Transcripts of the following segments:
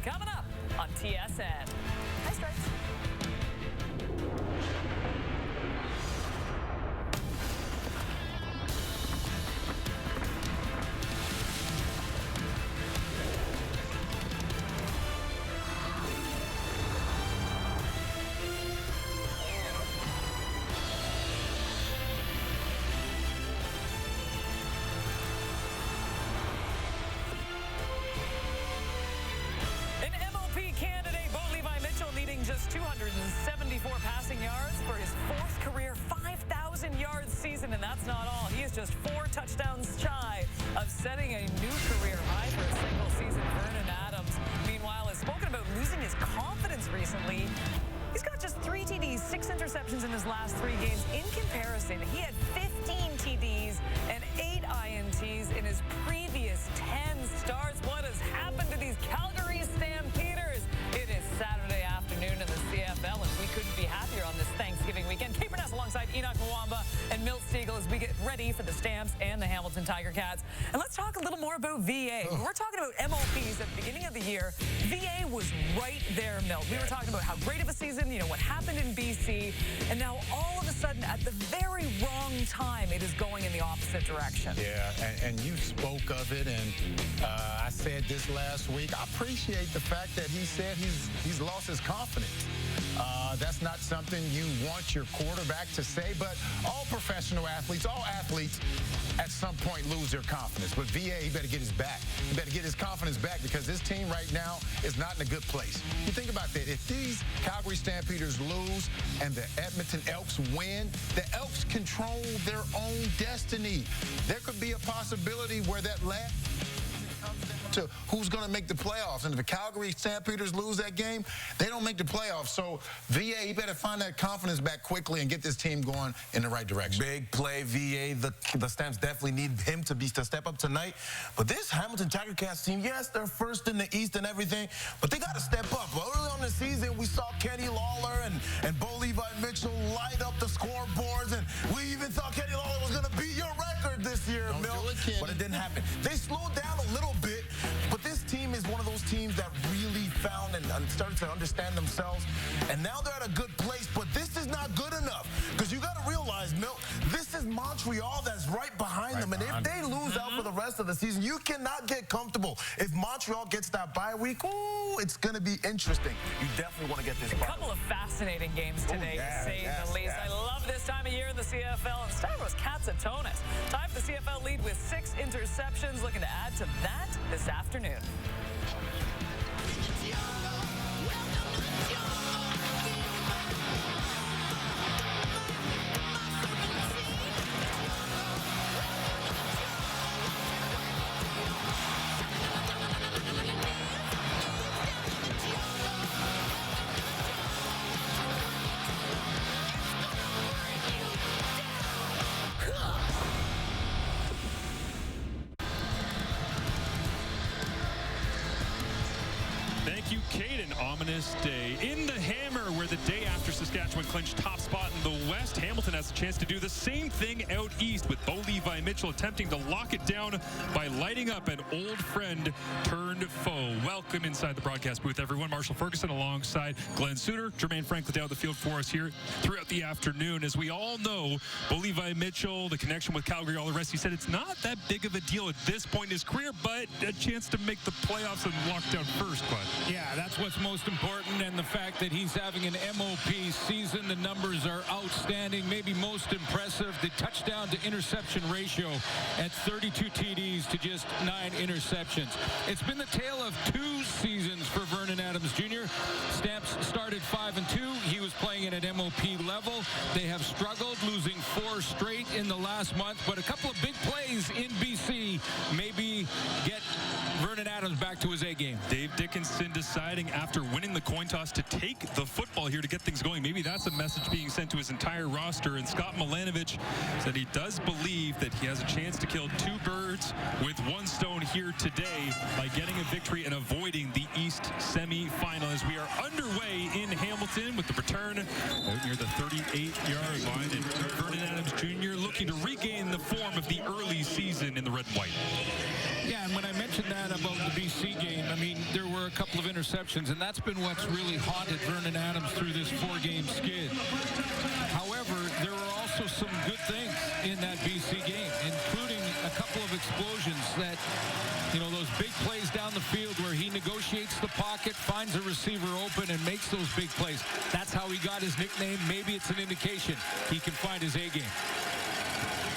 coming up on TSN. Hi, Stripes. Just 274 passing yards for his fourth career 5,000-yard season, and that's not all. He is just 4 touchdowns shy of setting a new career high for a single season. Vernon Adams, meanwhile, has spoken about losing his confidence recently. He's got just 3 TDs, 6 interceptions in his last 3 games. In comparison, he had 15 TDs and 8 INTs in his previous 10 starts. What has happened to these Calgary Stampeders? It is Saturday afternoon in the CFL, and we couldn't be happier on this Thanksgiving weekend. Kate Burness alongside Enoch Mwamba and Milt Stegall as we get ready for the Stamps and the Hamilton Tiger Cats. And let's talk a little more about VA. We're talking about MOPs at the beginning of the year. VA was right there, Milt. We were talking about how great of a season, what happened in BC, and now all of a sudden, at the very wrong time, it is going in the opposite direction. Yeah, and you spoke of it, and I said this last week. I appreciate the fact that he said he's lost his confidence. That's not something you want your quarterback to say, but all professional athletes, all athletes, at some point lose their confidence. But VA, he better get his back. He better get his confidence back because this team right now is not in a good place. You think about that. If these Calgary Stampeders lose and the Edmonton Elks win, the Elks control their own destiny. There could be a possibility where that last comes down to who's going to make the playoffs. And if the Calgary Stampeders lose that game, they don't make the playoffs. So VA, he better find that confidence back quickly and get this team going in the right direction. Big play, VA. The Stamps definitely need him to step up tonight. But this Hamilton Tiger Cats team, yes, they're first in the East and everything, but they got to step up. Early on the season, we saw Kenny Lawler and Bo Levi Mitchell light up the scoreboards, and we even thought Kenny Lawler was going to beat your record this year, but it didn't happen. They slowed down a little bit, but this team is one of those teams that really found and started to understand themselves, and now they're at a good place, but this is not good enough, because you got to realize, Milt, this is Montreal that's right behind them, and if they lose out for the rest of the season, you cannot get comfortable. If Montreal gets that bye week, ooh, it's going to be interesting. You definitely want to get this bye. A couple of fascinating games today, to say the least. I love this time of year in the CFL, and Stavros Katsatonis tied the CFL lead with 6 interceptions, looking to add to that this afternoon. Thank you, Kate. An ominous day in the Hammer, where the day after Saskatchewan clinched top spot in the West, Hamilton has a chance to do the same thing out east, with Bo Levi Mitchell attempting to lock it down by lighting up an old friend turned foe. Welcome inside the broadcast booth, everyone. Marshall Ferguson alongside Glenn Suter. Jermaine Franklin down the field for us here throughout the afternoon. As we all know, Bo Levi Mitchell, the connection with Calgary, all the rest, he said it's not that big of a deal at this point in his career, but a chance to make the playoffs and lock down first, Glenn. Yeah, that's what's most important, and the fact that he's having an MOP season. The numbers are outstanding. Maybe most impressive, the touchdown to interception ratio at 32 TDs to just 9 interceptions. It's been the tale of 2 seasons for Vernon Adams Jr. Stamps started 5-2. He was playing at an MOP level. They have struggled, losing 4 straight in the last month, but a couple of big plays in BC maybe get Vernon Adams back to his A game. Dave Dickinson deciding after winning the coin toss to take the football here to get things going. Maybe that's a message being sent to his entire roster. And Scott Milanovich said he does believe that he has a chance to kill 2 birds with 1 stone here today by getting a victory and avoiding the East semi-final, as we are underway in Hamilton with the return out near the 38-yard line. And Vernon Adams Jr. looking to regain the form of the early season in the red and white. Yeah, and when I mentioned that about the BC game, I mean, there were a couple of interceptions, and that's been what's really haunted Vernon Adams through this 4-game skid. However, there were also some good things in that BC game, including a couple of explosions that, you know, those big plays down the field where he negotiates the pocket, finds a receiver open, and makes those big plays. That's how he got his nickname. Maybe it's an indication he can find his A game.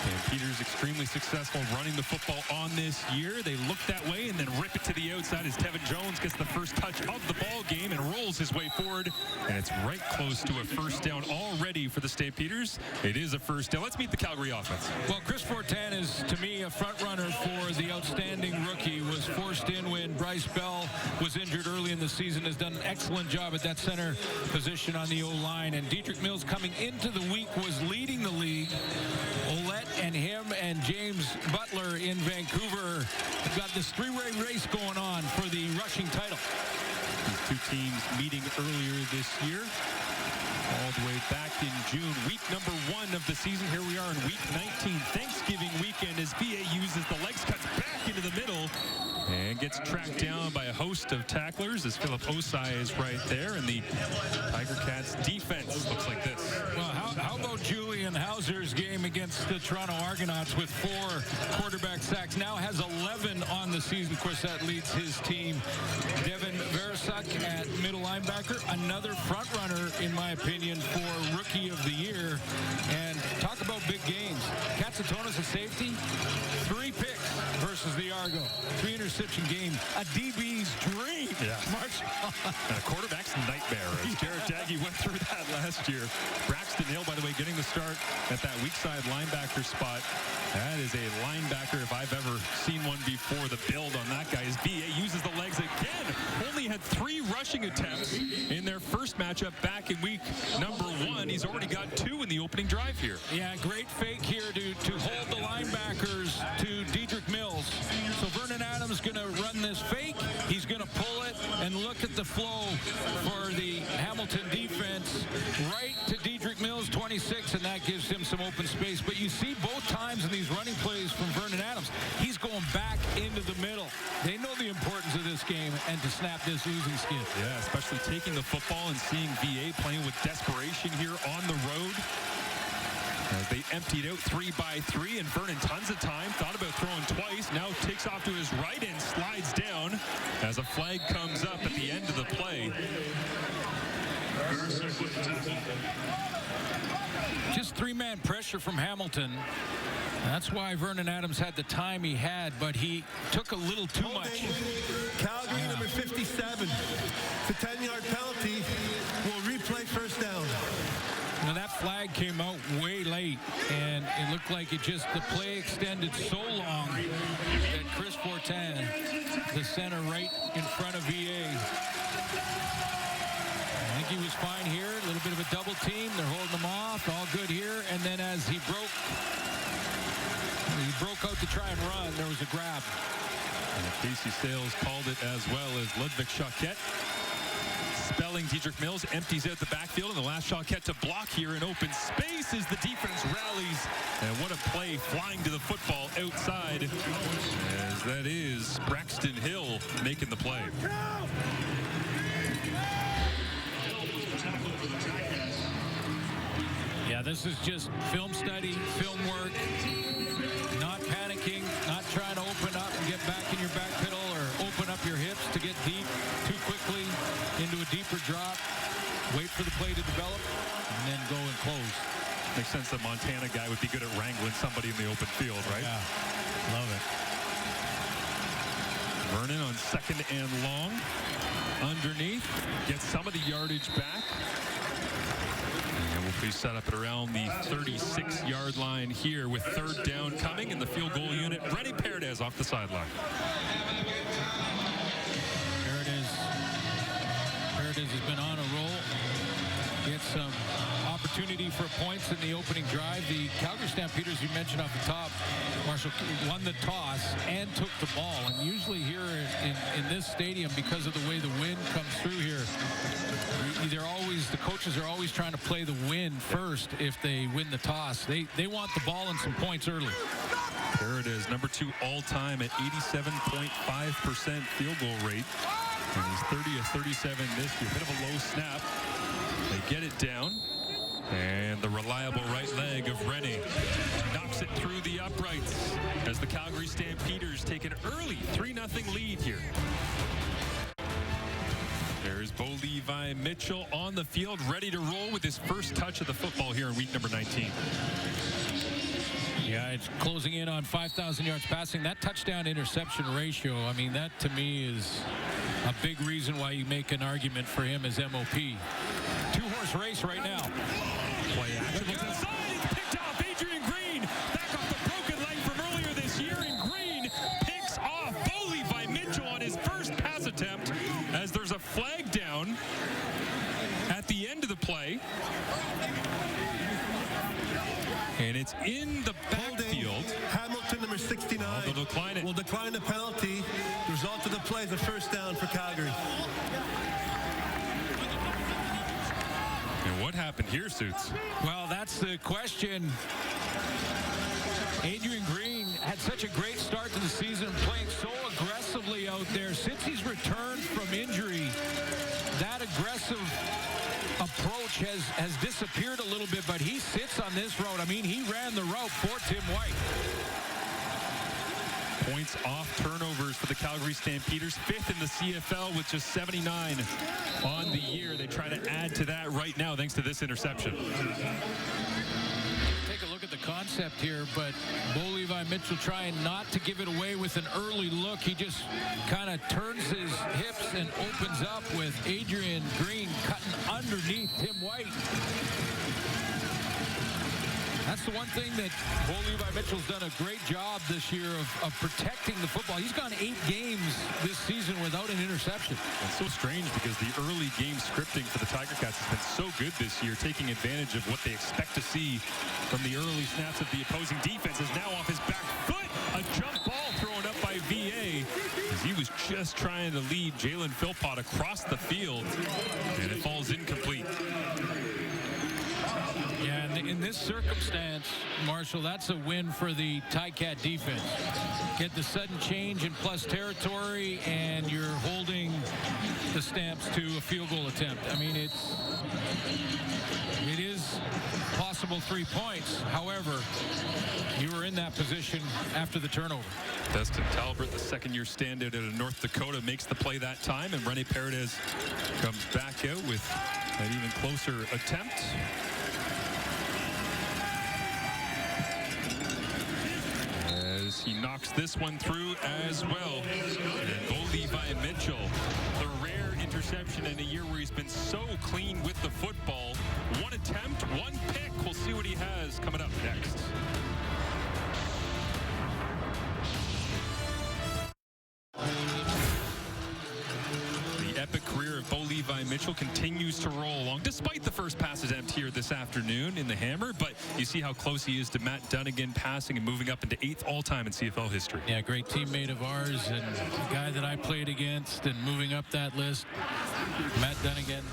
And Peters extremely successful running the football on this year. They look that way and then rip it to the outside as Tevin Jones gets the first touch of the ball game and rolls his way forward. And it's right close to a first down already for the Stampeders. It is a first down. Let's meet the Calgary offense. Well, Chris Fortin is, to me, a front runner for the outstanding rookie. Was forced in when Bryce Bell was injured early in the season. Has done an excellent job at that center position on the O-line. And Dedrick Mills coming into the week was leading the league. Olette and him and James Butler in Vancouver have got this three-way race going on for the rushing title. These two teams meeting earlier this year, all the way back in June. Week number 1 of the season. Here we are in week 19, Thanksgiving weekend, as VA uses the legs cuts back into the middle and gets tracked down by a host of tacklers as Philip Osai is right there, and the Tiger Cats defense looks like this. Well, how about Julian Hauser's game against the Toronto Argonauts with 4 quarterback sacks? Now has 11 on the season. Of course, that leads his team. Devin Veresak at middle linebacker, another front runner, in my opinion, for Rookie of the Year. And talk about big games. Katsatonis, a safety, 3 picks versus the Argo. 3 interception game. A DB's dream. Yeah. Marching on. And a quarterback's nightmare, as Jared Daggy went through that last year. Braxton Hill, by the way, getting the start at that weak side linebacker spot. That is a linebacker if I've ever seen one before. The build on that guy is VA uses the legs again. Only had 3 rushing attempts in their first matchup back in week number 1. He's already got 2 in the opening drive here. Yeah, great fake here to hold the linebackers to Dedrick Mills. So Vernon Adams going to run this fake. He's going to pull it, and look at the flow for the Hamilton defense right to Dedrick Mills, 26, and that gives him some open space. But you see both times in these running plays from Vernon Adams, he's going back into the middle. They know the importance of this game and to snap this losing skid. Yeah, especially taking the football and seeing VA playing with desperation here on the road. As they emptied out 3 by 3, and Vernon tons of time, thought about throwing twice, now takes off to his right and slides down as a flag comes up at the end of the play. Just 3-man pressure from Hamilton. That's why Vernon Adams had the time he had, but he took a little too much. Calgary, number 57. It's a 10-yard penalty. We'll replay first down. Now that flag came out way late, and it looked like the play extended so long that Chris Fortin, the center right in front of VA, I think he was fine here. A little bit of a double team. They're holding him off. All good here. And then as he broke out to try and run, there was a grab. And Casey Sales called it as well as Ludwig Choquette. Spelling Dedrick Mills empties out the backfield, and the last Choquette to block here in open space as the defense rallies. And what a play, flying to the football outside, as that is Braxton Hill making the play. Yeah, this is just film study, film work, not panicking, not trying to open up and get back in your back pedal or open up your hips to get deep too quickly into a deeper drop. Wait for the play to develop and then go and close. Makes sense the Montana guy would be good at wrangling somebody in the open field, right? Yeah, love it. Vernon on 2nd and long. Underneath, gets some of the yardage back. And we'll be set up at around the 36-yard line here with 3rd down coming, and the field goal unit, Rennie Paredes off the sideline. Paredes has been on a roll. Gets some opportunity for points in the opening drive. The Calgary Stampeders, you mentioned off the top, Marshall, won the toss and took the ball. And usually here in this stadium, because of the way the wind comes through here, the coaches are always trying to play the win first if they win the toss. They want the ball and some points early. Paredes, number 2 all-time at 87.5% field goal rate. And he's 30 of 37 this year. Bit of a low snap. They get it down. And the reliable right leg of Rene knocks it through the uprights as the Calgary Stampeders take an early 3-0 lead here. There's Bo Levi Mitchell on the field, ready to roll with his first touch of the football here in week number 19. Yeah, it's closing in on 5,000 yards passing. That touchdown interception ratio, I mean, that to me is a big reason why you make an argument for him as MOP. Two-horse race right now. Play action. Looks inside. It's picked off. Adrian Green back off the broken leg from earlier this year. And Green picks off Bo Levi Mitchell on his first pass attempt as there's a flag down at the end of the play. And it's in the backfield. Hamilton, number 69. They'll decline it. Will decline the penalty. The result of the play is a first down for Calgary. And what happened here, Suits? Well, that's the question. Adrian Green had such a great start to the season, playing so aggressively out there. Since he's returned from injury, that aggressive approach has disappeared a little bit, but he sits on this route. I mean, he ran the route for Tim White. Points off turnovers for the Calgary Stampeders, 5th in the CFL with just 79 on the year. They try to add to that right now thanks to this interception. Take a look at the concept here, but Bo Levi Mitchell trying not to give it away with an early look. He just kind of turns his hips and opens up with Adrian Green cutting underneath Tim White. That's the one thing that Bo Levi Mitchell's done a great job this year of protecting the football. He's gone 8 games this season without an interception. It's so strange because the early game scripting for the Tiger Cats has been so good this year, taking advantage of what they expect to see from the early snaps of the opposing defense. Is now off his back foot. A jump ball thrown up by VA as he was just trying to lead Jalen Philpott across the field, and it falls incomplete. Yeah, and in this circumstance, Marshall, that's a win for the Ticat defense. Get the sudden change in plus territory, and you're holding the Stamps to a field goal attempt. I mean, it is possible 3 points. However, you were in that position after the turnover. Dustin Talbert, the second-year standout out of North Dakota, makes the play that time, and Rene Paredes comes back out with an even closer attempt. As he knocks this one through as well. And Bo Levi Mitchell, the rare interception in a year where he's been so clean with the football. 1 attempt, 1 pick. We'll see what he has coming up next. The epic career of Bo Levi Mitchell continues to roll along, despite the first pass attempt here this afternoon in the Hammer. But you see how close he is to Matt Dunnigan, passing and moving up into 8th all-time in CFL history. Yeah, great teammate of ours and a guy that I played against, and moving up that list, Matt Dunnigan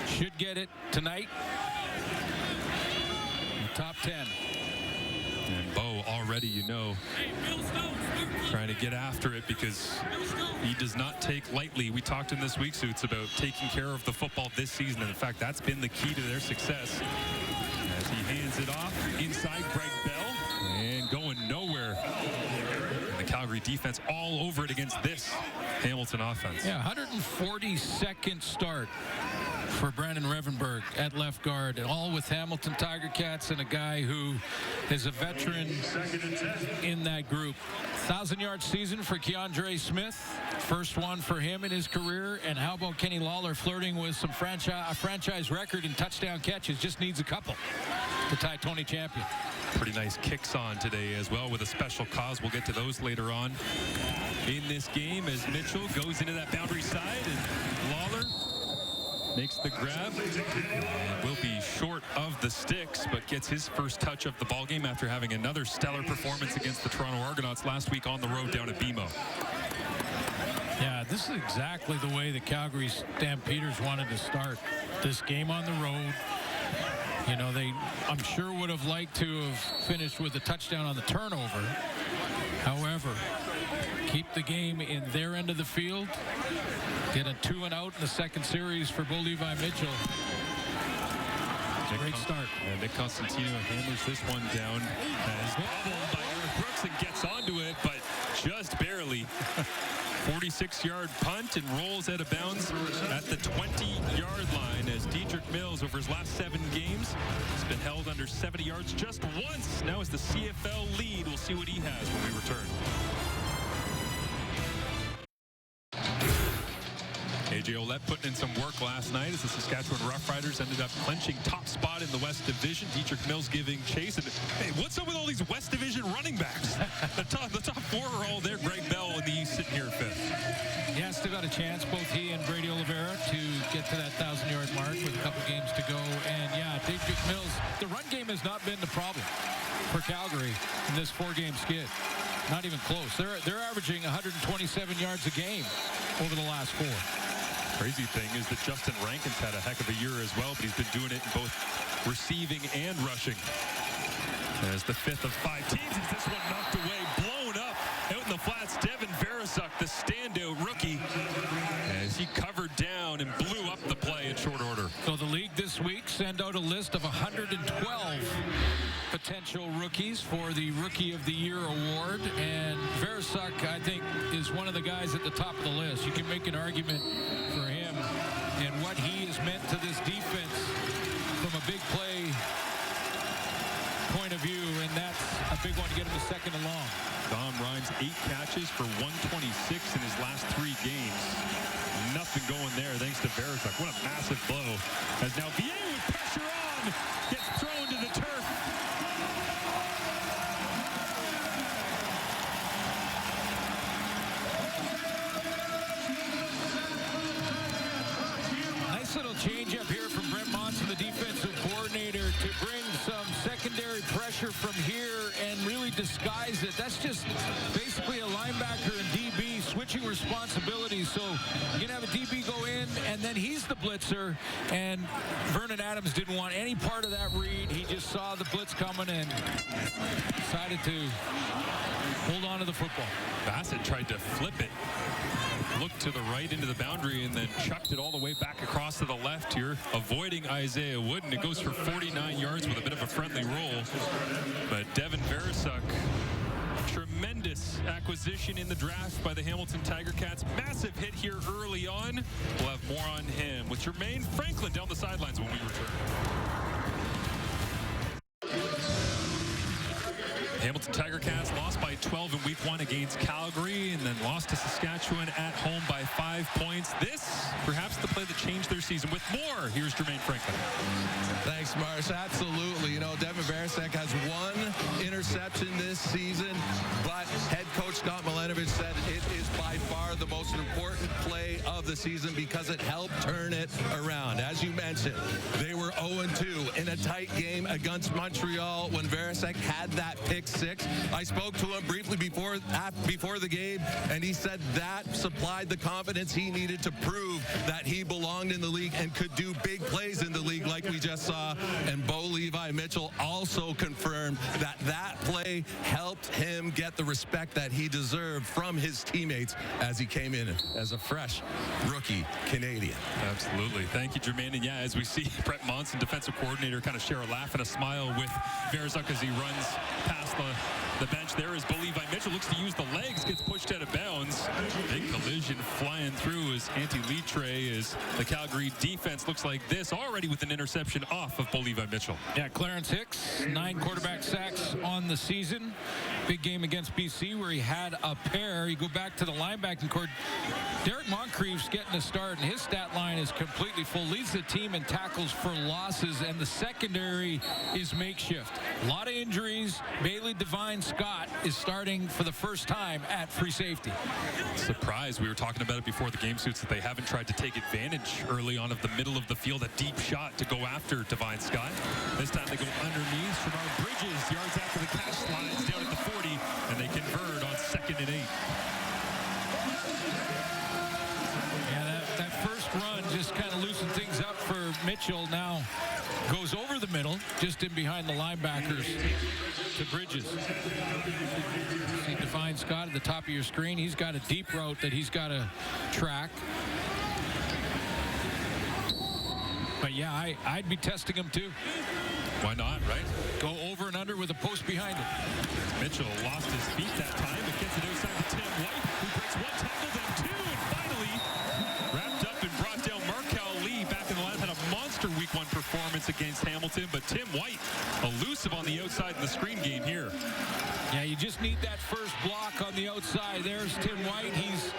should get it tonight. Top 10. And Bo already, you know, trying to get after it because he does not take lightly. We talked in this week's Suits about taking care of the football this season, and in fact, that's been the key to their success. As he hands it off inside Greg Bell and going nowhere. And the Calgary defense all over it against this Hamilton offense. Yeah, 142nd start for Brandon Revenberg at left guard, and all with Hamilton Tiger Cats and a guy who is a veteran in that group. 1,000-yard season for Keandre Smith, first one for him in his career. And how about Kenny Lawler flirting with some franchise record in touchdown catches? Just needs a couple to tie Tony Champion. Pretty nice kicks on today as well with a special cause. We'll get to those later on in this game as Mitchell goes into that boundary side, and Lawler makes the grab and will be short of the sticks, but gets his first touch of the ballgame after having another stellar performance against the Toronto Argonauts last week on the road down at BMO. Yeah, this is exactly the way the Calgary Stampeders wanted to start this game on the road. You know, I'm sure would have liked to have finished with a touchdown on the turnover. However, keep the game in their end of the field. Get a 2-and-out in the second series for Bo Levi Mitchell. Great start. And Nick Constantino hammers this one down as bobbled by Eric Brooks and gets onto it, but just barely. 46-yard punt and rolls out of bounds at the 20-yard line as Dedrick Mills, over his last 7 games, has been held under 70 yards just once. Now is the CFL lead. We'll see what he has when we return. AJ Ouellette putting in some work last night as the Saskatchewan Roughriders ended up clinching top spot in the West Division. Dedrick Mills giving chase. And hey, what's up with all these West Division running backs? The top 4 are all there. Greg Bell in the East sitting here 5th. Yeah, still got a chance, both he and Brady Oliveira, to get to that 1,000-yard mark with a couple games to go. And yeah, Dedrick Mills, the run game has not been the problem for Calgary in this 4-game skid. Not even close. They're averaging 127 yards a game over the last 4. Crazy thing is that Justin Rankin's had a heck of a year as well, but he's been doing it in both receiving and rushing. As the 5th of 5 teams, as this one knocked away, blown up out in the flats. Devin Veresuk, the standout rookie, as he covered down and blew up the play in short order. So the league this week sent out a list of 112 potential rookies for the Rookie of the Year award, and Veresuk, I think, is one of the guys at the top of the list. You can make an argument for him and what he has meant to this defense from a big play point of view, and that's a big one to get him a second and long. Dom Rhymes, 8 catches for 126 in his last 3 games. Nothing going there thanks to Veresuk. What a massive blow. As now VA with pressure on gets thrown to the turf. Nice little change up here from Brent Monson, the defensive coordinator, to bring some secondary pressure from here and really disguise it. That's just basically a linebacker and DB switching responsibilities. So you're going to have a DB go in, and then he's the blitzer, and Vernon Adams didn't want any part of that read. He just saw the blitz coming and decided to hold on to the football. Bassett tried to flip it. Looked to the right into the boundary and then chucked it all the way back across to the left here, avoiding Isaiah Wood, and it goes for 49 yards with a bit of a friendly roll. But Devin Veresuk, tremendous acquisition in the draft by the Hamilton Tiger Cats. Massive hit here early on. We'll have more on him with Jermaine Franklin down the sidelines when we return. Hamilton Tiger Cats lost by 12 in week 1 against Calgary and then lost to Saskatchewan at home by 5 points. This, perhaps the play that changed their season. With more, here's Jermaine Franklin. Thanks, Marsh. Absolutely. You know, Devin Veresuk has 1 interception this season, but head coach Scott Milenovich said it is by far the most important play of the season because it helped turn it around. As you mentioned, they were 0-2 in a tight game against Montreal when Veresuk had that pick 6. I spoke to him briefly before the game, and he said that supplied the confidence he needed to prove that he belonged in the league and could do big plays in the league like we just saw. And Bo Levi Mitchell also confirmed that that play helped him get the respect that he deserved from his teammates as he came in as a fresh rookie Canadian. Absolutely. Thank you, Jermaine. And yeah, as we see Brett Monson, defensive coordinator, kind of share a laugh and a smile with Veresuk as he runs past the bench. There is Bo Levi Mitchell, looks to use the legs, gets pushed out of bounds. Big collision flying through as Anti-Litre is the Calgary defense looks like this, already with an interception off of Bo Levi Mitchell. Yeah, Clarence Hicks, 9 quarterback sacks on the season. Big game against BC where he had a pair. You go back to the linebacking court. Derek Moncrief's getting a start, and his stat line is completely full. Leads the team in tackles for losses, and the secondary is makeshift. A lot of injuries. Bailey Devine Scott is starting for the first time at free safety. Surprise. We were talking about it before the game suits that they haven't tried to take advantage early on of the middle of the field, a deep shot to go after Devine Scott. This time they go underneath. Shamar Bridges, yards after the catch, slides down at the 40, and they convert on 2nd and 8. Yeah, that first run just kind of loosened things up for Mitch Mitchell now goes over the middle, just in behind the linebackers to Bridges. See Devine Scott at the top of your screen. He's got a deep route that he's got to track. But yeah, I'd be testing him too. Why not, right? Go over and under with a post behind it. Mitchell lost his feet that time, but gets it outside to Tim White, who breaks one tackle, then two, and finally wrapped up and brought down Markel Lee back in the line. Had a monster week 1 performance against Hamilton, but Tim White elusive on the outside in the screen game here. Yeah, you just need that first block on the outside. There's Tim White. He's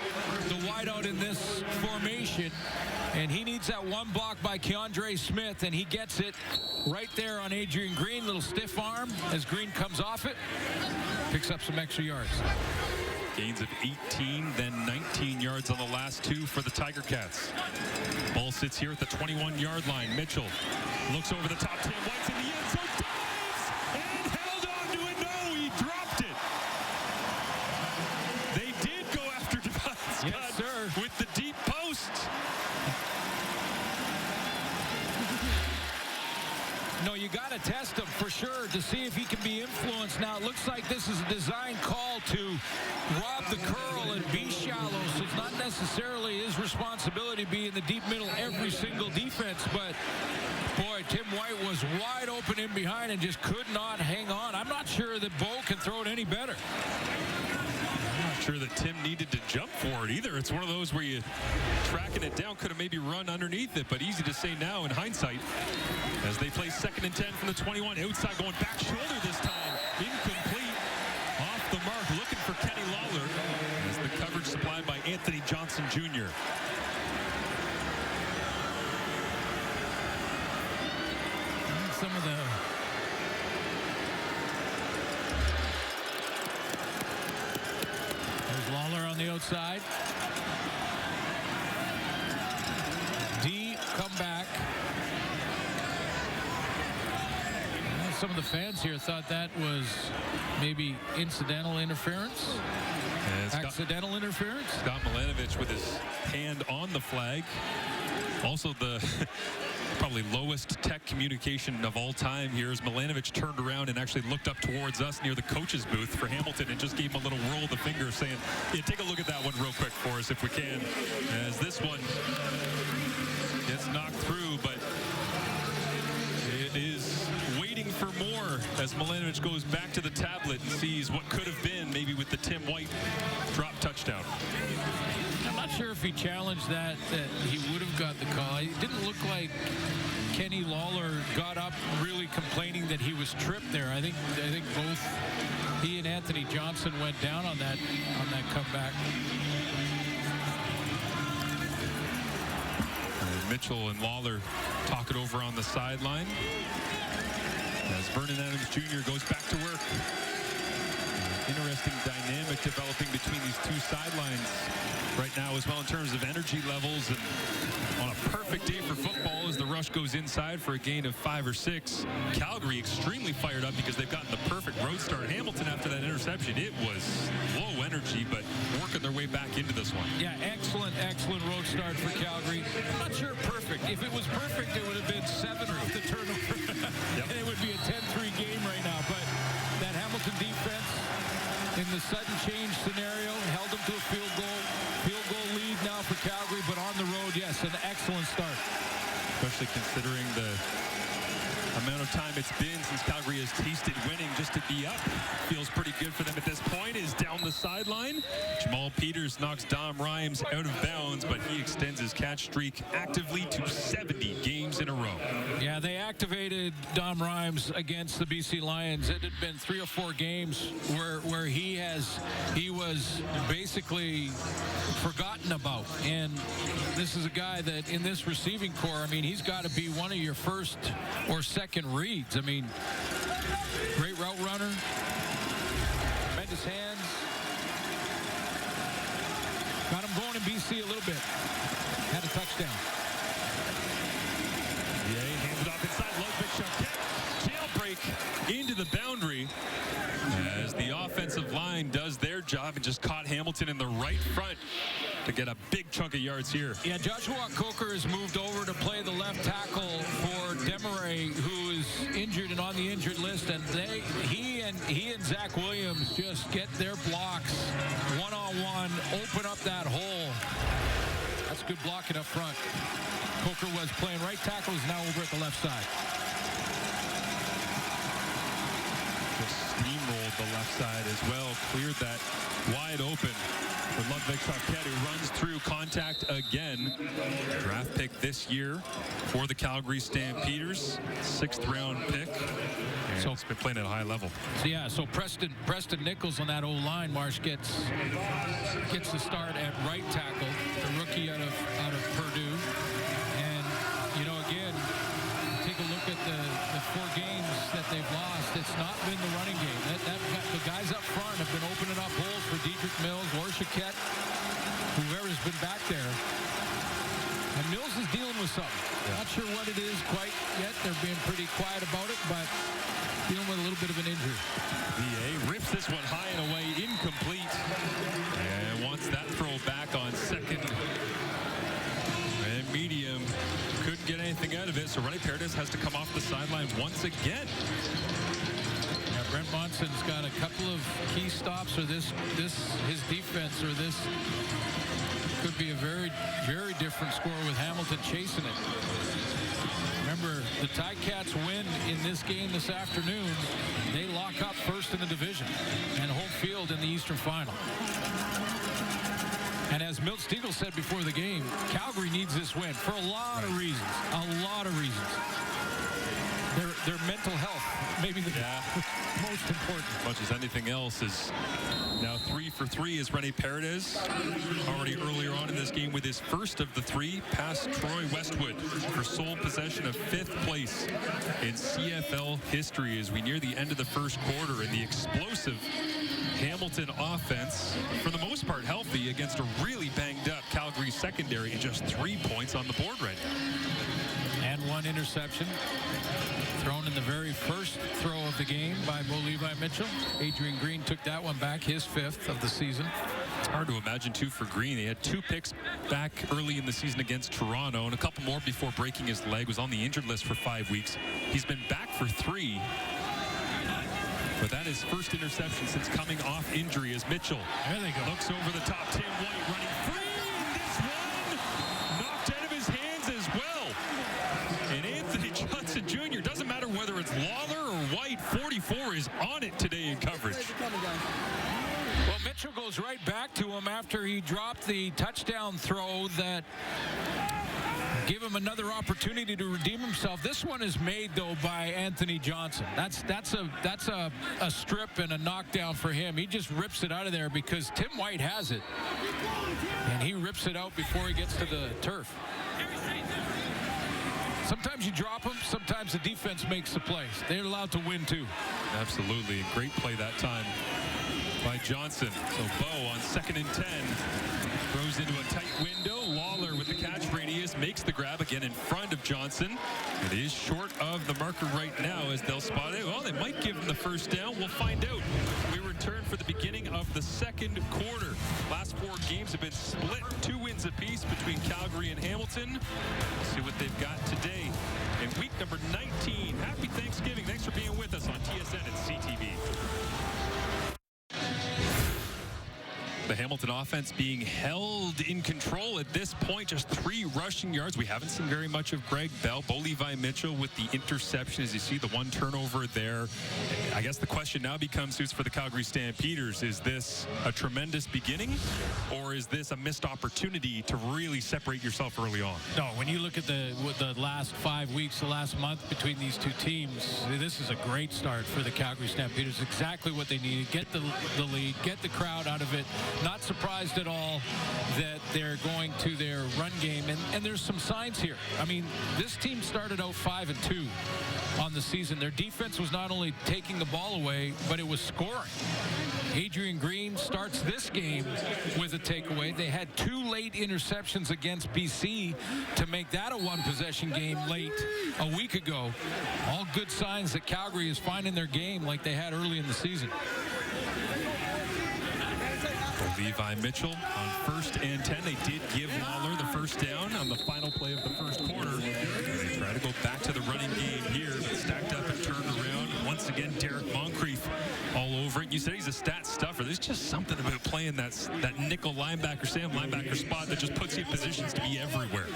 the wideout in this formation. And he needs that one block by Keandre Smith, and he gets it right there on Adrian Green. Little stiff arm as Green comes off it. Picks up some extra yards. Gains of 18, then 19 yards on the last 2 for the Tiger Cats. Ball sits here at the 21-yard line. Mitchell looks over the top. Tim White's in the end zone. Dives and held on to it. No, he dropped it. They did go after Devine Scott, yes, sir, with the deep post. No, you got to test him for sure to see if he can be influenced. Now, it looks like this is a design call to rob the curl and be shallow, so it's not necessarily his responsibility to be in the deep middle every single defense, but boy, Tim White was wide open in behind and just could not hang on. I'm not sure that Bo can throw it any better. I'm not sure that Tim needed to jump for it either. It's one of those where you tracking it down, could have maybe run underneath it, but easy to say now in hindsight. As they play 2nd and 10 from the 21, outside going back shoulder this time. Incomplete. Off the mark, looking for Kenny Lawler. As the coverage supplied by Anthony Johnson Jr. Some of the there's Lawler on the outside. Deep comeback. Some of the fans here thought that was maybe incidental interference. Accidental interference. Scott Milanovic with his hand on the flag. Also the probably lowest tech communication of all time here as Milanovic turned around and actually looked up towards us near the coach's booth for Hamilton and just gave him a little roll of the finger saying, yeah, take a look at that one real quick for us if we can. As this one gets knocked through, but it is waiting for more as Milanovic goes back to the tablet and sees what could have been maybe with the Tim White drop touchdown. I'm not sure if he challenged that he would have got the call. It didn't look like Kenny Lawler got up really complaining that he was tripped there. I think both he and Anthony Johnson went down on that comeback. Mitchell and Lawler talk it over on the sideline as Vernon Adams Jr. goes back to work. Interesting dynamic developing between these two sidelines right now as well in terms of energy levels, and on a perfect day for football as the rush goes inside for a gain of 5 or 6. Calgary extremely fired up because they've gotten the perfect road start. Hamilton after that interception, it was low energy but working their way back into this one. Yeah, excellent road start for Calgary. I'm not sure perfect. If it was perfect, it would have been 7 off the turnover. Yep. And it would be a 10-3 game right now. But that Hamilton defense in the sudden change scenario held them to a field goal lead now for Calgary, but on the road, yes, an excellent start. Especially considering the amount of time it's been since Calgary has tasted winning. Just to be up feels pretty good for them at this point. Is down the sideline. Jamal Peters knocks Dom Rhymes out of bounds, but he extends his catch streak actively to 70 games in a row. Yeah, they activated Dom Rhymes against the BC Lions. It had been 3 or 4 games where he was basically forgotten about. And this is a guy that in this receiving core, I mean, he's got to be one of your first or second reads. I mean, great route runner, tremendous hands. Got him going in BC a little bit. Had a touchdown. Yeah, he hands it off inside. Ludwig Charquette. Jailbreak into the boundary as the offensive line does their job and just caught Hamilton in the right front to get a big chunk of yards here. Yeah, Joshua Coker has moved over to play the left tackle the injured list, and he and Zach Williams just get their blocks one-on-one, open up that hole. That's good blocking up front. Coker was playing right tackle, is now over at the left side. Just steamrolled the left side as well, cleared that wide open for Ludwig Paquette, who runs through contact again. Draft pick this year for the Calgary Stampeders, 6th round pick. And so it's been playing at a high level. Yeah, so Preston Nichols on that O-line, Marsh gets the start at right tackle, the rookie out of Purdue. And you know, again, take a look at the 4 games that they've lost. It's not been the running game. The guys up front have been opening up holes for Dedrick Mills, Warshakett, whoever's been back there. And Mills is dealing with something. Yeah. Not sure what it is quite yet. They're being pretty quiet about it, but dealing with a little bit of an injury. VA rips this one high and away, incomplete. And wants that throw back on second. And medium. Couldn't get anything out of it, so Rennie Paredes has to come off the sideline once again. Yeah, Brent Monson's got a couple of key stops, or his defense, or this could be a very, very different score with Hamilton chasing it. Remember, the Ticats win in this game this afternoon. They lock up first in the division and home field in the Eastern Final. And as Milt Stegall said before the game, Calgary needs this win for a lot of reasons. A lot of reasons. Their mental health, maybe the most important. As much as anything else, is now 3 for 3 is Rennie Paredes. Already earlier on in this game with his first of the 3, past Troy Westwood for sole possession of 5th place in CFL history as we near the end of the first quarter, and the explosive Hamilton offense, for the most part healthy, against a really banged up Calgary secondary, and just 3 points on the board right now. And 1 interception thrown in the very first throw of the game by Bo Levi Mitchell. Adrian Green took that one back, his 5th of the season. It's hard to imagine, too, for Green. He had 2 picks back early in the season against Toronto, and a couple more before breaking his leg. Was on the injured list for 5 weeks. He's been back for 3. But that is first interception since coming off injury as Mitchell looks over the top. Tim White running free. This one knocked out of his hands as well. And Anthony Johnson Jr., doesn't matter whether it's Lawler or White, 44 is on it today in coverage. Well, Mitchell goes right back to him after he dropped the touchdown throw that give him another opportunity to redeem himself. This one is made, though, by Anthony Johnson. That's a strip and a knockdown for him. He just rips it out of there because Tim White has it. And he rips it out before he gets to the turf. Sometimes you drop them. Sometimes the defense makes the plays. They're allowed to win, too. Absolutely. Great play that time by Johnson. So Bo on 2nd and 10 throws into a tight window. Lawler with the catch radius makes the grab again in front of Johnson. It is short of the marker right now as they'll spot it. Well, they might give him the first down. We'll find out. We return for the beginning of the second quarter. Last 4 games have been split, 2 wins apiece between Calgary and Hamilton. We'll see what they've got today in week number 19. Happy Thanksgiving. Thanks for being with us on TSN and CTV. The Hamilton offense being held in control at this point. Just 3 rushing yards. We haven't seen very much of Greg Bell. Bo Levi Mitchell with the interception. As you see, the 1 turnover there. I guess the question now becomes, who's for the Calgary Stampeders? Is this a tremendous beginning, or is this a missed opportunity to really separate yourself early on? No, when you look at the last 5 weeks, the last month between these 2 teams, this is a great start for the Calgary Stampeders. Exactly what they needed. Get the lead, get the crowd out of it. Not surprised at all that they're going to their run game, and there's some signs here. I mean, this team started out 5-2 on the season. Their defense was not only taking the ball away, but it was scoring. Adrian Green starts this game with a takeaway. They had 2 late interceptions against BC to make that a 1-possession game late a week ago. All good signs that Calgary is finding their game like they had early in the season. Levi Mitchell on 1st and 10. They did give Lawler the first down on the final play of the first quarter. They try to go back to the running game here, but stacked up and turned around again. Derek Moncrief all over it. You said he's a stat stuffer. There's just something about playing that nickel linebacker, Sam linebacker spot that just puts you in positions to be everywhere.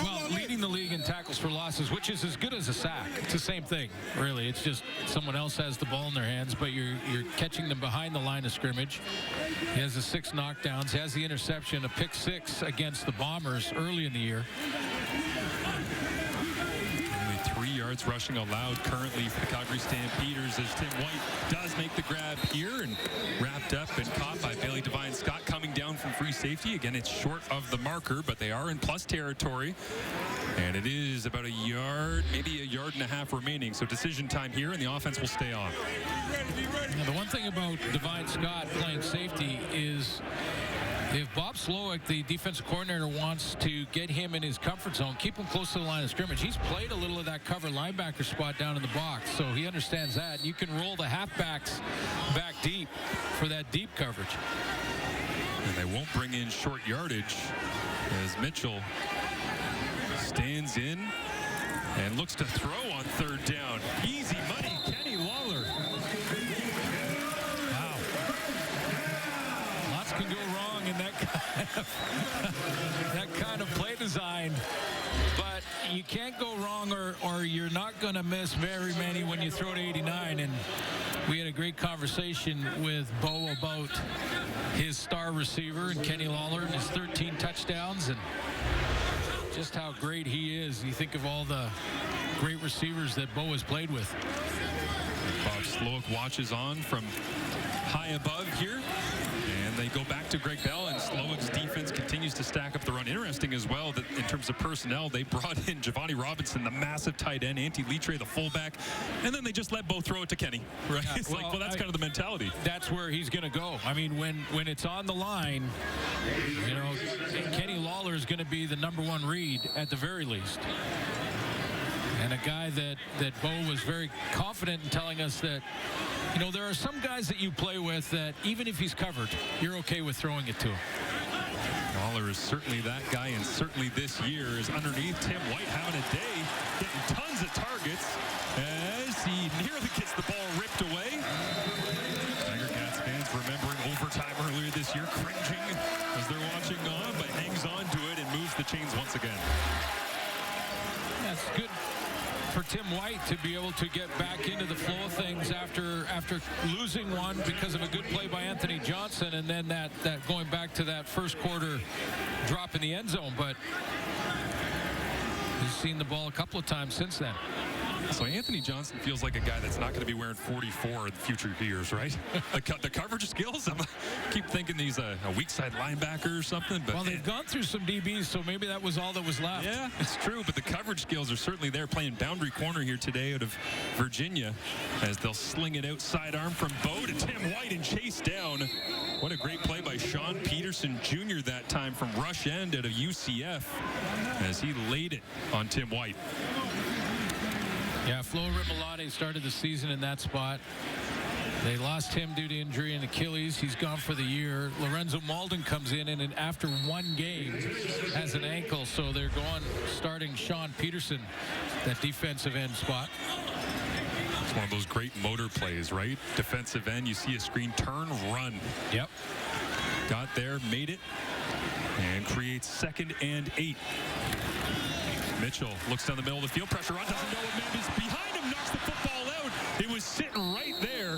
Well, leading the league in tackles for losses, which is as good as a sack. It's the same thing, really. It's just someone else has the ball in their hands, but you're catching them behind the line of scrimmage. He has the 6 knockdowns. He has the interception, a pick 6 against the Bombers early in the year. Only 3 yards rushing allowed currently for the Calgary Stampeders as Tim White does make the grab here and wrapped up and caught by Bailey Devine Scott coming down from free safety. Again, it's short of the marker, but they are in plus territory. And it is about a yard, maybe a yard and a half remaining. So decision time here, and the offense will stay on. Now, the one thing about Devine Scott playing safety is if Bob Slowick, the defensive coordinator, wants to get him in his comfort zone, keep him close to the line of scrimmage. He's played a little of that cover linebacker spot down in the box, so he understands that. You can roll the halfbacks back deep for that deep coverage. And they won't bring in short yardage as Mitchell stands in and looks to throw on 3rd down. Easy money, Kenny Lawler. Wow. Lots can go wrong in that kind of play design. But you can't go wrong or you're not going to miss very many when you throw to 89. And we had a great conversation with Bo about his star receiver and Kenny Lawler and his 13 touchdowns and just how great he is. You think of all the great receivers that Bo has played with. Bob Slowick watches on from high above here. And they go back to Greg Bell, and Slowick's defense continues to stack up the run. Interesting as well that in terms of personnel, they brought in Giovanni Robinson, the massive tight end, Antti Litre, the fullback, and then they just let Bo throw it to Kenny. Right? Yeah, It's well, that's kind of the mentality. That's where he's going to go. I mean, when it's on the line, you know, Kenny Lawler is going to be the #1 read at the very least. And a guy that Bo was very confident in telling us that, you know, there are some guys that you play with that even if he's covered, you're okay with throwing it to him. Lawler is certainly that guy, and certainly this year is underneath Tim White having a day, getting tons of targets as he nearly gets the ball ripped away. Tiger Cats fans remembering overtime earlier this year, cringing as they're watching on, but hangs on to it and moves the chains once again. That's good for Tim White to be able to get back into the flow of things after losing one because of a good play by Anthony Johnson, and then that going back to that first quarter drop in the end zone. But he's seen the ball a couple of times since then. So Anthony Johnson feels like a guy that's not going to be wearing 44 in future years, right? The coverage skills, I keep thinking he's a weak side linebacker or something. But well, they've gone through some DBs, so maybe that was all that was left. Yeah, it's true, but the coverage skills are certainly there. Playing boundary corner here today out of Virginia as they'll sling it out sidearm from Bo to Tim White and chase down. What a great play by Sean Peterson Jr. that time from rush end out of UCF as he laid it on Tim White. Yeah, Flo Rimolade started the season in that spot. They lost him due to injury in Achilles. He's gone for the year. Lorenzo Malden comes in, and after one game has an ankle, so they're starting Sean Peterson, that defensive end spot. It's one of those great motor plays, right? Defensive end, you see a screen, turn, run. Yep. Got there, made it, and creates 2nd and 8. Mitchell looks down the middle of the field, pressure on, doesn't know what man is behind him, knocks the football out. It was sitting right there.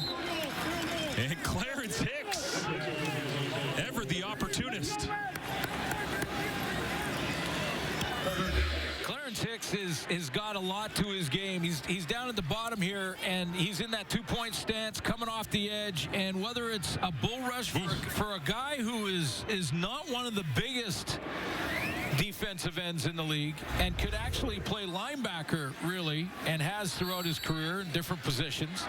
And Clarence Hicks, ever the opportunist. Clarence Hicks has got a lot to his game. He's down at the bottom here, and he's in that 2-point stance, coming off the edge. And whether it's a bull rush for a guy who is not one of the biggest defensive ends in the league and could actually play linebacker, really, and has throughout his career in different positions.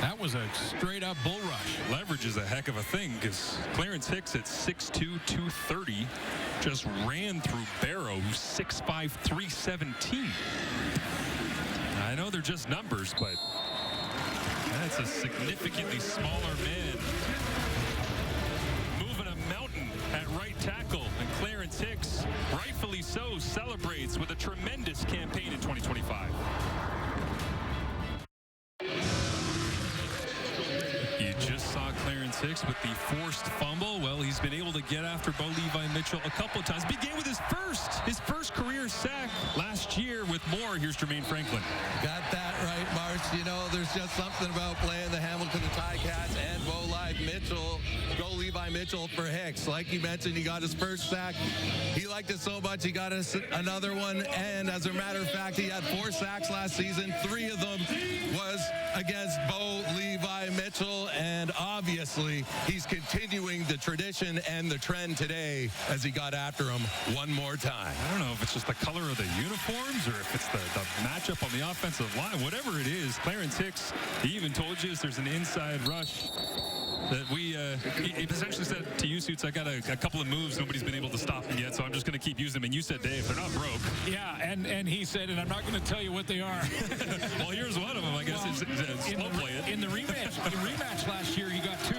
That was a straight-up bull rush. Leverage is a heck of a thing because Clarence Hicks at 6'2", 230 just ran through Barrow, who's 6'5", 317. I know they're just numbers, but that's a significantly smaller man. Moving a mountain at right tackle, and Clarence Hicks, rightfully so, celebrates with a tremendous campaign in 2025. Hicks with the forced fumble. Well, he's been able to get after Bo Levi Mitchell a couple of times. Began with his first career sack last year with more. Here's Jermaine Franklin. Got that right, Marsh. You know, there's just something about playing the Hamilton Ticats and Bo Levi Mitchell for Hicks. Like you mentioned, he got his first sack. He liked it so much, he got us another one. And as a matter of fact, he had 4 sacks last season. 3 of them was against Bo Levi Mitchell. And obviously, he's continuing the tradition and the trend today as he got after him one more time. I don't know if it's just the color of the uniforms or if it's the matchup on the offensive line. Whatever it is, Clarence Hicks, he even told you there's an inside rush that he essentially said to you, Suits, I got a couple of moves. Nobody's been able to stop me yet, so I'm just going to keep using them. And you said, Dave, they're not broke. Yeah, and he said, and I'm not going to tell you what they are. Well, here's one of them, I guess. Slow play it. In the rematch last year, he got 2.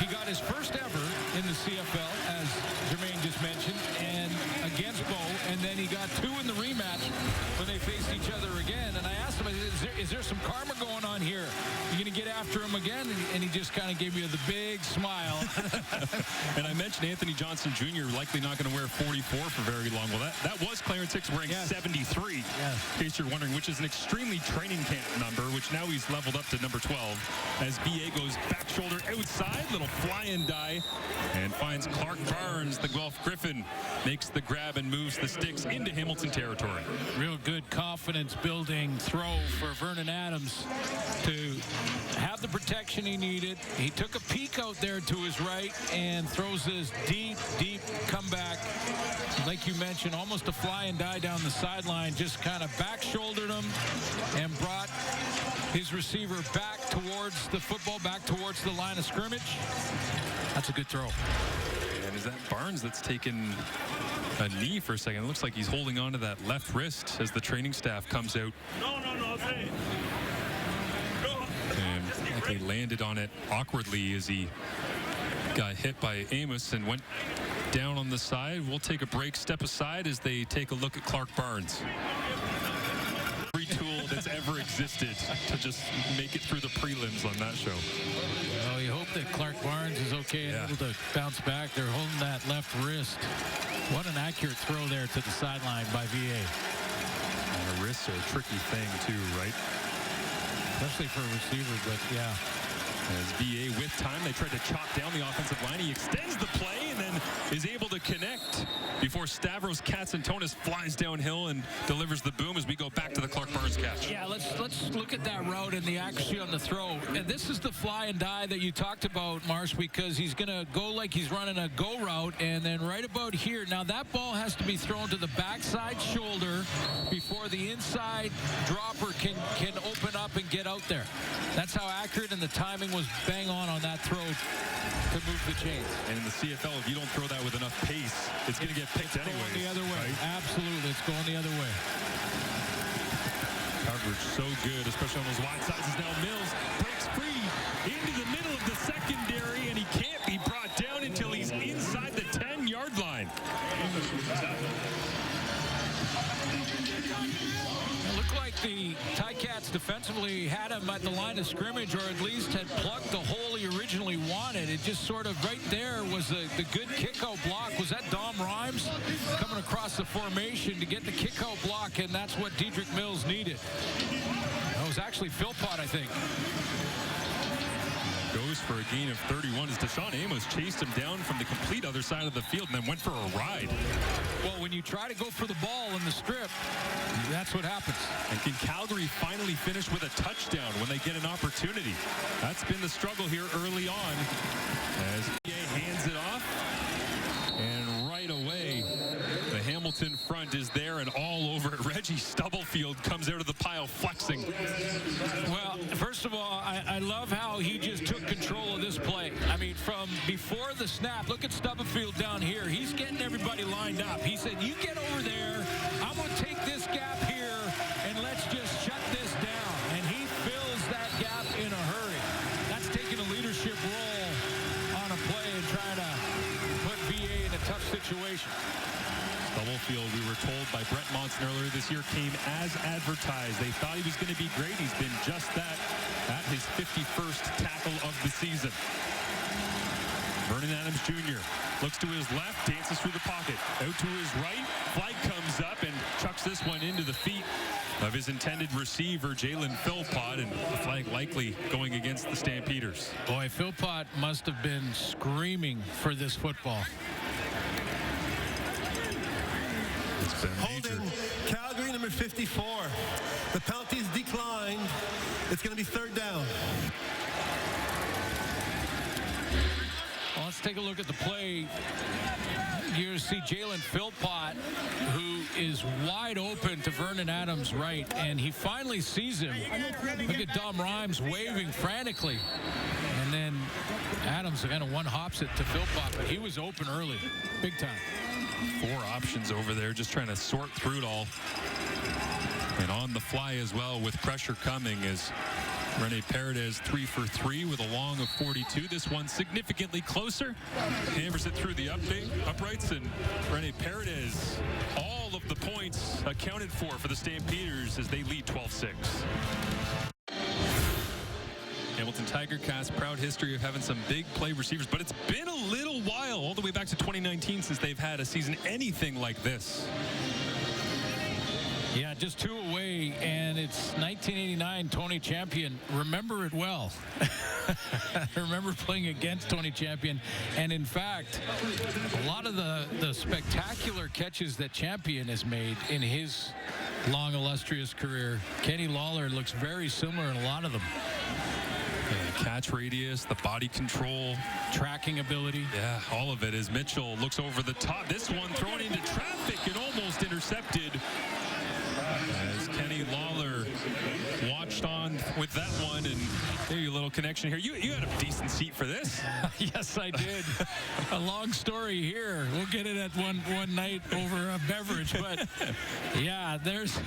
He got his first ever in the CFL, as Jermaine just mentioned, and against Bo, and then he got 2 in the rematch when they faced each other again. And I asked him, is there some karma going on here? You going to get after him again? And he just kind of gave me the big smile. And I mentioned Anthony Johnson Jr. likely not going to wear 44 for very long. Well, that was Clarence Hicks wearing 73, in case you're wondering, which is an extremely training camp number, which now he's leveled up to number 12 as BA goes back shoulder outside, little fly and die, and finds Clark Barnes. The Guelph Griffin makes the grab and moves the sticks into Hamilton territory. Real good confidence building throw for Vernon Adams to have the protection he needed. He took a peek out there to his right and throws this deep comeback. Like you mentioned, almost a fly and die down the sideline, just kind of back shouldered him and brought his receiver back towards the football, back towards the line of scrimmage. That's a good throw. And is that Barnes that's taken a knee for a second? It looks like he's holding on to that left wrist as the training staff comes out. No, okay. And I think he landed on it awkwardly as he got hit by Amos and went down on the side. We'll take a break, step aside as they take a look at Clark Barnes. Every tool that's ever existed to just make it through the prelims on that show. Well, you hope that Clark Barnes is okay and able to bounce back. They're holding that left wrist. What an accurate throw there to the sideline by VA. And the wrists are a tricky thing too, right? Especially for a receiver, but yeah. As VA with time, they tried to chop down the offensive line. He extends the play and then is able to connect before Stavros Katsantonis flies downhill and delivers the boom as we go back to the Clark Barnes catch. Yeah, let's look at that route and the accuracy on the throw. And this is the fly and die that you talked about, Marsh, because he's going to go like he's running a go route, and then right about here. Now, that ball has to be thrown to the backside shoulder before the inside dropper can open up and get out there. That's how accurate, and the timing was bang on that throw to move the chains. And in the CFL, if you don't throw that with enough pace, it's going to get picked anyway. Going the other way. Right? Absolutely, it's going the other way. Coverage so good, especially on those wide sides. Now Mills breaks free into the middle of the secondary, and he can't be brought down until he's inside the 10-yard line. It looked like the Ticats defensively had him at the line of scrimmage, or at least had plugged the hole he originally wanted. It just sort of right there was the good kick-out block. Was that Dom Rhymes coming across the formation to get the kick-out block, and that's what Dedrick Mills needed. That was actually Philpott, I think. Goes for a gain of 31 as Deshaun Amos chased him down from the complete other side of the field and then went for a ride. Well, when you try to go for the ball in the strip, that's what happens. And can Calgary finally finish with a touchdown when they get an opportunity? That's been the struggle here early on as PA hands it off. And right away, the Hamilton front is there and all over it. Reggie Stubblefield comes out of the pile flexing. Well, first of all, I love how he just took control of this play. I mean, from before the snap, look at Stubblefield down here. He's getting everybody lined up. He said, you get over there. I'm going to take this gap here, and let's just shut this down. And he fills that gap in a hurry. That's taking a leadership role on a play and trying to put VA in a tough situation. Stubblefield, we were told by Brett Monson earlier this year, came as advertised. They thought he was going to be great. He's been just that at his 51st tackle of the season. Vernon Adams Jr. looks to his left, dances through the pocket. Out to his right, flag comes up and chucks this one into the feet of his intended receiver, Jalen Philpott, and the flag likely going against the Stampeders. Boy, Philpott must have been screaming for this football. It's been major. Holding Calgary, number 54. The penalty's declined. It's going to be third down. Well, let's take a look at the play. You see Jalen Philpott, who is wide open to Vernon Adams' right, and he finally sees him. Look at Dom Rhymes waving frantically. And then Adams kind of one-hops it to Philpott, but he was open early, big time. 4 options over there, just trying to sort through it all. And on the fly as well, with pressure coming, is Rene Paredes 3 for 3 with a long of 42. This one significantly closer. Hammers it through the uprights, and Rene Paredes, all of the points accounted for the Stampeders as they lead 12-6. Hamilton Tiger Cats, proud history of having some big play receivers, but it's been a little while, all the way back to 2019, since they've had a season anything like this. Yeah, just 2 away, and it's 1989 Tony Champion. Remember it well. I remember playing against Tony Champion, and in fact, a lot of the spectacular catches that Champion has made in his long, illustrious career, Kenny Lawler looks very similar in a lot of them. The catch radius, the body control, tracking ability. Yeah, all of it as Mitchell looks over the top. This one thrown into traffic and almost intercepted. As Kenny Lawler watched on with that one, and maybe a little connection here. You had a decent seat for this. Yes, I did. A long story here. We'll get it at one night over a beverage, but yeah, there's.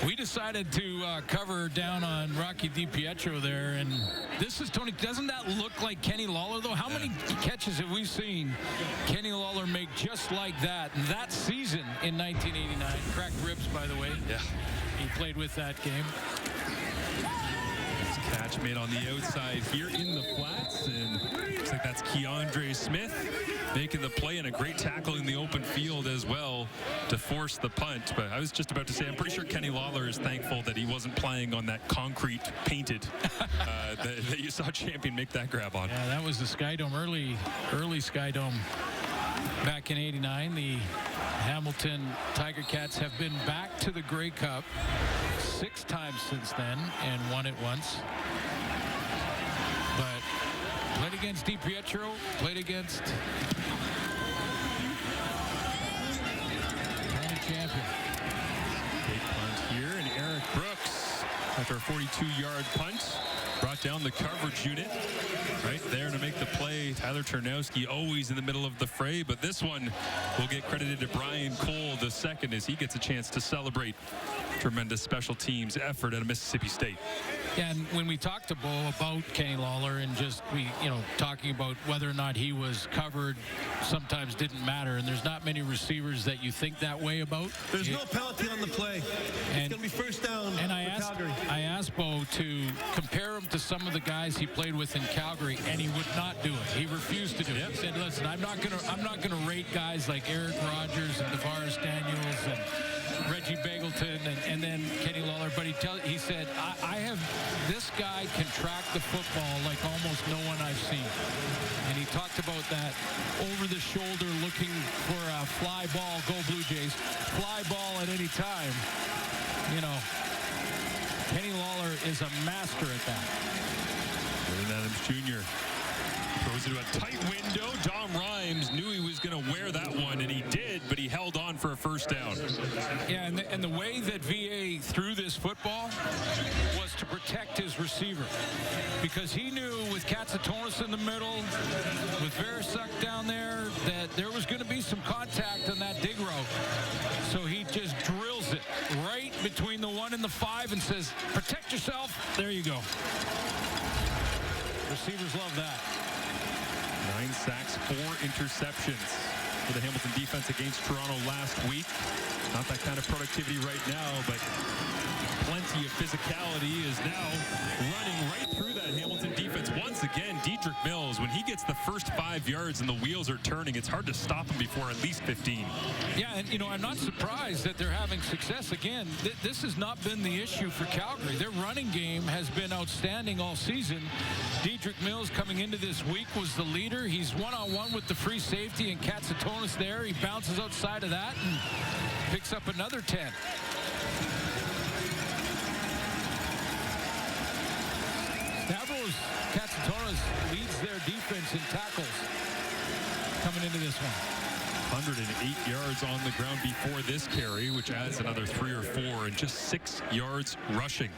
We decided to cover down on Rocky DiPietro there, and this is Tony. Doesn't that look like Kenny Lawler, though? How many catches have we seen Kenny Lawler make just like that? And that season in 1989, cracked ribs, by the way. Yeah. He played with that game. Catch made on the outside here in the flats, and looks like that's Keandre Smith making the play, and a great tackle in the open field as well to force the punt. But I was just about to say, I'm pretty sure Kenny Lawler is thankful that he wasn't playing on that concrete painted that you saw Champion make that grab on. Yeah, that was the Sky Dome, early Sky Dome back in '89. The Hamilton Tiger Cats have been back to the Grey Cup 6 times since then and won it once. But played against DiPietro, played against Tony Champion. Big punt here, and Eric Brooks, after a 42-yard punt, brought down the coverage unit right there to make the play. Tyler Ternowski always in the middle of the fray, but this one will get credited to Brian Cole II as he gets a chance to celebrate tremendous special teams effort at Mississippi State. Yeah, and when we talked to Bo about Kenny Lawler and just talking about whether or not he was covered sometimes didn't matter, and there's not many receivers that you think that way about. There's no penalty on the play. It's going to be first down. And I asked Bo to compare him to some of the guys he played with in Calgary, and he would not do it. He refused to do it. He said, "Listen, I'm not gonna rate guys like Eric Rogers and DeVaris Daniels and Reggie Bagleton and then Kenny Lawler," but he said, I have this guy can track the football like almost no one I've seen. And he talked about that over the shoulder looking for a fly ball. Go Blue Jays. Fly ball at any time. Kenny Lawler is a master at that. Vernon Adams Jr. throws it to a tight window. Dom Rhymes knew he was going to wear that one, and he did, but he held on for a first down. Yeah, and the way that VA threw this football was to protect his receiver, because he knew with Katsatonis in the middle, with Verisuk down there, that there was going to be some contact on that dig route. So he just drills it right between the 1 and the 5 and says, "Protect yourself." There you go. Receivers love that. 9 sacks, 4 interceptions for the Hamilton defense against Toronto last week. Not that kind of productivity right now, but plenty of physicality, is now running right through that Hamilton defense. Once again, Dedrick Mills, when he gets the first 5 yards and the wheels are turning, it's hard to stop him before at least 15. Yeah, and, you know, I'm not surprised that they're having success. Again, this has not been the issue for Calgary. Their running game has been outstanding all season. Dedrick Mills coming into this week was the leader. He's one-on-one with the free safety and Katsatonis there. He bounces outside of that and picks up another 10. Stavros Katsatonis leads their defense in tackles coming into this one. 108 yards on the ground before this carry, which adds another 3 or 4, and just 6 yards rushing.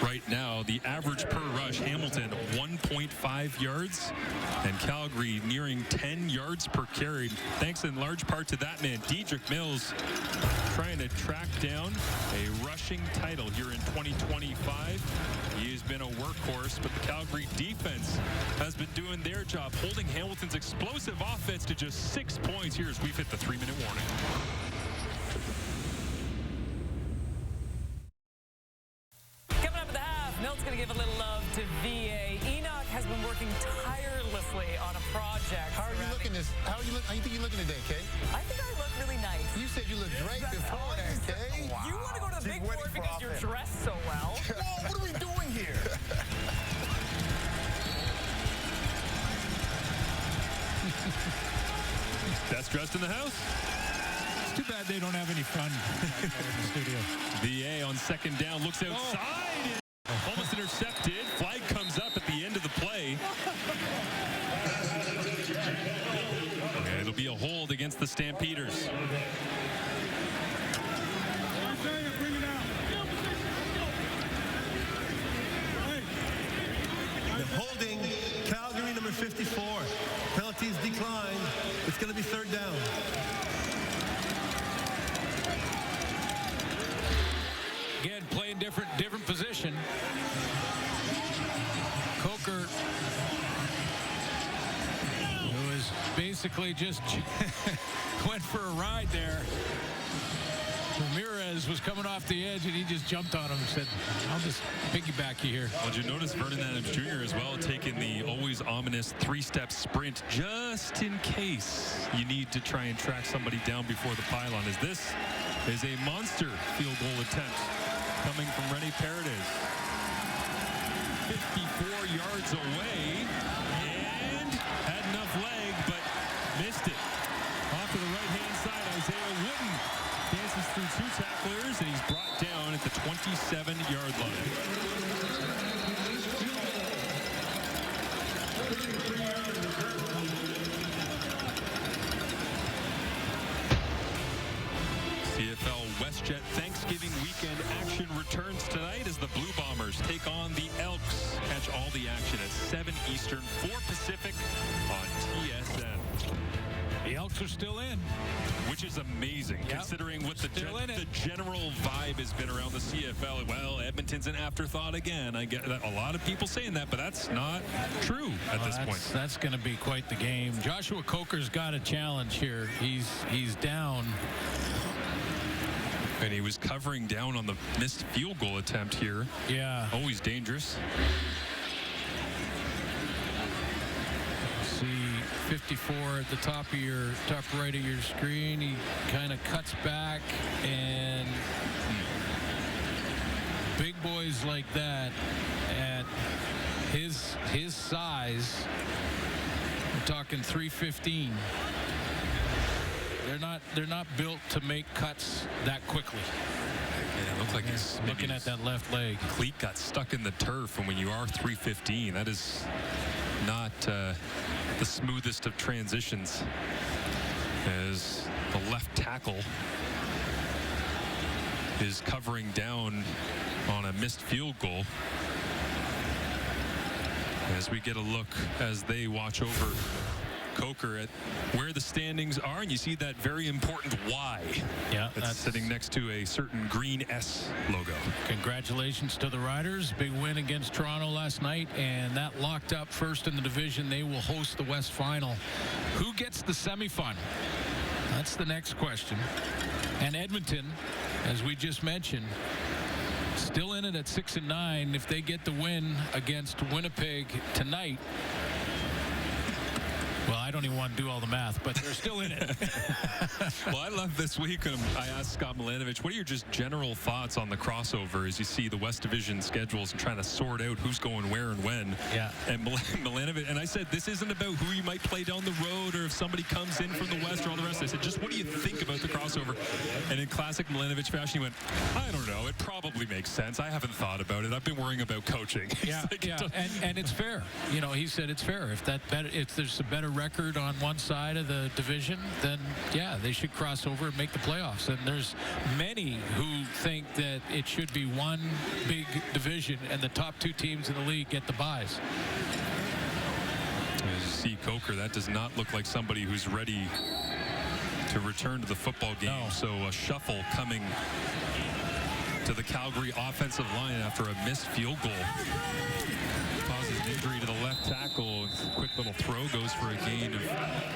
Right now, the average per rush, Hamilton 1.5 yards, and Calgary nearing 10 yards per carry. Thanks in large part to that man, Dedrick Mills, trying to track down a rushing title here in 2025. He has been a workhorse, but the Calgary defense has been doing their job, holding Hamilton's explosive offense to just 6 points here as we've hit the 3-minute warning. Coming up at the half, Milt's going to give a little love to VA. Enoch has been working tirelessly on a project. How are you looking how you think you're looking today, Kay? I think I look really nice. You said you looked great before that, Kay. You want to go to the big board because you're dressed so well. Whoa, what are we doing here? Best dressed in the house? It's too bad they don't have any fun in the studio. VA on second down looks outside. Almost intercepted. Flag comes up at the end of the play. And it'll be a hold against the Stampeders. The holding, Calgary number 54. Penalties decline. It's going to be third down. Again, playing different position. Coker, who is basically just went for a ride there. Ramirez was coming off the edge, and he just jumped on him and said, I'll just piggyback you here. Well, did you notice Vernon Adams Jr. as well taking the always ominous 3-step sprint just in case you need to try and track somebody down before the pylon, as this is a monster field goal attempt coming from Rennie Paredes. 54 yards away and had enough leg, but missed it. Off to the right-hand side, Isaiah Wooden dances through 2 tacklers, and he's brought down at the 27-yard line. CFL WestJet Thanksgiving weekend action returns tonight as the Blue Bombers take on the Elks. Catch all the action at 7 Eastern, 4 Pacific on TSN. The Elks are still in. Which is amazing, considering what the general vibe has been around the CFL. Well, Edmonton's an afterthought again. I get that, a lot of people saying that, but that's not true at this point. That's going to be quite the game. Joshua Coker's got a challenge here. He's down. And he was covering down on the missed field goal attempt here. Yeah. Always dangerous. See 54 at the top right of your screen. He kind of cuts back, and big boys like that at his size, we're talking 315. They're not built to make cuts that quickly. Yeah, it looks like he's looking at that left leg. Cleat got stuck in the turf, and when you are 315, that is not the smoothest of transitions, as the left tackle is covering down on a missed field goal. As we get a look as they watch over Coker at where the standings are, and you see that very important Y. Yeah, that's sitting next to a certain green S logo. Congratulations to the Riders. Big win against Toronto last night, and that locked up first in the division. They will host the West Final. Who gets the semifinal? That's the next question. And Edmonton, as we just mentioned, still in it at 6-9. If they get the win against Winnipeg tonight, well, I don't even want to do all the math, but they're still in it. Well, I love this week. I asked Scott Milanovic, what are your just general thoughts on the crossover as you see the West Division schedules and trying to sort out who's going where and when? Yeah. And Milanovic, and I said, this isn't about who you might play down the road or if somebody comes in from the West or all the rest. I said, just what do you think about the crossover? And in classic Milanovic fashion, he went, I don't know. It probably makes sense. I haven't thought about it. I've been worrying about coaching. Yeah, and it's fair. You know, he said it's fair. If there's a better record on one side of the division, then yeah, they should cross over and make the playoffs. And there's many who think that it should be one big division and the top 2 teams in the league get the byes. As you see Coker, that does not look like somebody who's ready to return to the football game. No. So a shuffle coming to the Calgary offensive line after a missed field goal. Causes an injury to the left tackle. Quick little throw goes for a gain of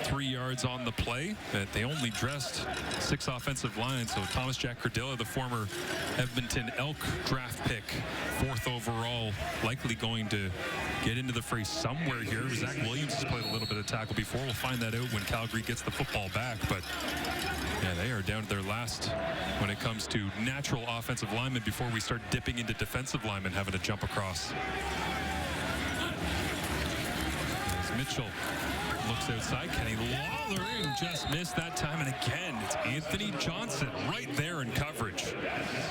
3 yards on the play. But they only dressed 6 offensive line. So Thomas Jack Cardilla, the former Edmonton Elk draft pick, 4th overall, likely going to get into the fray somewhere here. Zach Williams has played a little bit of tackle before. We'll find that out when Calgary gets the football back. But yeah, they are down to their last when it comes to natural offensive linemen before we start dipping into defensive linemen having to jump across. As Mitchell looks outside, Kenny Lawler just missed that time. And again, it's Anthony Johnson right there in coverage.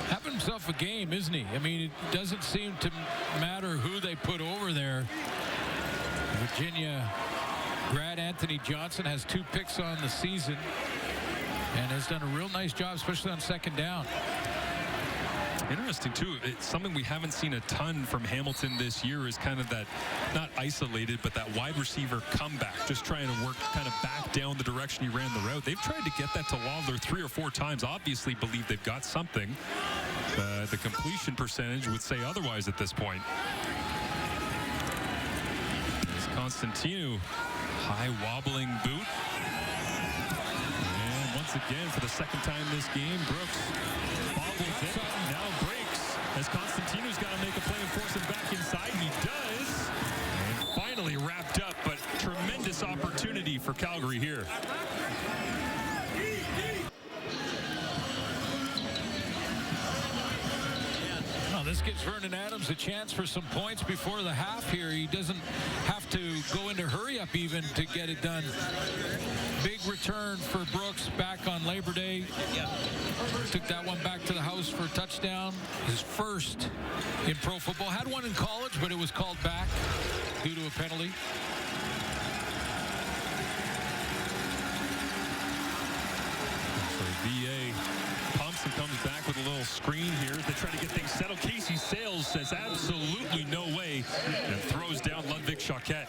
Having himself a game, isn't he? I mean, it doesn't seem to matter who they put over there. Virginia grad Anthony Johnson has 2 picks on the season and has done a real nice job, especially on second down. Interesting, too. It's something we haven't seen a ton from Hamilton this year is kind of that, not isolated, but that wide receiver comeback, just trying to work kind of back down the direction he ran the route. They've tried to get that to Lawler 3 or 4 times. Obviously believe they've got something. The completion percentage would say otherwise at this point. As Constantino, high wobbling boot. And once again, for the second time this game, Brooks bobbles it, now breaks, as Constantino's got to make a play and force him back inside, and he does. And finally wrapped up, but tremendous opportunity for Calgary here. Well, this gives Vernon Adams a chance for some points before the half here. He doesn't have to go into hurry-up even to get it done. Big return for Brooks back on Labor Day. Took that one back to the house for a touchdown. His first in pro football. Had one in college, but it was called back due to a penalty. So VA pumps and comes back with a little screen here. They try to get things settled. Casey Sales says absolutely no way and throws down Ludwig Choquette.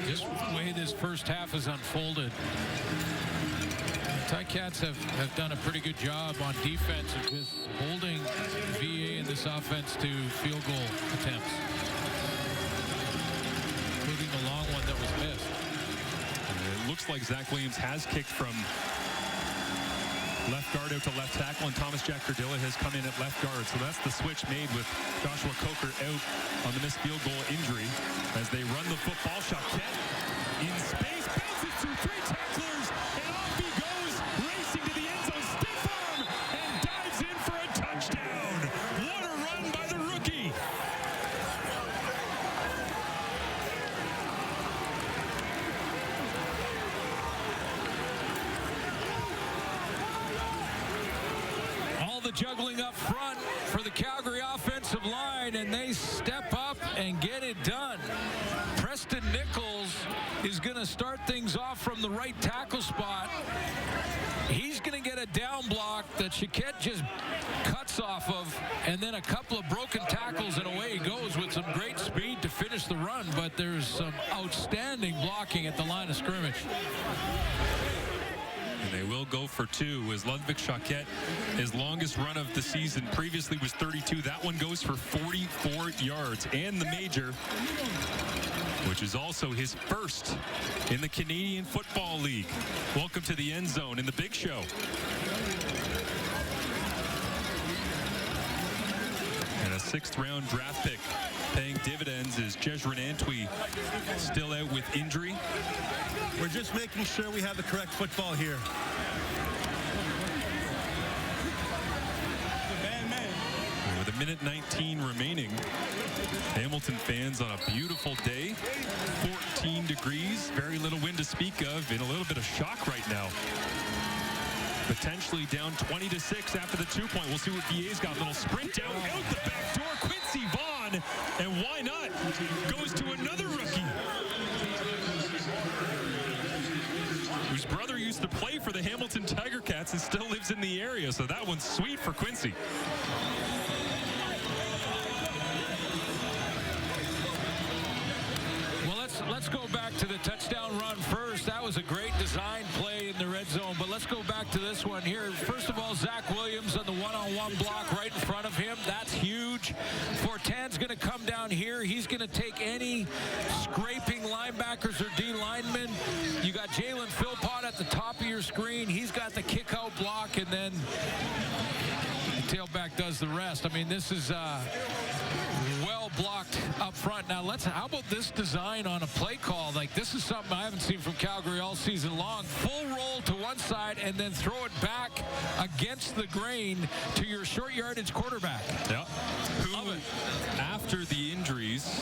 Just the way this first half has unfolded, the Ticats have done a pretty good job on defense of just holding VA in this offense to field goal attempts, including the long one that was missed. It looks like Zach Williams has kicked from left guard out to left tackle, and Thomas Jack Cardilla has come in at left guard. So that's the switch made with Joshua Coker out on the missed field goal injury. As they run the football, Choquette in space, bounces through 3 tacklers, and off he goes, racing to the end zone, stiff arm, and dives in for a touchdown. What a run by the rookie. All the juggling up front for the Calgary offensive line, and they step up and get it done. Preston Nichols is going to start things off from the right tackle spot. He's going to get a down block that Choquette just cuts off of, and then a couple of broken tackles, and away he goes with some great speed to finish the run, but there's some outstanding blocking at the line of scrimmage. And they will go for 2 as Ludwig Choquette, his longest run of the season previously was 32. That one goes for 44 yards. And the major which is also his first in the Canadian Football League. Welcome to the end zone in the Big Show. And a 6th-round draft pick paying dividends is Jezrin Antwi still out with injury. We're just making sure we have the correct football here. With a minute 19 remaining, Hamilton fans on a beautiful day, 14 degrees, very little wind to speak of, in a little bit of shock right now. Potentially down 20-6 after the 2-point. We'll see what VA's got. A little sprint down out the back door. Quincy Vaughn, and why not? Goes to another rookie whose brother used to play for the Hamilton Tiger Cats and still lives in the area. So that one's sweet for Quincy. Let's go back to the touchdown run first. That was a great design play in the red zone, but let's go back to this one here. First of all, Zach Williams on the one-on-one block right in front of him. That's huge. Fortan's going to come down here. He's going to take any scraping linebackers or D linemen. You got Jalen Philpott at the top of your screen. He's got the kick-out block, and then the tailback does the rest. I mean, this is well blocked up front. Now how about this design on a play call? Like, this is something I haven't seen from Calgary all season long. Full roll to one side and then throw it back against the grain to your short yardage quarterback. Yeah. Who, after the injuries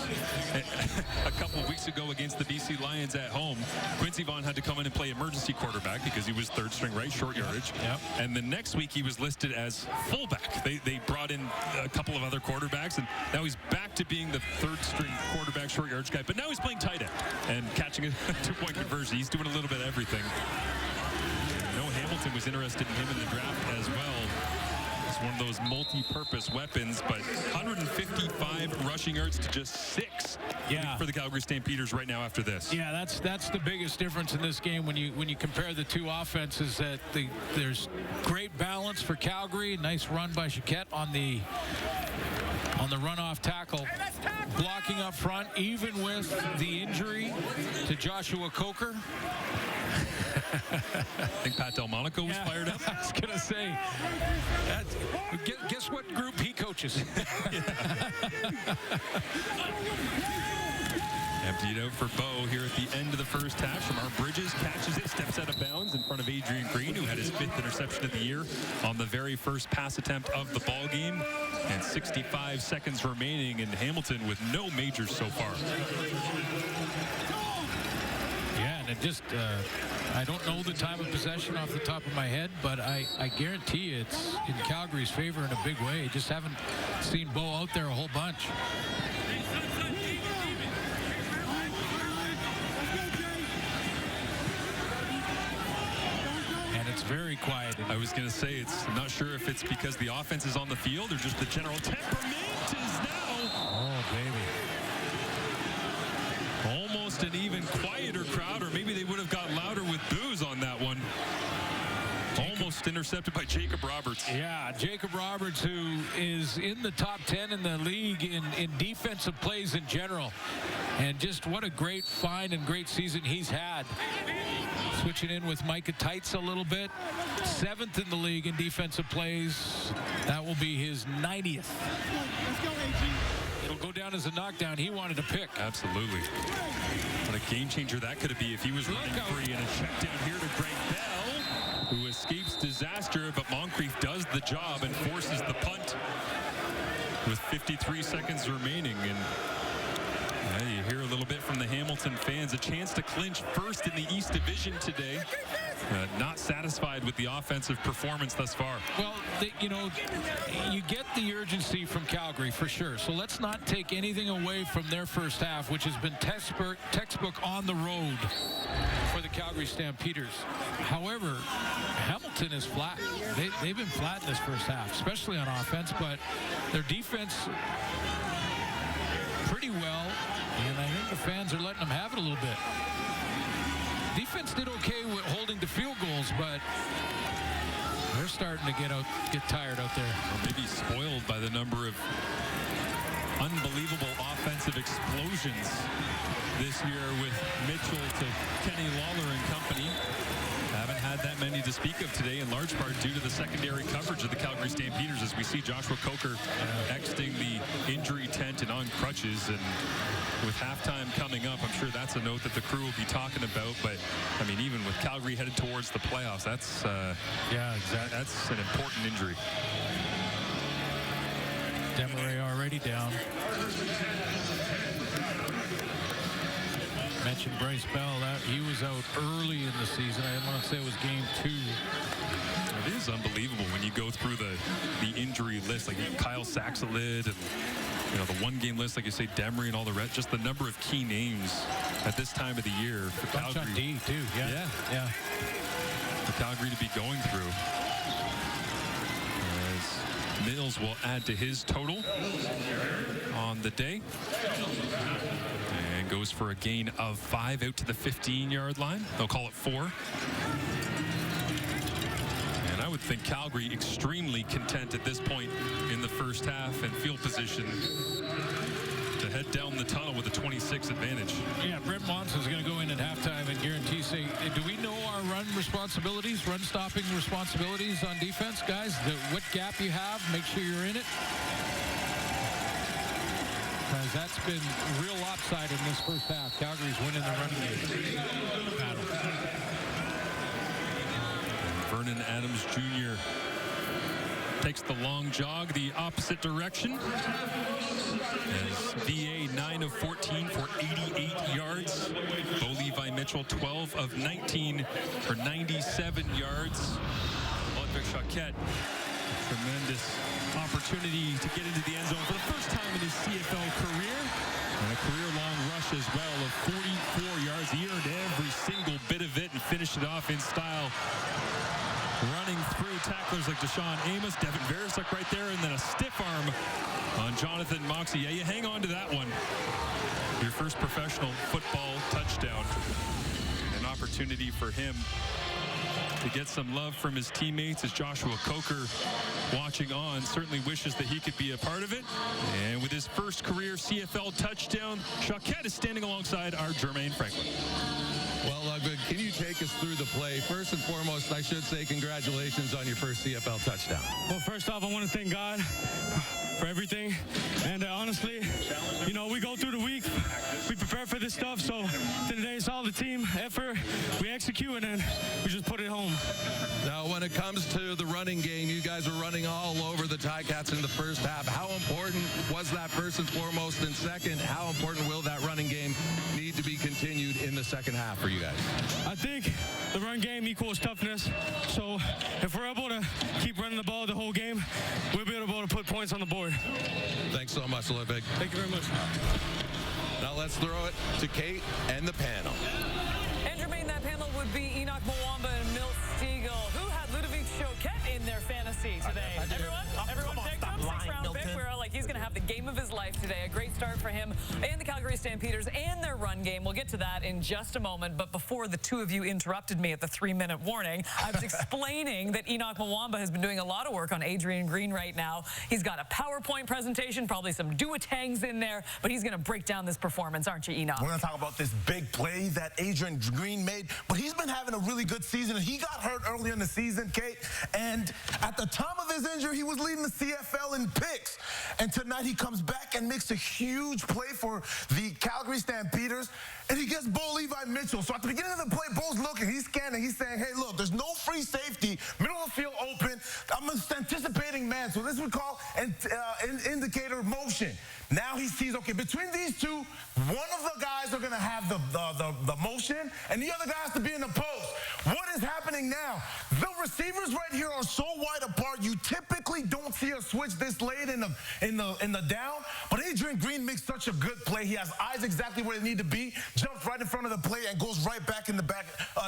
a couple of weeks ago against the BC Lions at home, Quincy Vaughn had to come in and play emergency quarterback because he was 3rd string, right? Short yardage. Yep. And the next week he was listed as fullback. They brought in a couple of other quarterbacks, and now he's back to being the 3rd string quarterback, short yardage guy. But now he's playing tight end and catching a 2-point conversion. He's doing a little bit of everything. No, Hamilton was interested in him in the draft as well. It's one of those multi-purpose weapons, but 155 rushing yards to just 6 for the Calgary Stampeders right now after this. Yeah, that's the biggest difference in this game when you compare the two offenses. That there's great balance for Calgary. Nice run by Chiquette on the runoff tackle. Blocking up front, even with the injury to Joshua Coker. I think Pat Delmonico was fired up. I was going to say, guess what group he coaches? Emptied out for Bo here at the end of the first half. Shamar Bridges catches it, steps out of bounds in front of Adrian Green, who had his 5th interception of the year on the very first pass attempt of the ball game. And 65 seconds remaining, in Hamilton with no majors so far. Yeah, and it just, I don't know the time of possession off the top of my head, but I guarantee you it's in Calgary's favor in a big way. Just haven't seen Bo out there a whole bunch. It's very quiet. I was going to say, I'm not sure if it's because the offense is on the field or just the general temperament is now. Oh, baby. Almost an even quieter crowd, or maybe they would have got louder with boos on that one. Almost intercepted by Jacob Roberts. Yeah, Jacob Roberts, who is in the top 10 in the league in defensive plays in general. And just what a great find and great season he's had. Switching in with Micah Tights a little bit. 7th in the league in defensive plays. That will be his 90th. It'll go down as a knockdown. He wanted a pick. Absolutely. What a game changer that could be if he was running free. And a check down here to Greg Bell, who escapes disaster, but Moncrief does the job and forces the punt with 53 seconds remaining. And you hear a little bit from the Hamilton fans. A chance to clinch first in the East Division today. Not satisfied with the offensive performance thus far. Well, you get the urgency from Calgary for sure. So let's not take anything away from their first half, which has been textbook on the road for the Calgary Stampeders. However, Hamilton is flat. They've been flat in this first half, especially on offense, but their defense pretty well, and I think the fans are letting them have it a little bit. Defense did okay with holding to field goals, but they're starting to get tired out there. Or maybe spoiled by the number of unbelievable offensive explosions this year with Mitchell to Kenny Lawler and company. Haven't had that many to speak of today, in large part due to the secondary coverage of the Calgary Stampeders, as we see Joshua Coker exiting the injury tent and on crutches. And with halftime coming up, I'm sure that's a note that the crew will be talking about. But, I mean, even with Calgary headed towards the playoffs, that's that's an important injury. Desmarais already down. Mentioned Bryce Bell, that he was out early in the season. I want to say it was game 2. It is unbelievable when you go through the injury list, like Kyle Saxelid and the one-game list, like you say, Desmarais and all the rest. Just the number of key names at this time of the year for Calgary. On D too, yeah. For Calgary to be going through. As Mills will add to his total on the day. And goes for a gain of 5 out to the 15-yard line. They'll call it 4. And I would think Calgary extremely content at this point in the first half and field position to head down the tunnel with a 26 advantage. Yeah, Brent Monson's going to go in at halftime and guarantee, say, do we know our run responsibilities, run-stopping responsibilities on defense, guys? What gap you have, make sure you're in it. Because that's been real lopsided in this first half. Calgary's winning the running game. Vernon Adams Jr. takes the long jog the opposite direction. As VA 9 of 14 for 88 yards. Bo Levi Mitchell 12 of 19 for 97 yards. Ludwig Choquette, tremendous opportunity to get into the end zone for the first time in his CFL career. And a career-long rush as well of 44 yards. He earned every single bit of it and finished it off in style. Running through tacklers like Deshaun Amos, Devin Verisuk right there, and then a stiff arm on Jonathan Moxey. Yeah, you hang on to that one. Your first professional football touchdown. An opportunity for him to get some love from his teammates as Joshua Coker, watching on, certainly wishes that he could be a part of it. And with his first career CFL touchdown, Choquette is standing alongside our Jermaine Franklin. Well, Ludwig, can you take us through the play? First and foremost, I should say congratulations on your first CFL touchdown. Well, first off, I want to thank God for everything. And honestly, we go through the week, we prepare for this stuff. So today it's all the team effort. We execute, and then we just put it home. Now, when it comes to the running game, you guys were running all over the Ticats in the first half. How important was that first and foremost? And second, how important will that running game need to be continued in the second half for you guys? I think the run game equals toughness. So if we're able to keep running the ball the whole game, we'll be able to put points on the board. Thanks so much, Ludwig. Thank you very much. Now let's throw it to Kate and the panel. And Jermaine, that panel would be Enoch Mwamba and Milt Stegall. Who had Ludovic Choquette in their fantasy today? Everyone picked him. 6th-round pick. We're all like, he's going to have the game of his life today. A great start for him and the Calgary Stampeders and their run game. We'll get to that in just a moment. But before the two of you interrupted me at the 3-minute warning, I was explaining that Enoch Mwamba has been doing a lot of work on Adrian Green right now. He's got a PowerPoint presentation, probably some do-a-tangs in there, but he's going to break down this performance, aren't you, Enoch? We're going to talk about this big play that Adrian Green made, but he's been having a really good season. He got hurt earlier in the season, Kate, and at the time of his injury, he was leading the CFL in picks. And tonight he comes back and makes a huge play for the Calgary Stampeders, and he gets Bo Levi Mitchell. So at the beginning of the play, Bo's looking, he's scanning, he's saying, hey, look, there's no free safety, middle of the field open. I'm anticipating man. So this we call an indicator motion. Now he sees, okay, between these two, one of the guys are going to have the motion, and the other guy has to be in the post. What is happening now? The receivers right here are so wide apart, you typically don't see a switch this late in the down, but Adrian Green makes such a good play. He has eyes exactly where they need to be, jumps right in front of the play, and goes right back in the back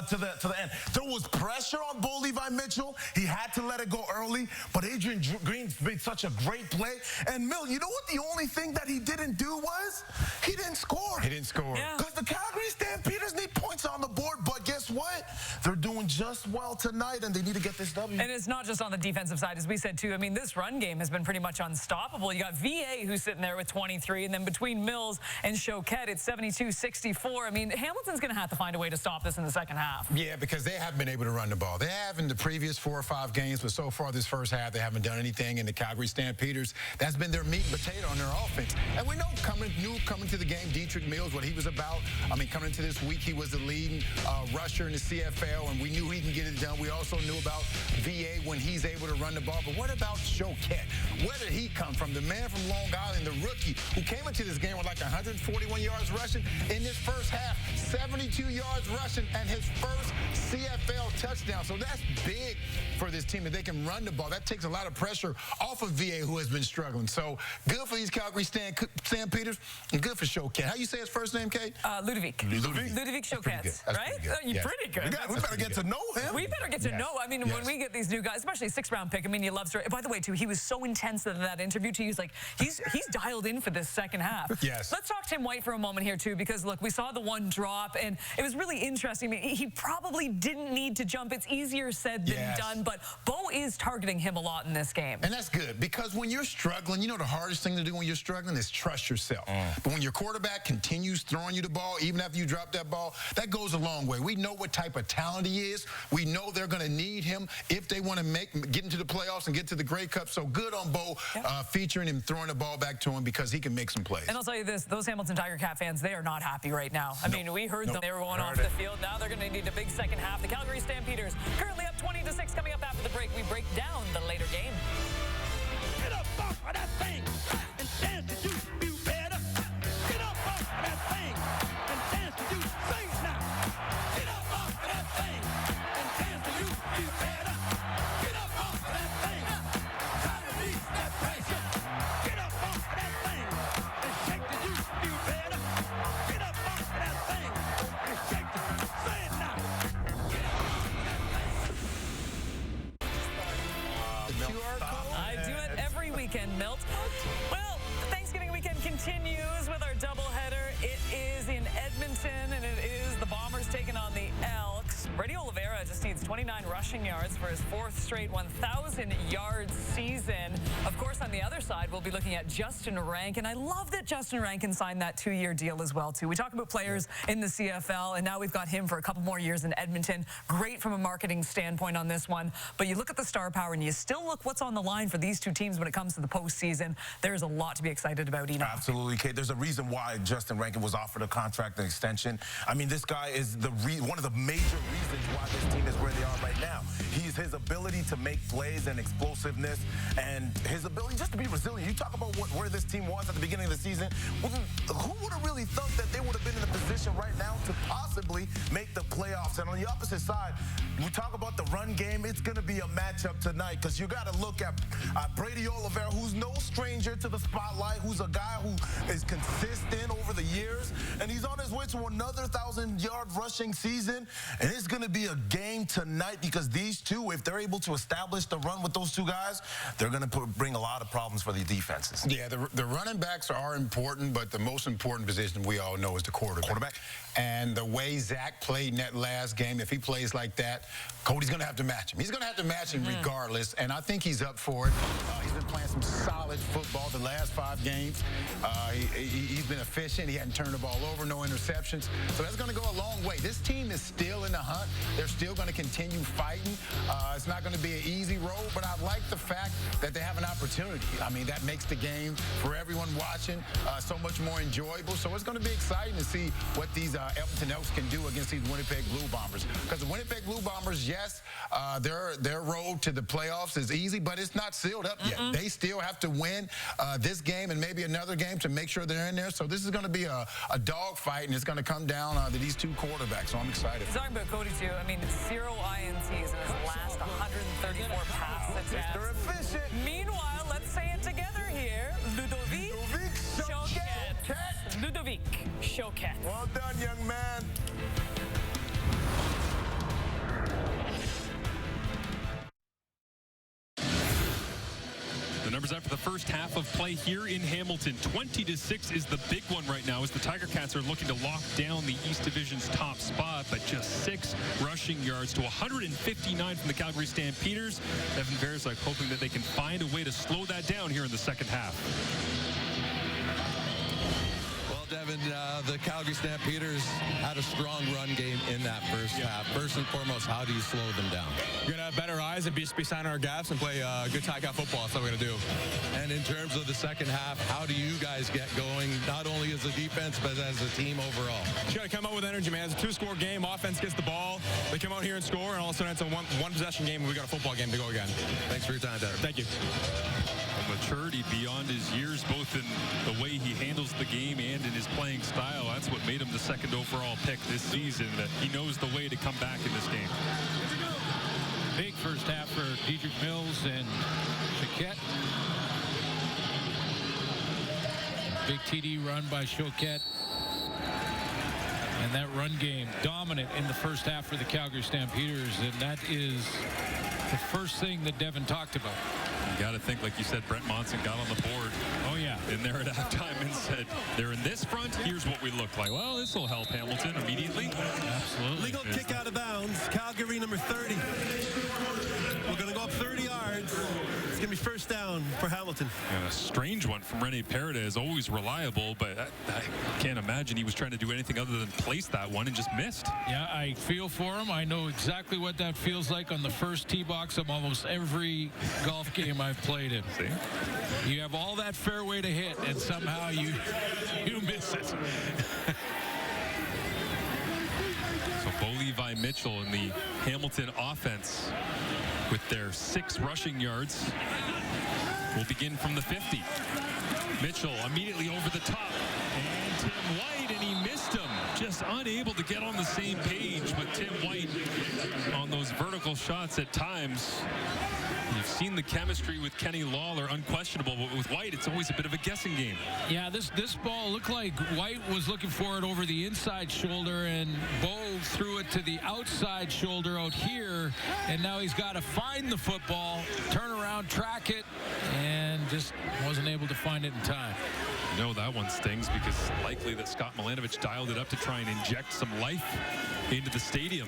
to the end. There was pressure on Bo Levi Mitchell. He had to let it go early, but Adrian Green made such a great play. And Mill, you know what the only thing that he didn't do was? He didn't score. He didn't score. Because the Calgary Stampeders need points on the board, but guess what? they're doing just well tonight, and they need to get this W. And it's not just on the defensive side, as we said, too. I mean, this run game has been pretty much unstoppable. You got VA, who's sitting there with 23, and then between Mills and Choquette, it's 72-64. I mean, Hamilton's going to have to find a way to stop this in the second half. Yeah, because they haven't been able to run the ball. They have in the previous 4 or 5 games, but so far this first half, they haven't done anything. And the Calgary Stampeders, that's been their meat and potato on their offense. And we know coming to the game, Dietrich Mills, what he was about. I mean, coming into this week, he was the leading rusher in the CFL, and we knew he can get it done. We also knew about VA when he's able to run the ball. But what about Choquette? Where did he come from? The man from Long Island, the rookie, who came into this game with like 141 yards rushing in this first half, 72 yards rushing, and his first CFL touchdown. So that's big for this team, that they can run the ball. That takes a lot of pressure off of VA, who has been struggling. So good for these Calgary Stampeders, and good for Choquette. How you say his first name, Kate? Ludovic. Ludovic Choquette, right? You're pretty good. We better get to know him. We better get to know. I mean, when we get these new guys, especially 6th-round pick, I mean, you love story. By the way, too, he was so intense in that interview, too. He's like, he's dialed in for this second half. Yes. Let's talk Tim White for a moment here, too, because, look, we saw the one drop, and it was really interesting. I mean, he probably didn't need to jump. It's easier said than done, but Bo is targeting him a lot in this game. And that's good, because when you're struggling, you know the hardest thing to do when you're struggling is trust yourself. But when your quarterback continues throwing you the ball, even after you drop that ball, that goes a long way. We know what type of talent he is. We know they're going to need him if they want to get into the playoffs and get to the Grey Cup. So good on Bo featuring him, throwing the ball back to him, because he can make some plays. And I'll tell you this, those Hamilton Tiger Cat fans, they are not happy right now. I mean, we heard them. They were going off the field. Now they're going to need a big second half. The Calgary Stampeders currently up 20-6. Coming up after the break, we break down the later game. Get up off of that thing and dance to you better. Get up off of that thing and dance to you. Sing now. Get up off of that thing and dance to you better. Get up off of that thing. Try to release that pressure. Get up off of that thing and shake to you better. Get up off of that thing and shake to you. Say it now. Get up off of that thing. I do it every weekend, Milt. Well, the Thanksgiving weekend continues with our doubleheader. It is in Edmonton, and it is the Bombers taking on the Elks. Brady Oliveira just needs 29 rushing yards for his 4th straight 1,000-yard season. Of course, on the other side, we'll be looking at Justin Rankin. I love that Justin Rankin signed that 2-year deal as well, too. We talk about players in the CFL, and now we've got him for a couple more years in Edmonton. Great from a marketing standpoint on this one. But you look at the star power, and you still look what's on the line for these two teams when it comes to the postseason. There's a lot to be excited about, Enoch. Absolutely, Kate. There's a reason why Justin Rankin was offered a contract and extension. I mean, this guy is one of the major reasons why this team is where they are right now. His ability to make plays and explosiveness, and his ability just to be resilient. You talk about where this team was at the beginning of the season. Who would have really thought that they would have been in a position right now to possibly make the playoffs? And on the opposite side, we talk about the run game. It's going to be a matchup tonight, because you got to look at Brady Oliveira, who's no stranger to the spotlight, who's a guy who is consistent over the years, and he's on his way to another 1,000-yard rushing season. And it's going to be a game tonight, because these two, if they're able to establish the run with those two guys, they're going to bring a lot of problems for the defenses. Yeah, the running backs are important, but the most important position we all know is the quarterback. And the way Zach played in that last game, if he plays like that, Cody's going to have to match him. He's going to have to match him regardless, and I think he's up for it. He's been playing some solid football the last 5 games. He's been efficient. He hadn't turned the ball over, no interceptions. So that's going to go a long way. This team is still in the hunt. They're still going to continue fighting. It's not going to be an easy road, but I like the fact that they have an opportunity. I mean, that makes the game for everyone watching so much more enjoyable. So it's going to be exciting to see what these Edmonton Elks can do against these Winnipeg Blue Bombers. Because the Winnipeg Blue Bombers, yes, their road to the playoffs is easy, but it's not sealed up yet. They still have to win this game and maybe another game to make sure they're in there. So this is going to be a dogfight, and it's going to come down to these two quarterbacks. So I'm excited. Talking about Cody, too, I mean, 0 INTs in his last 134 pass attempts. They're efficient. Meanwhile, let's say it together here. Ludovic Choquette. Ludovic Choquette. Well done, young man. The numbers after the first half of play here in Hamilton. 20-6 is the big one right now as the Tiger Cats are looking to lock down the East Division's top spot, but just 6 rushing yards to 159 from the Calgary Stampeders. Devin Verzak hoping that they can find a way to slow that down here in the second half. Devin, the Calgary Stampeders had a strong run game in that first half. First and foremost, how do you slow them down? We're going to have better eyes and be signing our gaps and play good Tiger football. That's what we're going to do. And in terms of the second half, how do you guys get going, not only as a defense, but as a team overall? You got to come out with energy, man. It's a 2-score game. Offense gets the ball. They come out here and score, and all of a sudden it's a one possession game, and we got a football game to go again. Thanks for your time, Devin. Thank you. Maturity beyond his years, both in the way he handles the game and in his playing style. That's what made him the second overall pick this season, that he knows the way to come back in this game. Big first half for Diedrich Mills and Choquette. Big TD run by Choquette. And that run game dominant in the first half for the Calgary Stampeders, and that is the first thing that Devin talked about. You got to think, like you said, Brent Monson got on the board. Oh, yeah. In there at halftime and said, they're in this front, here's what we look like. Well, this will help Hamilton immediately. Absolutely. Legal kick out of bounds. Calgary number 30. We're going to go up 30 yards. It's going to be first down for Hamilton. And a strange one from Rene Paredes, always reliable, but I can't imagine he was trying to do anything other than place that one and just missed. Yeah, I feel for him. I know exactly what that feels like on the first tee box of almost every golf game I've played in. See? You have all that fairway to hit, and somehow you miss it. So Bo Levi Mitchell in the Hamilton offense with their 6 rushing yards will begin from the 50. Mitchell immediately over the top, and Tim White, and he missed him. Just unable to get on the same page with Tim White on those vertical shots at times. You've seen the chemistry with Kenny Lawler, unquestionable, but with White, it's always a bit of a guessing game. Yeah, this ball looked like White was looking for it over the inside shoulder, and Bo threw it to the outside shoulder out here, and now he's got to find the football, turn around, track it, and just wasn't able to find it in time. You know that one stings because likely that Scott Milanovich dialed it up to try and inject some life into the stadium.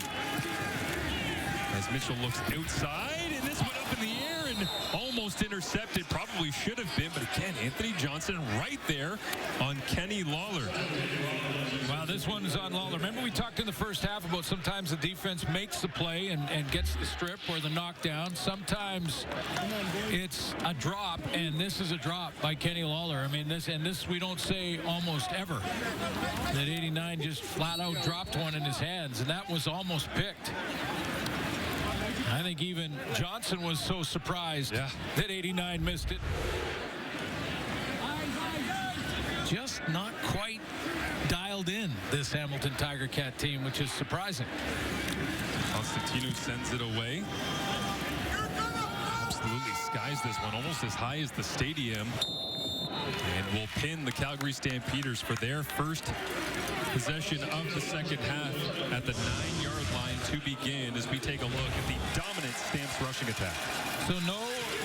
As Mitchell looks outside, and this went up in the air and almost intercepted. Probably should have been, but again, Anthony Johnson right there on Kenny Lawler. Wow, this one is on Lawler. Remember we talked in the first half about sometimes the defense makes the play and gets the strip or the knockdown. Sometimes it's a drop, and this is a drop by Kenny Lawler. I mean, this we don't say almost ever. That 89 just flat out dropped one in his hands, and that was almost picked. I think even Johnson was so surprised that 89 missed it. Just not quite dialed in, this Hamilton Tiger Cat team, which is surprising. Constantino sends it away. Absolutely skies this one almost as high as the stadium. And will pin the Calgary Stampeders for their first possession of the second half at the 9-yard line to begin as we take a look at the dominant Stamps rushing attack. So no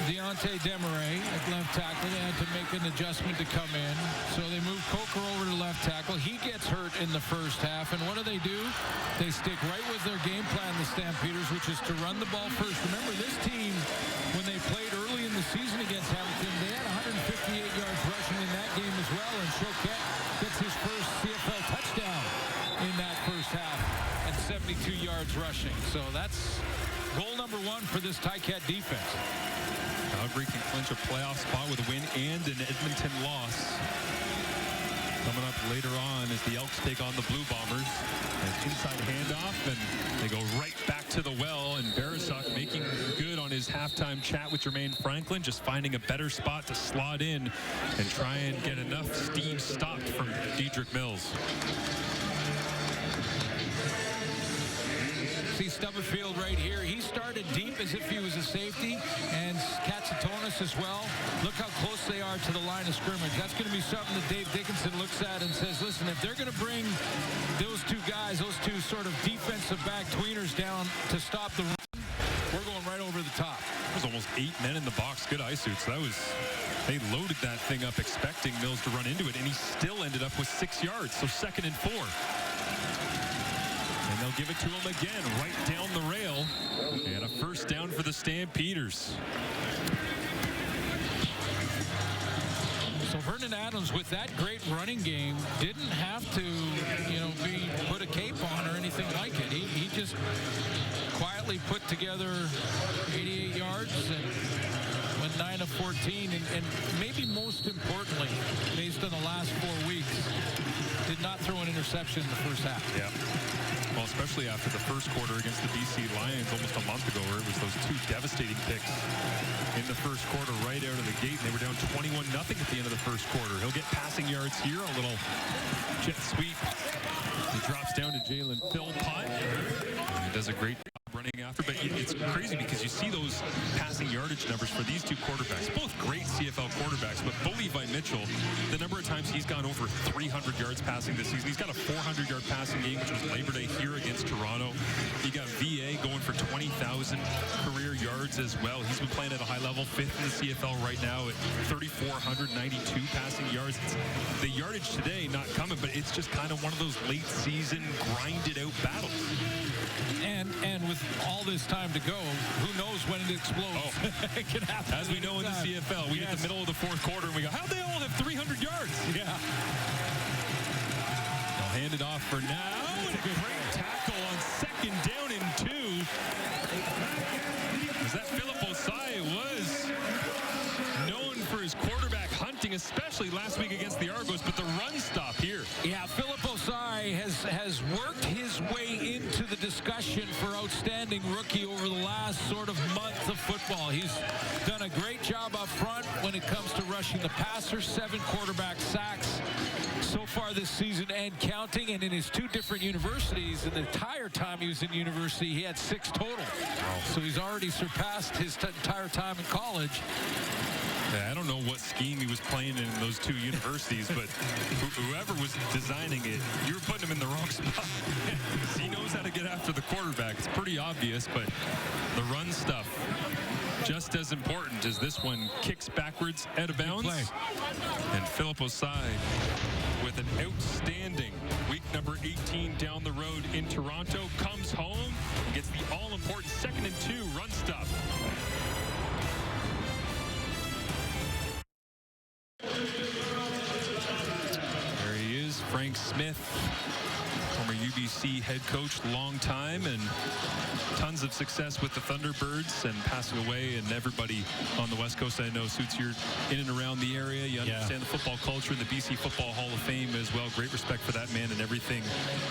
Deontay Demarais at left tackle. They had to make an adjustment to come in. So they move Coker over to left tackle. He gets hurt in the first half. And what do? They stick right with their game plan, the Stampeders, which is to run the ball first. Remember, this team, when they played early in the season against Hamilton, they had 158 yards rushing in that game as well. And Choquette gets his first CFL touchdown in that first half at 72 yards rushing. So that's goal number 1 for this Ticat defense. Calgary can clinch a playoff spot with a win and an Edmonton loss. Coming up later on as the Elks take on the Blue Bombers. An inside handoff, and they go right back to the well, and Verzak making good on his halftime chat with Jermaine Franklin, just finding a better spot to slot in and try and get enough steam stopped from Diedrich Mills. See Stubblefield right here. He started deep as if he was a safety, and Katsatonis as well. Look how close they are to the line of scrimmage. That's going to be something that Dave Dickinson looks at and says, listen, if they're going to bring those two guys, those two sort of defensive back tweeners down to stop the run, we're going right over the top. was almost 8 men in the box. Good eye suits. They loaded that thing up expecting Mills to run into it, and he still ended up with 6 yards. So 2nd and 4. And they'll give it to him again, right down the rail. And a first down for the Stampeders. So Vernon Adams, with that great running game, didn't have to, put a cape on or anything like it. He just quietly put together 88 yards and went 9 of 14. And maybe most importantly, based on the last 4 weeks, did not throw an interception in the first half. Yeah. Well, especially after the first quarter against the BC Lions almost a month ago, where it was those 2 devastating picks in the first quarter right out of the gate, and they were down 21-0 at the end of the first quarter. He'll get passing yards here, a little jet sweep. He drops down to Jalen Philpott. He does a great job running after, but it's crazy because you see those passing yardage numbers for these 2 quarterbacks, both great CFL quarterbacks, but Levi Mitchell, the number of times he's gone over 300 yards passing this season. He's got a 400-yard passing game, which was Labor Day here against Toronto. You got VA going for 20,000 career yards as well. He's been playing at a high level, 5th in the CFL right now at 3,492 passing yards. It's the yardage today not coming, but it's just kind of one of those late season grinded out battles. And with all this time to go, who knows when it explodes? It can happen. As we know in the CFL, we hit the middle of the 4th quarter and we go, how'd they all have 300 yards? Yeah. They'll hand it off for now. And a great tackle on 2nd down and 2. Is that Philip Osai was known for his quarterback hunting, especially last week against the Argos, but the run stop here. Yeah, Philip Osai has worked his way into the discussion for outstanding rookie over the last sort of month of football. He's done a great job up front when it comes to rushing the passer, 7 quarterback sacks so far this season and counting, and in his 2 different universities, in the entire time he was in university, he had 6 total. So he's already surpassed his entire time in college. Yeah, I don't know what scheme he was playing in those 2 universities, but whoever was designing it, you were putting him in the wrong spot. He knows how to get after the quarterback. It's pretty obvious, but the run stuff just as important as this one kicks backwards out of bounds. And Philip Osai with an outstanding week number 18 down the road in Toronto, comes home and gets the all-important 2nd and 2 run stop. There he is, Frank Smith, former UBC head coach, long time, and tons of success with the Thunderbirds and passing away. And everybody on the West Coast I know, Suits, you're in and around the area. You understand the football culture and the BC Football Hall of Fame as well. Great respect for that man and everything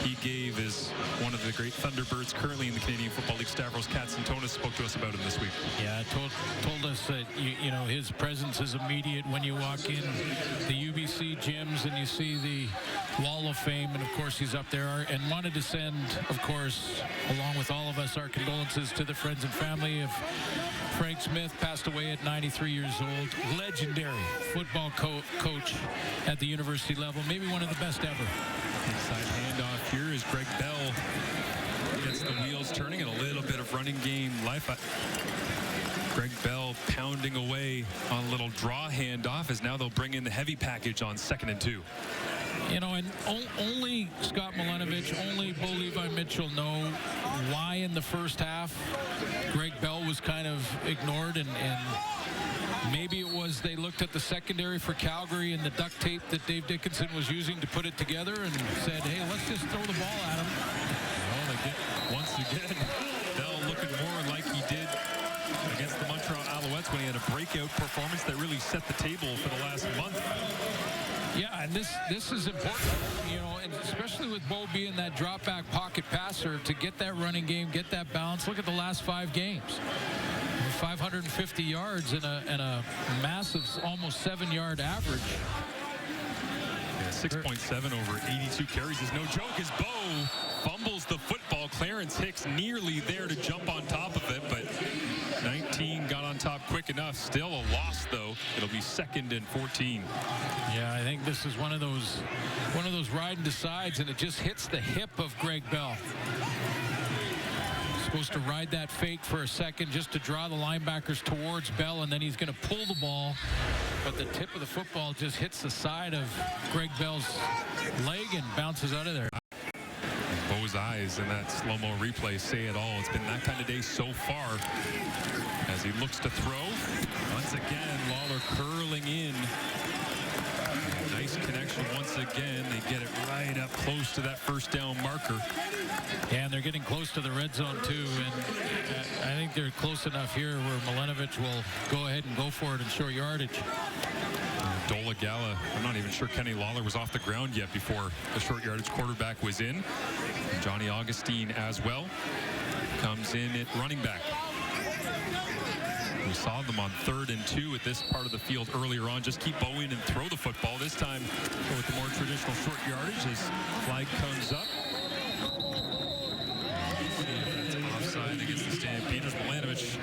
he gave as one of the great Thunderbirds currently in the Canadian Football League. Stavros Katsantonis spoke to us about him this week. Yeah, told us that his presence is immediate when you walk in the UBC gyms and you see the Wall of Fame, and of course he's up there, and wanted to send, of course, along with all of us, our condolences to the friends and family of Frank Smith, passed away at 93 years old. Legendary football coach at the university level, maybe one of the best ever. Inside handoff here is Greg Bell gets the wheels turning and a little bit of running game life. Greg Bell pounding away on a little draw handoff, as now they'll bring in the heavy package on 2nd and 2. And only Scott Milenovich, only Bo Levi Mitchell know why in the first half Greg Bell was kind of ignored, and maybe it was they looked at the secondary for Calgary and the duct tape that Dave Dickinson was using to put it together and said, hey, let's just throw the ball at him. Well, once again, Bell looking more like he did against the Montreal Alouettes when he had a breakout performance that really set the table for the last month. Yeah, and this is important, and especially with Bo being that drop-back pocket passer, to get that running game, get that balance. Look at the last 5 games. 550 yards and a massive, almost 7-yard average. Yeah, 6.7 over 82 carries is no joke, as Bo fumbles the football. Clarence Hicks nearly there to jump on top of it, but 19 got on top quick enough. Still a loss, though. It'll be 2nd and 14. Yeah, I think this is one of those ride and decides, and it just hits the hip of Greg Bell. Supposed to ride that fake for a second just to draw the linebackers towards Bell, and then he's going to pull the ball. But the tip of the football just hits the side of Greg Bell's leg and bounces out of there. Bo's eyes in that slow-mo replay say it all. It's been that kind of day so far as he looks to throw. Once again, Lawler curling in. Nice connection once again. They get it right up close to that first down marker. Yeah, and they're getting close to the red zone too, and I think they're close enough here where Milanovic will go ahead and go for it in short yardage. Dola Gala, I'm not even sure Kenny Lawler was off the ground yet before the short yardage quarterback was in. And Johnny Augustine as well comes in at running back. We saw them on 3rd and 2 at this part of the field earlier on. Just keep Bowen and throw the football. This time go with the more traditional short yardage as flag comes up. That's offside against the Stampeders. Milanovic,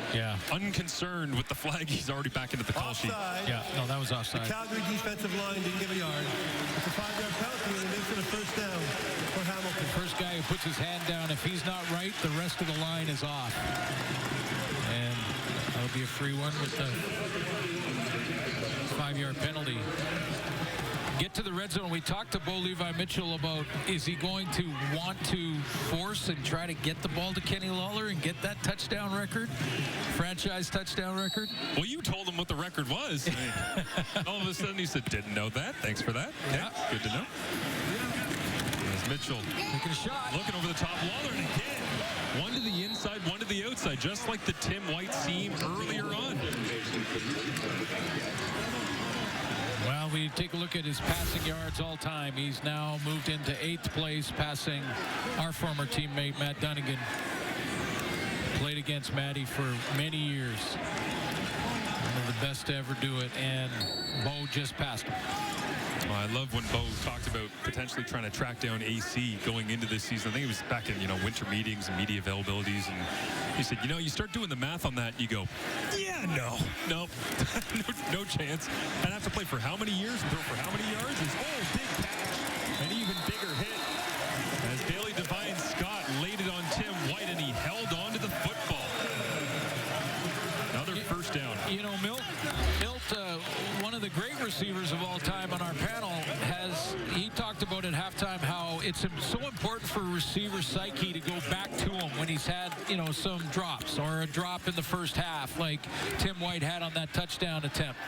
unconcerned with the flag. He's already back into the call sheet. Yeah, no, that was offside. The Calgary defensive line didn't give a yard. It's a 5-yard penalty, and it makes it a first down for Hamilton. The first guy who puts his hand down, if he's not right, the rest of the line is off. And that'll be a free one with the 5-yard penalty. Get to the red zone. We talked to Bo Levi Mitchell about, is he going to want to force and try to get the ball to Kenny Lawler and get that touchdown record, franchise touchdown record? Well, you told him what the record was. I mean, all of a sudden he said, didn't know that. Thanks for that. Okay, yeah. Good to know. There's Mitchell taking a shot, looking over the top. Lawler again. One to the inside, one to the outside, just like the Tim White seam earlier on. Well, we take a look at his passing yards all time. He's now moved into 8th place, passing our former teammate, Matt Dunnigan. Played against Matty for many years. One of the best to ever do it, and Bo just passed him. Well, I love when Bo talked about potentially trying to track down AC going into this season. I think it was back in, winter meetings and media availabilities, and he said, you start doing the math on that, and you go, yeah, no, no chance. I'd have to play for how many years and throw for how many yards? His whole big catch, an even bigger hit as Bailey Devine Scott laid it on Tim White, and he held on to the football. Another first down. Milt, one of the great receivers of all time on our panel, he talked about at halftime how it's so important for a receiver's psyche to go back to him when he's had, some drops or a drop in the first half like Tim White had on that touchdown attempt.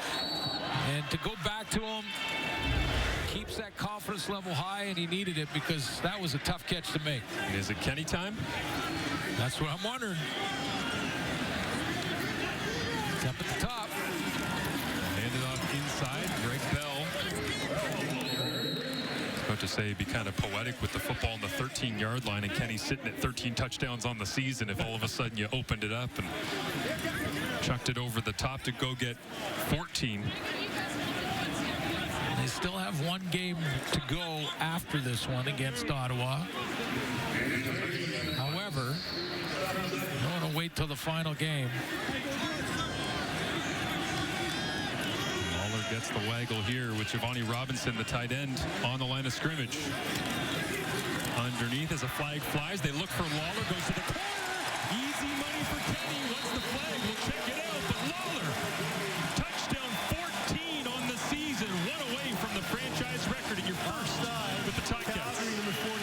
And to go back to him keeps that confidence level high, and he needed it because that was a tough catch to make. Is it Kenny time? That's what I'm wondering. It's up at the top. Handed off inside. Greg Bell. About to say, be kind of poetic with the football on the 13-yard line, and Kenny's sitting at 13 touchdowns on the season if all of a sudden you opened it up and chucked it over the top to go get 14. They still have one game to go after this one against Ottawa. However, I want to wait till the final game. Lawler gets the waggle here with Giovanni Robinson, the tight end, on the line of scrimmage. Underneath as a flag flies, they look for Lawler, goes to the corner. Easy money for Kenny. Once the flag, we'll check it out. But Lawler, touchdown 14 on the season. One away from the franchise record in your first with the Ticats. Calgary number 44.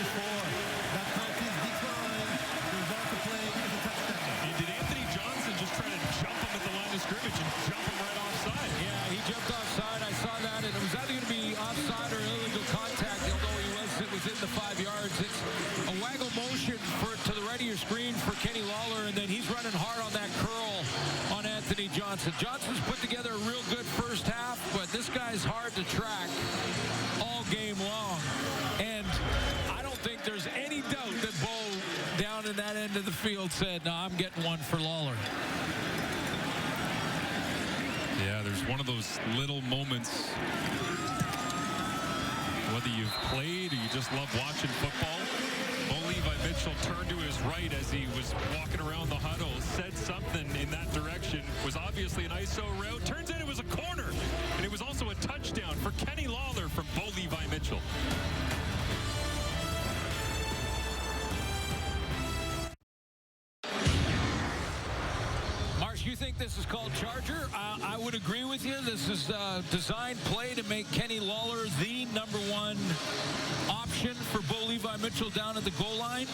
That penalty declined. He was off the play as a touchdown. And did Anthony Johnson just try to jump him at the line of scrimmage and jump him right offside? Yeah, he jumped offside. I saw that, and it was either going to be offside or illegal contact, although he was within the 5 yards. It's a waggle motion to the right of your screen for Kenny Lawler, and then he's running hard on that curl on Anthony Johnson. Johnson's put together a real good first half, but this guy's hard to track all game long. And I don't think there's any doubt that Bo down in that end of the field said, no, I'm getting one for Lawler. Yeah, there's one of those little moments, whether you've played or you just love watching football. Bo Levi Mitchell turned to his right as he was walking around the huddle, said something in that direction, was obviously an ISO route. Turns out it was a corner, and it was also a touchdown for Kenny Lawler from Bo Levi Mitchell. Marsh, you think this is called Charger? I would agree with you. This is a designed play to make Kenny Lawler the #1 option for Bo Levi Mitchell down at the goal line.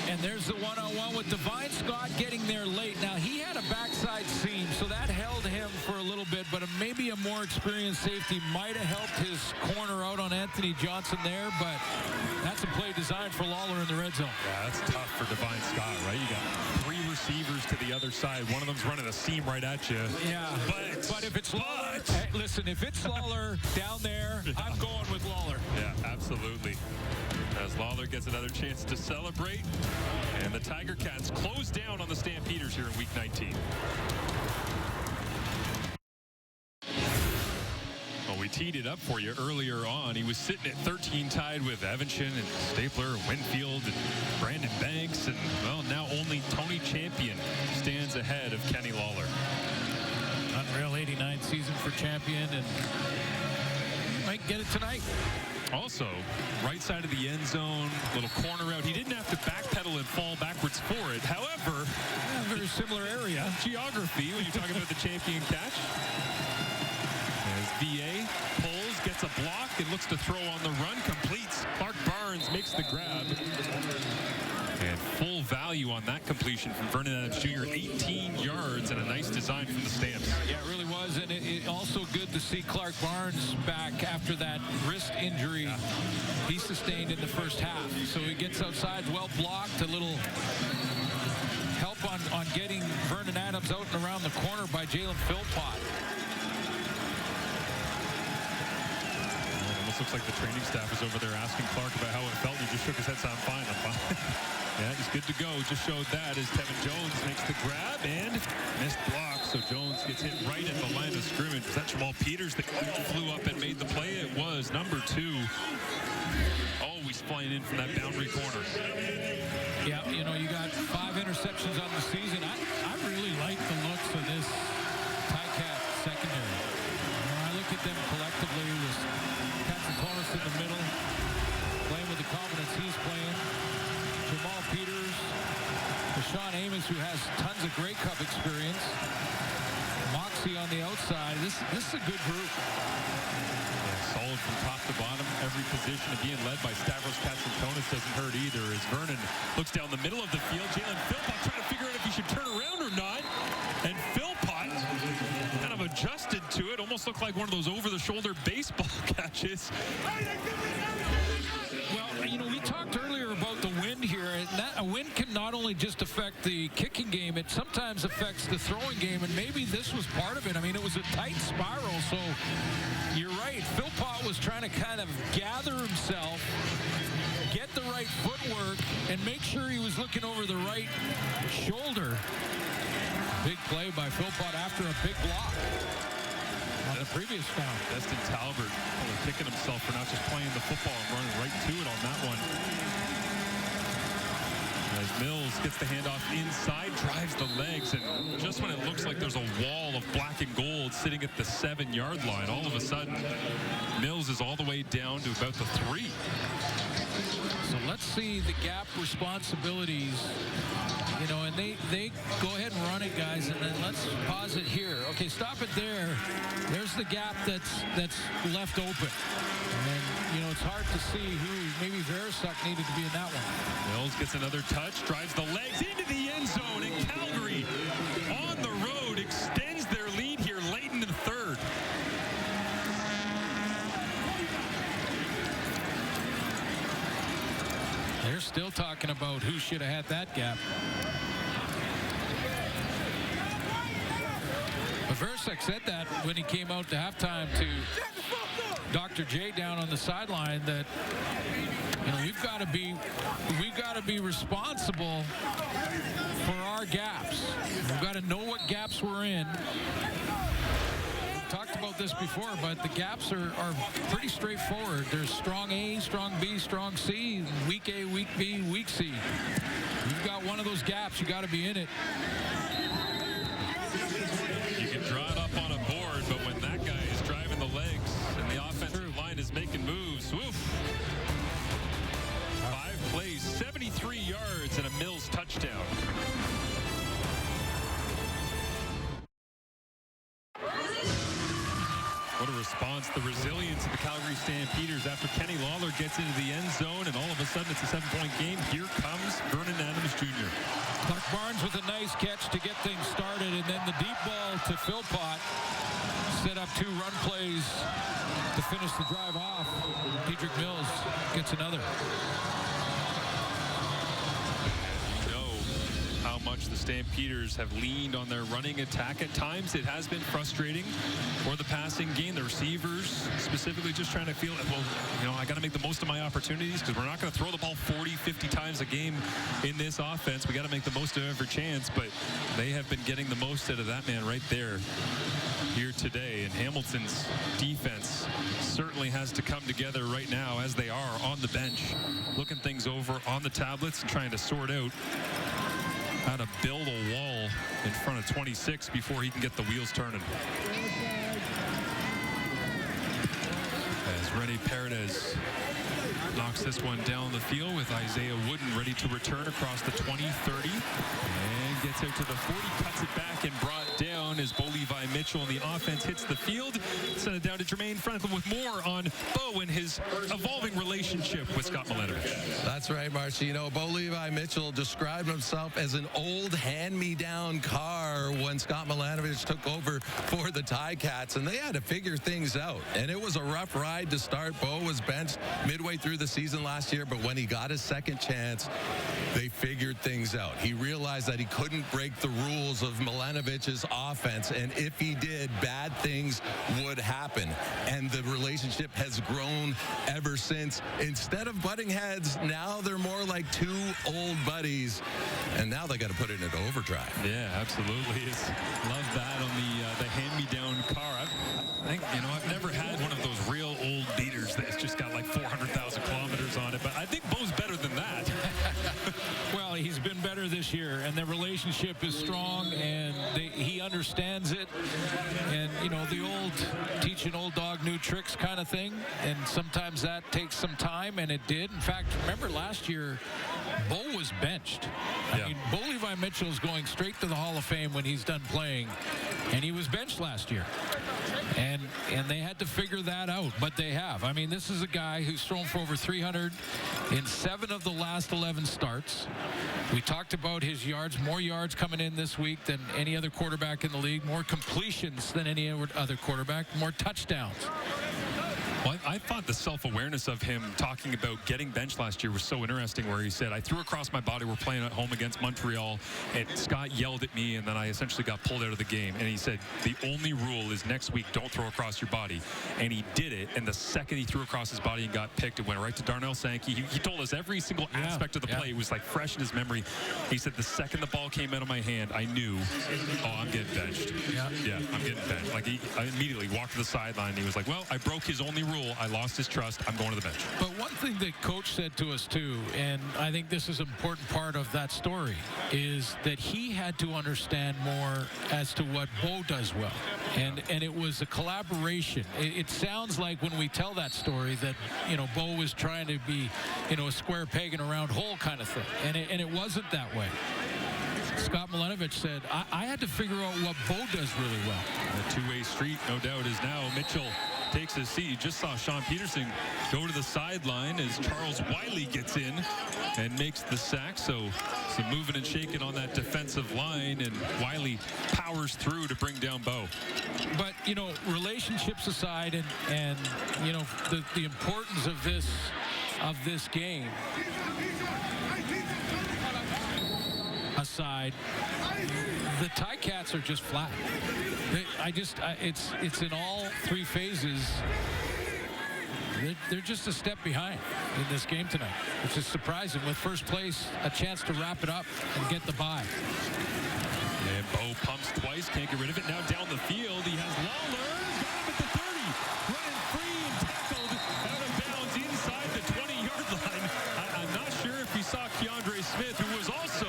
And there's the one-on-one with Devine Scott getting there late. Now, he had a backside seam, so that held him for a little bit, but maybe a more experienced safety might have helped his corner out on Anthony Johnson there, but that's a play designed for Lawler in the red zone. Yeah, that's tough for Devine Scott, right? You got 3 receivers to the other side. One of them's running a seam right at you. Yeah, but if it's Lawler, hey, listen, if it's Lawler down there, I'm going with Lawler. Yeah, absolutely. As Lawler gets another chance to celebrate, and the Tiger Cats close down on the Stampeders here in Week 19. Well, we teed it up for you earlier on. He was sitting at 13 tied with Evanston and Stapler, Winfield, and Brandon Banks, and, well, now only Tony Champion stands ahead of Kenny Lawler. Unreal 89th season for Champion, and might get it tonight. Also, right side of the end zone, little corner route. He didn't have to backpedal and fall backwards for it. However, very similar area. Geography, when you're talking about the Champion catch. As VA pulls, gets a block, and looks to throw on the run, completes. Clark Barnes makes the grab. And full value on that completion from Vernon Adams Jr. 18 yards and a nice design from the Stamps. Yeah, it really was. And it also good to see Clark Barnes back after that wrist injury he sustained in the first half. So he gets outside, well blocked, a little help on getting Vernon Adams out and around the corner by Jalen Philpott. It almost looks like the training staff was over there asking Clark about how it felt. He just shook his head, so I'm fine, I'm fine. Yeah, he's good to go. Just showed that as Tevin Jones makes the grab and missed block. So Jones gets hit right at the line of scrimmage. Was that Jamal Peters that flew up and made the play? It was number 2. Always flying in from that boundary corner. Yeah, you know, you got 5 interceptions on the season. I really like the looks of this Ticat secondary. When I look at them collectively with Patrick Cornis in the middle, playing with the confidence he's playing. Jamal Peters, Deshaun Amos, who has tons of Grey Cup experience. Moxie on the outside. This is a good group. Yeah, solid from top to bottom. Every position being led by Stavros Katsantonis doesn't hurt either as Vernon looks down the middle of the field. Jalen Philpott trying to figure out if he should turn around or not. And Philpott kind of adjusted to it. Almost looked like one of those over-the-shoulder baseball catches. Well, you know, we talked earlier about the wind here, and a wind can not only just affect the kicking game, it sometimes affects the throwing game, and maybe this was part of it. I mean, it was a tight spiral, so you're right. Philpott was trying to kind of gather himself, get the right footwork, and make sure he was looking over the right shoulder. Big play by Philpott after a big block on the previous down. Destin Talbert kicking himself for not just playing the football and running right to it on that one. As Mills gets the handoff inside, drives the legs, and just when it looks like there's a wall of black and gold sitting at the 7-yard line, all of a sudden, Mills is all the way down to about the 3. So let's see the gap responsibilities. You know, and they go ahead and run it, guys, and then let's pause it here. Okay, stop it there. There's the gap that's left open. And, you know, it's hard to see who, maybe Verisuk needed to be in that one. Mills gets another touch, drives the legs into the end zone, and Calgary on the road extends their lead here late in the third. They're still talking about who should have had that gap. But Verisuk said that when he came out to halftime to Dr. J down on the sideline, that, you know, we've got to be responsible for our gaps. We've got to know what gaps we're in. We've talked about this before, but the gaps are pretty straightforward. There's strong A, strong B, strong C, weak A, weak B, weak C. You've got one of those gaps, you got to be in it. You can draw it up on a board, but when that guy is driving the legs and the offensive line is making moves, woof. 5 plays, 73 yards yards and a Mills touchdown. What a response, the resilience of the Calgary Stampeders after Kenny Lawler gets into the end zone, and all of a sudden it's a 7-point game. Here comes Vernon Adams Jr. Clark Barnes with a nice catch to get things started, and then the deep ball to Philpott set up 2 run plays to finish the drive off. Dedrick Mills gets another. How much the Stampeders have leaned on their running attack. At times it has been frustrating for the passing game. The receivers specifically just trying to feel, well, you know, I got to make the most of my opportunities because we're not going to throw the ball 40, 50 times a game in this offense. We got to make the most of every chance, but they have been getting the most out of that man right there here today. And Hamilton's defense certainly has to come together right now as they are on the bench, looking things over on the tablets and trying to sort out how to build a wall in front of 26 before he can get the wheels turning. As Rene Paredes knocks this one down the field with Isaiah Wooden ready to return across the 20-30 and gets out to the 40, cuts it back and brought down as Bo Levi Mitchell and the offense hits the field. Send it down to Jermaine Franklin with more on Bo and his evolving relationship with Scott Milenovich. That's right, Marcy. You know, Bo Levi Mitchell described himself as an old hand-me-down car when Scott Milenovich took over for the Ticats, and they had to figure things out. And it was a rough ride to start. Bo was benched midway through the season last year, but when he got his second chance, they figured things out. He realized that he couldn't break the rules of Milanovich's offense, and if he did, bad things would happen. And the relationship has grown ever since. Instead of butting heads, now they're more like 2 old buddies, and now they got to put it into overdrive. Yeah, absolutely. Love that on the hand-me-down car. I think, you know, I've never had one of those real old beaters that's just got like 400,000 kilometers on it, but I think Bo's better than that. Well, he's been better this year, and the relationship is strong, and he understands it. And, you know, the old teach an old dog new tricks kind of thing, and sometimes that takes some time, and it did. In fact, remember last year, Bo was benched. I mean, Bo Levi Mitchell's going straight to the Hall of Fame when he's done playing, and he was benched last year. And they had to figure that out, but they have. I mean, this is a guy who's thrown for over 300 in 7 of the last 11 starts. We talked about his yards, more yards coming in this week than any other quarterback in the league, more completions than any other quarterback, more touchdowns. Well, I thought the self-awareness of him talking about getting benched last year was so interesting, where he said, I threw across my body. We're playing at home against Montreal, and Scott yelled at me, and then I essentially got pulled out of the game. And he said, the only rule is next week, don't throw across your body. And he did it, and the second he threw across his body and got picked, it went right to Darnell Sankey. He told us every single aspect of the play. It was like fresh in his memory. He said, the second the ball came out of my hand, I knew, oh, I'm getting benched. Yeah, I'm getting benched. Like, I immediately walked to the sideline. He was like, well, I broke his only rule. I lost his trust. I'm going to the bench. But one thing that Coach said to us, too, and I think this is an important part of that story, is that he had to understand more as to what Bo does well. And it was a collaboration. It sounds like when we tell that story that, you know, Bo was trying to be, you know, a square peg in a round hole kind of thing. And it wasn't that way. Scott Milenovich said, I had to figure out what Bo does really well. The two-way street, no doubt, is now Mitchell takes his seat. You just saw Sean Peterson go to the sideline as Charles Wiley gets in and makes the sack. So some moving and shaking on that defensive line, and Wiley powers through to bring down Bo. But, you know, relationships aside, and you know, the importance of this game aside, the Ticats are just flat. It's in all 3 phases. They're just a step behind in this game tonight, which is surprising. With first place, a chance to wrap it up and get the bye. And Bo pumps twice, can't get rid of it. Now down the field, he has Lawler. Got him at the 30. Running free and tackled out of bounds inside the 20-yard line. I'm not sure if he saw Keandre Smith, who was also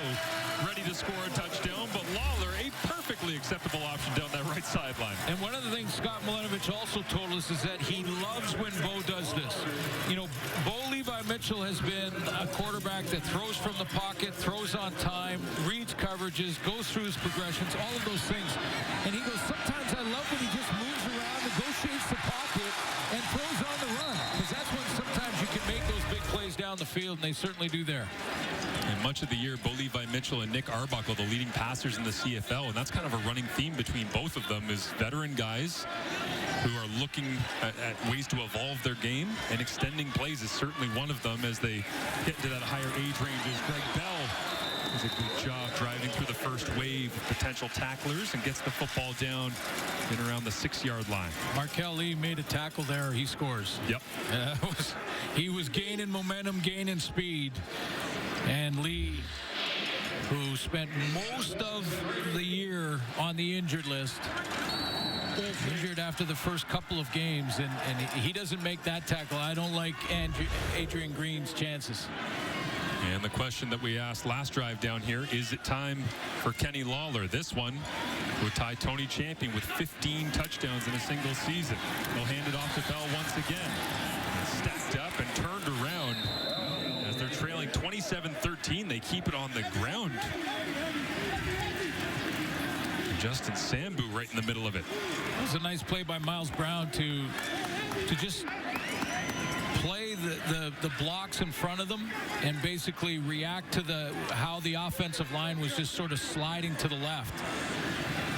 ready to score a touchdown, but Lawler, a perfectly acceptable option down that right sideline. And one of the things Scott Milenovich also told us is that he loves when Bo does this. You know, Bo Levi Mitchell Mitchell has been a quarterback that throws from the pocket, throws on time, reads coverages, goes through his progressions, all of those things. And he goes, sometimes I love when he just moves around, negotiates the pocket, and throws on the run. Because that's when sometimes you can make those big plays down the field, and they certainly do there. And much of the year, Bo Levi Mitchell and Nick Arbuckle, the leading passers in the CFL, and that's kind of a running theme between both of them, is veteran guys who are looking at ways to evolve their game, and extending plays is certainly one of them as they get into that higher age range. As Greg Bell does a good job driving through the first wave of potential tacklers and gets the football down in around the 6-yard line. Markel Lee made a tackle there. He scores. Yep. He was gaining momentum, gaining speed. And Lee, who spent most of the year on the injured list, injured after the first couple of games, and he doesn't make that tackle. I don't like Adrian Green's chances. And the question that we asked last drive down here, is it time for Kenny Lawler? This one would tie Tony Champion with 15 touchdowns in a single season. They'll hand it off to Bell once again. Stacked up and turned around. As they're trailing 27-13, they keep it on the ground. Justin Sambu right in the middle of it. That was a nice play by Miles Brown to just play the blocks in front of them and basically react to how the offensive line was just sort of sliding to the left.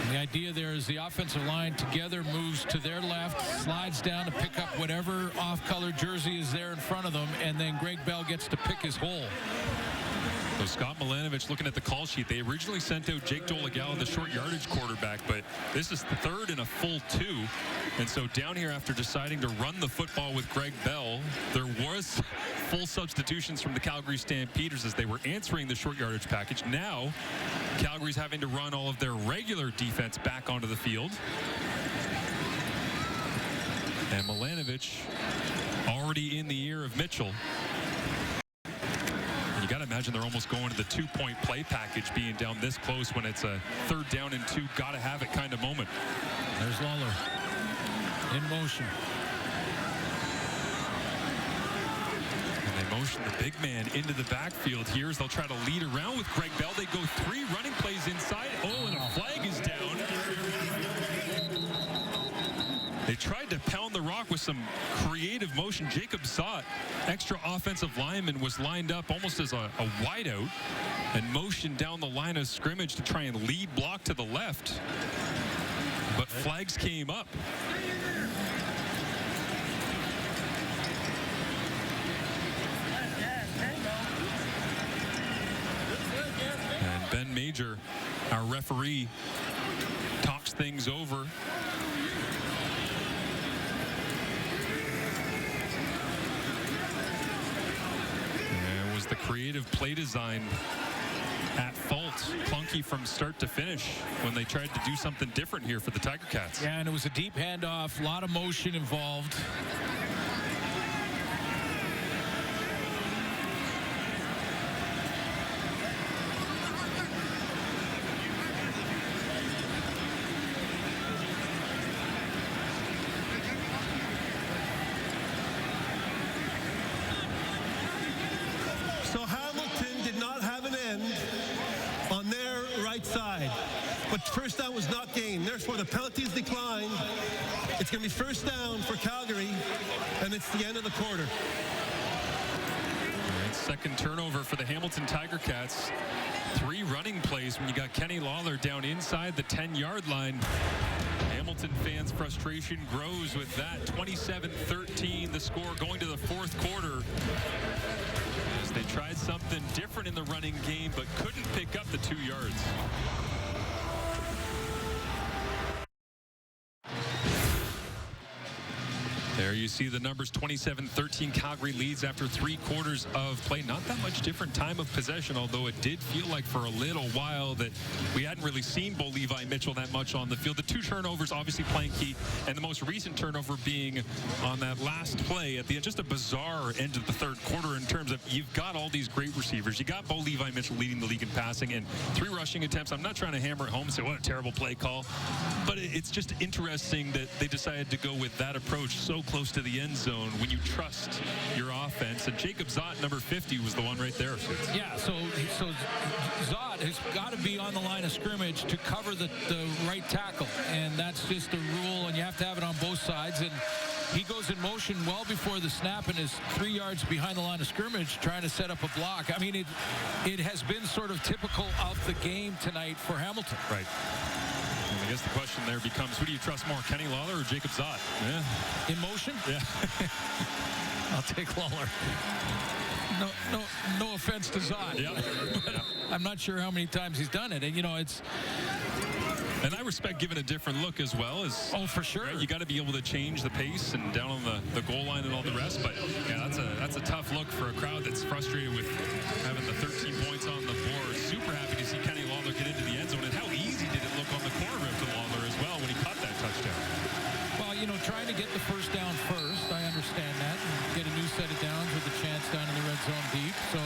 And the idea there is the offensive line together moves to their left, slides down to pick up whatever off-color jersey is there in front of them, and then Greg Bell gets to pick his hole. So Scott Milanovich looking at the call sheet. They originally sent out Jake Dolegala, the short yardage quarterback, but this is the third and a full 2. And so down here, after deciding to run the football with Greg Bell, there was full substitutions from the Calgary Stampeders as they were answering the short yardage package. Now, Calgary's having to run all of their regular defense back onto the field. And Milanovich already in the ear of Mitchell. You got to imagine they're almost going to the 2-point play package, being down this close when it's a 3rd down and 2, got to have it kind of moment. There's Lawler in motion. And they motion the big man into the backfield here as they'll try to lead around with Greg Bell. They go 3 running plays inside. Oh, and a flag is down. They tried to pound the rock with some creative motion. Jacob saw it. Extra offensive lineman was lined up almost as a wideout and motioned down the line of scrimmage to try and lead block to the left. But flags came up. And Ben Major, our referee, talks things over. The creative play design at fault, clunky from start to finish when they tried to do something different here for the Tiger Cats. Yeah, and it was a deep handoff, a lot of motion involved. But first down was not gained. Therefore, the penalties declined. It's going to be first down for Calgary, and it's the end of the quarter. Right, second turnover for the Hamilton Tiger Cats. 3 running plays when you got Kenny Lawler down inside the 10-yard line. Hamilton fans' frustration grows with that. 27-13, the score going to the 4th quarter. As they tried something different in the running game, but couldn't pick up the 2 yards. There you see the numbers. 27-13, Calgary leads after 3 quarters of play. Not that much different time of possession, although it did feel like for a little while that we hadn't really seen Bo Levi Mitchell that much on the field. The 2 turnovers obviously playing key, and the most recent turnover being on that last play at the end. Just a bizarre end of the 3rd quarter in terms of you've got all these great receivers. You got Bo Levi Mitchell leading the league in passing and 3 rushing attempts. I'm not trying to hammer it home and say what a terrible play call, but it's just interesting that they decided to go with that approach so close close to the end zone when you trust your offense. And Jacob Zott, number 50, was the one right there. Yeah, so Zott has got to be on the line of scrimmage to cover the right tackle, and that's just a rule, and you have to have it on both sides. And he goes in motion well before the snap and is 3 yards behind the line of scrimmage trying to set up a block. I mean, it has been sort of typical of the game tonight for Hamilton. Right. And I guess the question there becomes, who do you trust more, Kenny Lawler or Jacob Zott? Yeah. In motion? Yeah. I'll take Lawler. No offense to Zott. Yeah. But I'm not sure how many times he's done it. And, you know, it's... And I respect giving a different look as well. Oh, for sure. Right? You got to be able to change the pace and down on the goal line and all the rest. But yeah, that's a tough look for a crowd that's frustrated with having the 13 points on the board. Super happy to see Kenny Lawler get into the end zone. And how easy did it look on the corner of Lawler as well when he caught that touchdown? Well, you know, trying to get the first down first, I understand that. And get a new set of downs with a chance down in the red zone deep. So,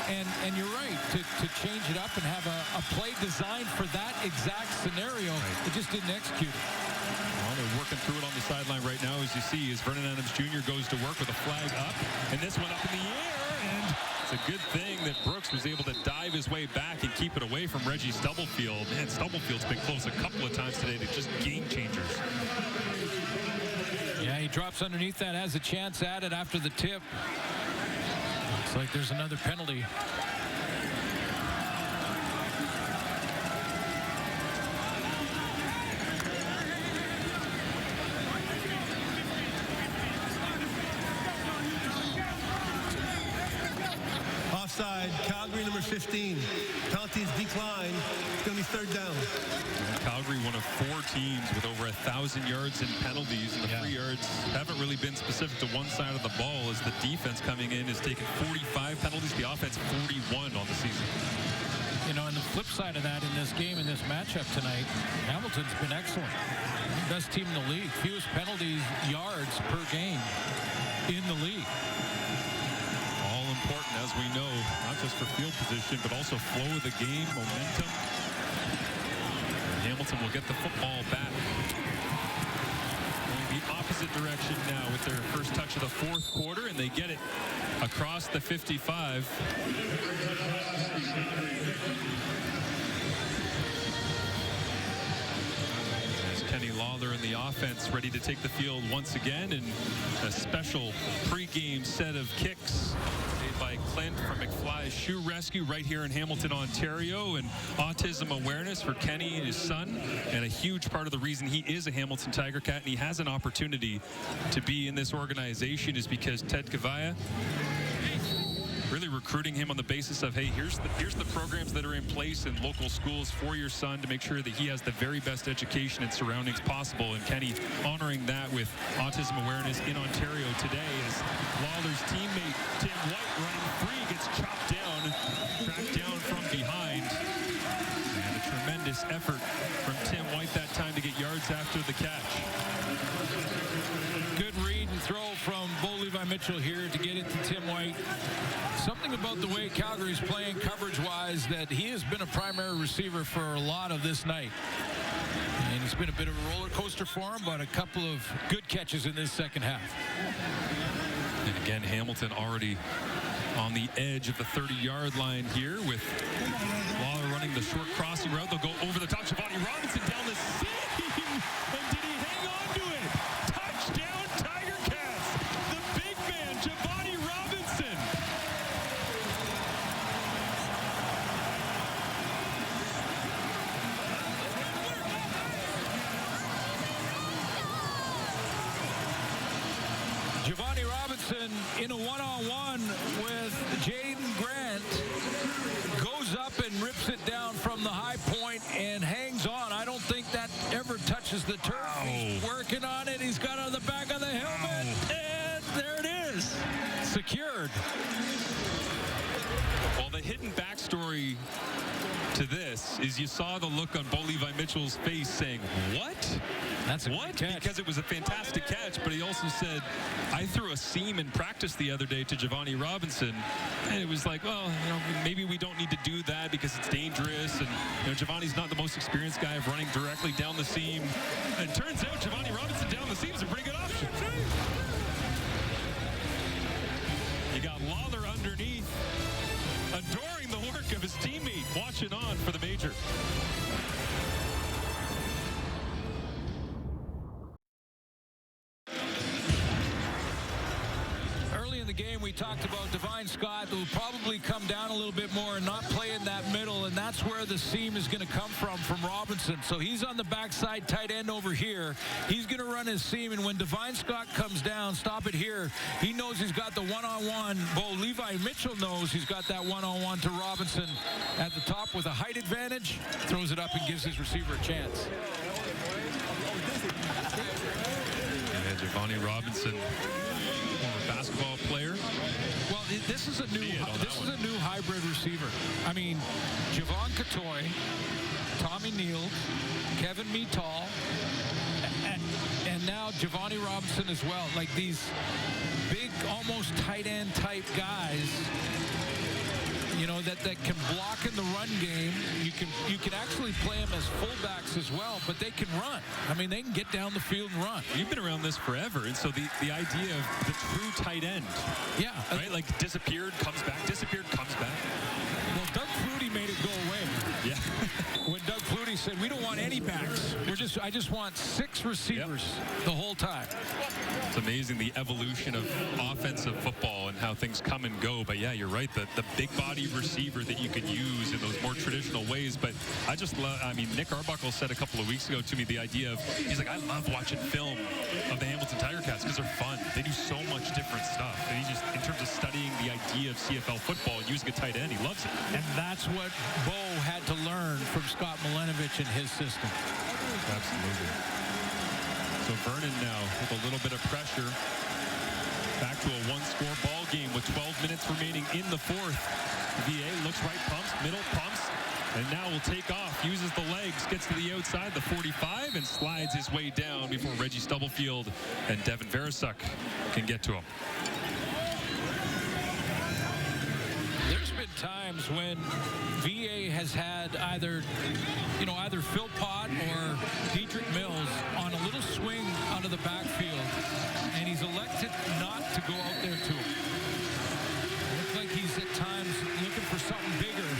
and you're right, to change it up and have a play designed for that exact scenario, it just didn't execute it. Well, they're working through it on the sideline right now, as you see, as Vernon Adams Jr. goes to work with a flag up. And this one up in the air, and it's a good thing that Brooks was able to dive his way back and keep it away from Reggie Stubblefield. Man, Stubblefield's been close a couple of times today to just game changers. Yeah, he drops underneath that, has a chance at it after the tip. Looks like there's another penalty. Offside, Calgary number 15. Penalties decline. It's going to be third down. Calgary, one of 4 teams with over 1,000 yards in penalties, and the 3 yards haven't really been specific to one side of the ball, as the defense coming in has taken 45 penalties, the offense 41 on the season. You know, and the flip side of that in this game, in this matchup tonight, Hamilton's been excellent. Best team in the league. Fewest penalties, yards per game in the league. All important, as we know, not just for field position, but also flow of the game, momentum. Hamilton will get the football back. Going the opposite direction now with their first touch of the fourth quarter, and they get it across the 55. As Kenny Lawler in the offense ready to take the field once again, and a special pregame set of kicks by Clint from McFly's Shoe Rescue right here in Hamilton, Ontario, and autism awareness for Kenny and his son, and a huge part of the reason he is a Hamilton Tiger Cat and he has an opportunity to be in this organization is because Ted Kavaya really recruiting him on the basis of, hey, here's the programs that are in place in local schools for your son to make sure that he has the very best education and surroundings possible. And Kenny honoring that with autism awareness in Ontario today, as Lawler's teammate Tim White running free gets chopped down, tracked down from behind. And a tremendous effort from Tim White that time to get yards after the catch. Good read and throw from Bo Levi Mitchell here to get it to Tim White. Something about the way Calgary's playing coverage-wise, that he has been a primary receiver for a lot of this night. And it's been a bit of a roller coaster for him, but a couple of good catches in this second half. And again, Hamilton already on the edge of the 30-yard line here with Lawler running the short crossing route. They'll go over the top. Giovanni Robinson down the seam. And did he hang on to it? Touchdown, Tiger Cats. The big man, Giovanni Robinson. Giovanni Robinson in a one-on-one with Jaden Grant goes up and rips it down from the high point and hangs on. I don't think that ever touches the turf. He's working on it. He's got it on the back of the helmet, and there it is, secured. Well, the hidden backstory to this is you saw the look on Bo Levi Mitchell's face saying, what? That's a what? good catch. Because it was a fantastic catch, but he also said, I threw a seam in practice the other day to Giovanni Robinson, and it was like, well, you know, maybe we don't need to do that because it's dangerous, and you know, Giovanni's not the most experienced guy of running directly down the seam, and turns out Giovanni Robinson down the seam is a pretty good option. marching on for the major. Early in the game, we talked about Divine Scott, who will probably come down a little bit more and not play in that middle, and that's where the seam is going to come from Robinson. So he's on the backside tight end over here. He's going to run his seam, and when Divine Scott comes down, stop it here, he knows he's got the one-on-one. Bo Levi Mitchell knows he's got that one-on-one to Robinson at the top with a height advantage, throws it up and gives his receiver a chance. And Giovanni Robinson, former basketball player. Well, this is a new hybrid receiver. I mean, Javon Catoy, Tommy Neal, Kevin Meatall, and now Giovanni Robinson as well. Like these big, almost tight end type guys, you know, that can block in the run game. You can actually play them as fullbacks as well, but they can run. I mean, they can get down the field and run. You've been around this forever, and so the idea of the true tight end, yeah, right? Like disappeared, comes back, disappeared, comes back. Well, Doug Flutie made it go away. Yeah. When Doug Flutie said, "We don't want any backs. I just want 6 receivers the whole time." It's amazing the evolution of offensive football and how things come and go. But yeah, you're right. The big body receiver that you can use in those more traditional ways. But I just love, I mean, Nick Arbuckle said a couple of weeks ago to me the idea of, he's like, I love watching film of the Hamilton Tiger Cats because they're fun. They do so much different stuff. And he just, in terms of studying the idea of CFL football and using a tight end, he loves it. And that's what Bo had to learn from Scott Milenovich and his system. Absolutely. So Vernon now with a little bit of pressure. Back to a one-score ball game with 12 minutes remaining in the fourth. VA looks right, pumps, middle, pumps, and now will take off, uses the legs, gets to the outside, the 45, and slides his way down before Reggie Stubblefield and Devin Verasuk can get to him. There's been times when VA has had either Philpott or Dietrich Mills on a little swing out of the backfield, and he's elected not to go out there to him. Looks like he's at times looking for something bigger,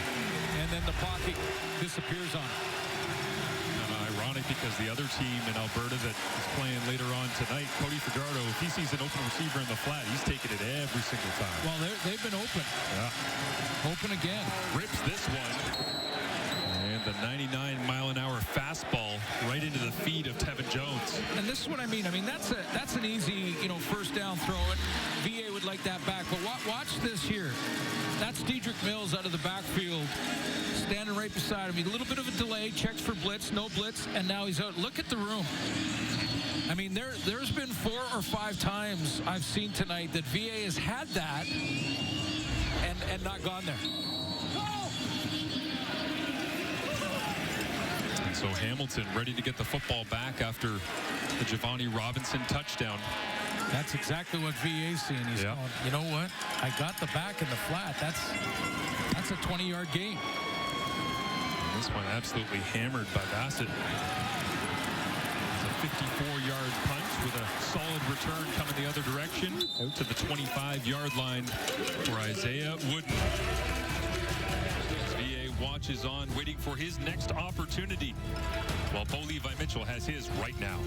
and then the pocket disappears on him. Ironic because the other team in Alberta that is playing later on tonight, Cody Fajardo, if he sees an open receiver in the flat, he's taking it every single time. Well, they've been open. Yeah. Open again. Rips this one. And the 99-mile-an-hour fastball right into the feet of Tevin Jones. And this is what I mean. I mean, that's an easy, first down throw. And VA would like that back. But watch this here. That's Dietrich Mills out of the backfield, standing right beside him. A little bit of a delay, checks for blitz, no blitz, and now he's out. Look at the room. I mean, there's been 4 or 5 times I've seen tonight that VA has had that and not gone there. And so Hamilton ready to get the football back after the Giovanni Robinson touchdown. That's exactly what VA's seeing. He's going, you know what? I got the back in the flat. That's a 20-yard gain. And this one absolutely hammered by Bassett. It's a 54-yard punch with a solid return coming the other direction out to the 25-yard line for Isaiah Wooden. VA watches on, waiting for his next opportunity, while Bo Levi Mitchell has his right now.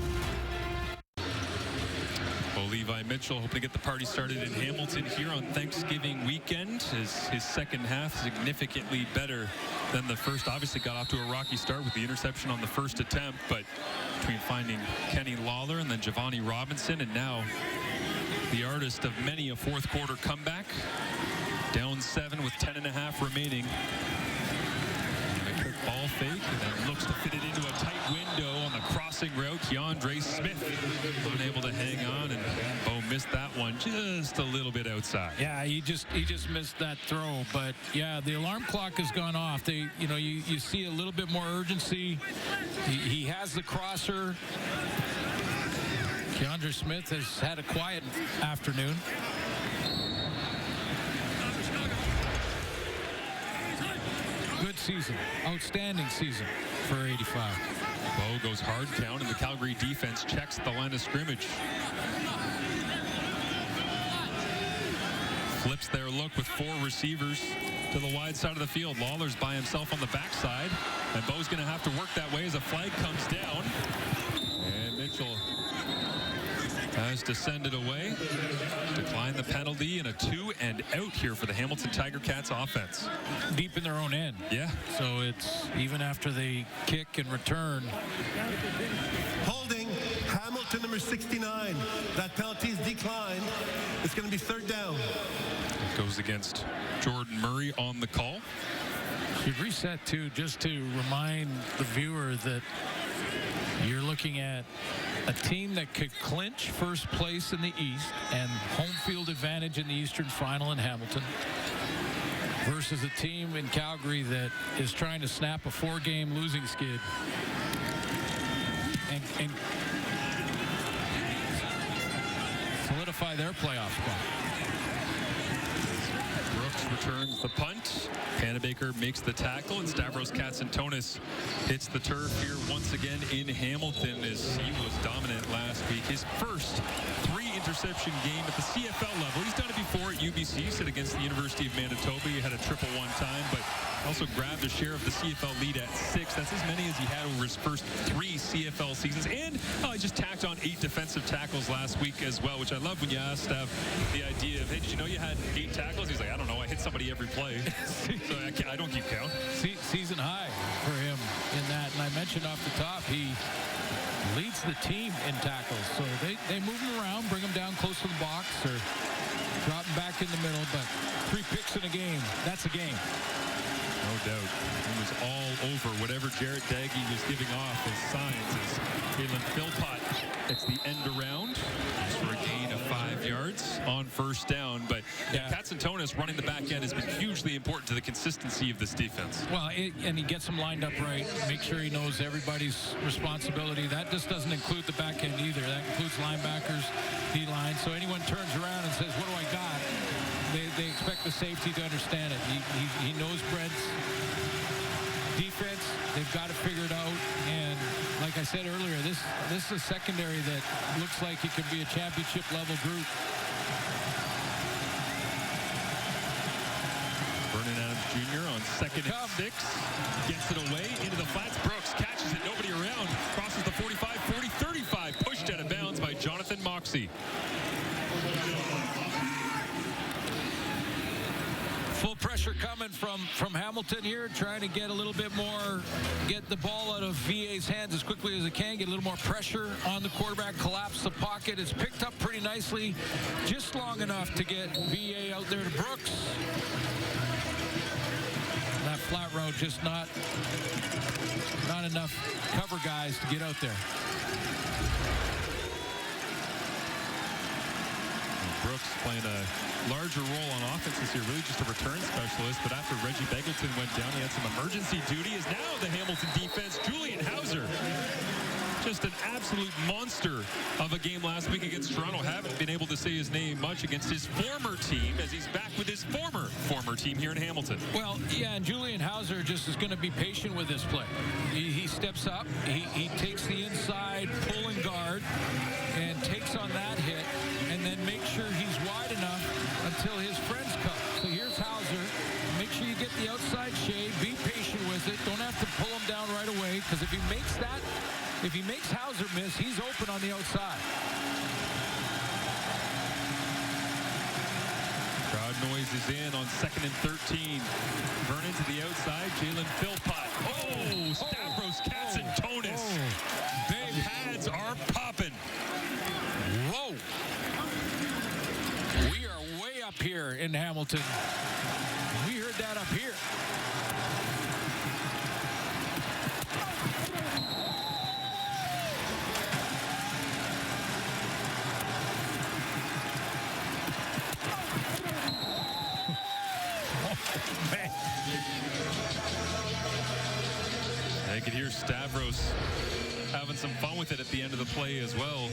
Bo Levi Mitchell hoping to get the party started in Hamilton here on Thanksgiving weekend. His second half significantly better than the first. Obviously got off to a rocky start with the interception on the first attempt, but between finding Kenny Lawler and then Giovanni Robinson, and now the artist of many a fourth quarter comeback. Down 7 with 10.5 remaining. Quick ball fake, and then looks to fit it into a tight window on the crossing route. Keandre Smith unable to hang on, and Bo missed that one just a little bit outside. Yeah, he just missed that throw. But yeah, the alarm clock has gone off. You see a little bit more urgency. He has the crosser. Keandre Smith has had a quiet afternoon. Good season, outstanding season for 85. Bo goes hard count, and the Calgary defense checks the line of scrimmage. Flips their look with 4 receivers. to the wide side of the field. Lawler's by himself on the backside, and Bo's going to have to work that way as a flag comes down. And Mitchell has descended away, declined the penalty, and a 2 and out here for the Hamilton Tiger Cats offense. Deep in their own end. Yeah. So it's even after they kick and return. Holding Hamilton number 69. That penalty is declined. It's going to be third down. Goes against Jordan Murray on the call. Should reset too, just to remind the viewer that you're looking at a team that could clinch first place in the East and home field advantage in the Eastern Final in Hamilton versus a team in Calgary that is trying to snap a 4-game losing skid and solidify their playoff spot. Brooks returns the punt. Panabaker makes the tackle, and Stavros Katsantonis hits the turf here once again in Hamilton as he was dominant last week. His first 3-interception game at the CFL level. He's done it before at UBC, sit against the University of Manitoba. He had a triple one time, but also grabbed a share of the CFL lead at 6. That's as many as he had over his first 3 CFL seasons. And he just tacked on 8 defensive tackles last week as well, which I love when you ask Stav the idea of, hey, did you know you had 8 tackles? He's like, I don't know. I hit somebody every play. So I don't keep count. Season high for him in that. And I mentioned off the top, he leads the team in tackles. So they move him around, bring him down close to the box, or drop him back in the middle. But 3 picks in a game, that's a game. No doubt. It was all over whatever Jarrett Daggy was giving off as signs as Jalen Philpott gets the end around for a gain of 5 yards on first down. But Katsantonis running the back end has been hugely important to the consistency of this defense. Well, and he gets them lined up right. Make sure he knows everybody's responsibility. That just doesn't include the back end either. That includes linebackers, D-line. So anyone turns around and says, what do I got? They expect the safety to understand it. He knows Brent's defense. They've got to figure it out. And like I said earlier, this is a secondary that looks like it could be a championship level group. Vernon Adams Jr. on 2nd and 6. Gets it away into the flats. Brooks catches it. Nobody around. Crosses the 45, 40, 35. Pushed out of bounds by Jonathan Moxey. Full pressure coming from Hamilton here, trying to get a little bit more, get the ball out of VA's hands as quickly as it can, get a little more pressure on the quarterback, collapse the pocket. It's picked up pretty nicely, just long enough to get VA out there to Brooks. That flat route just not enough cover guys to get out there. Brooks playing a larger role on offense this year, really just a return specialist. But after Reggie Begelton went down, he had some emergency duty. Is now the Hamilton defense. Julian Hauser, just an absolute monster of a game last week against Toronto. Haven't been able to say his name much against his former team as he's back with his former team here in Hamilton. Well, yeah, and Julian Hauser just is going to be patient with this play. He steps up, he takes the inside pull and guard and takes on that hit, and then make sure he's wide enough until his friends come. So here's Hauser. Make sure you get the outside shade. Be patient with it. Don't have to pull him down right away, because if he makes Hauser miss, he's open on the outside. Crowd noise is in on 2nd and 13. Vernon to the outside. Jalen Philpott. Oh, Stavros Katsantonis. Big pads are popping. Whoa. We are way up here in Hamilton. We heard that up here. I could hear Stavros having some fun with it at the end of the play as well,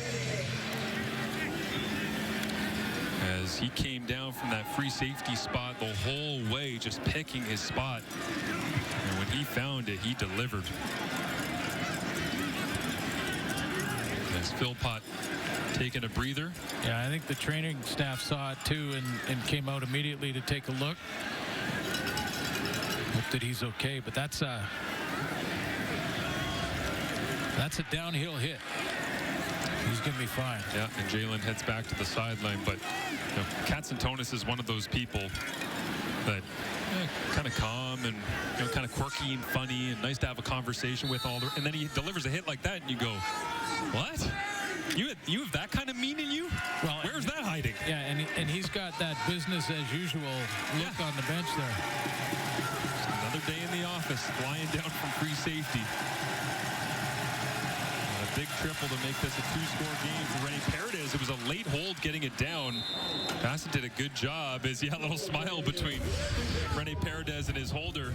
as he came down from that free safety spot the whole way, just picking his spot. And when he found it, he delivered. As Philpott taking a breather. Yeah, I think the training staff saw it too and came out immediately to take a look. that he's okay, but that's a downhill hit. He's going to be fine. Yeah, and Jalen heads back to the sideline, but Katsantonis is one of those people that kind of calm and kind of quirky and funny and nice to have a conversation with and then he delivers a hit like that and you go, what? You have that kind of mean in you? Well, where's that hiding? Yeah, and he's got that business as usual look on the bench there. Just another day in the office, flying down from free safety. A big triple to make this a 2-score game for Rene Paredes. It was a late hold getting it down. Bassett did a good job as he had a little smile between Rene Paredes and his holder.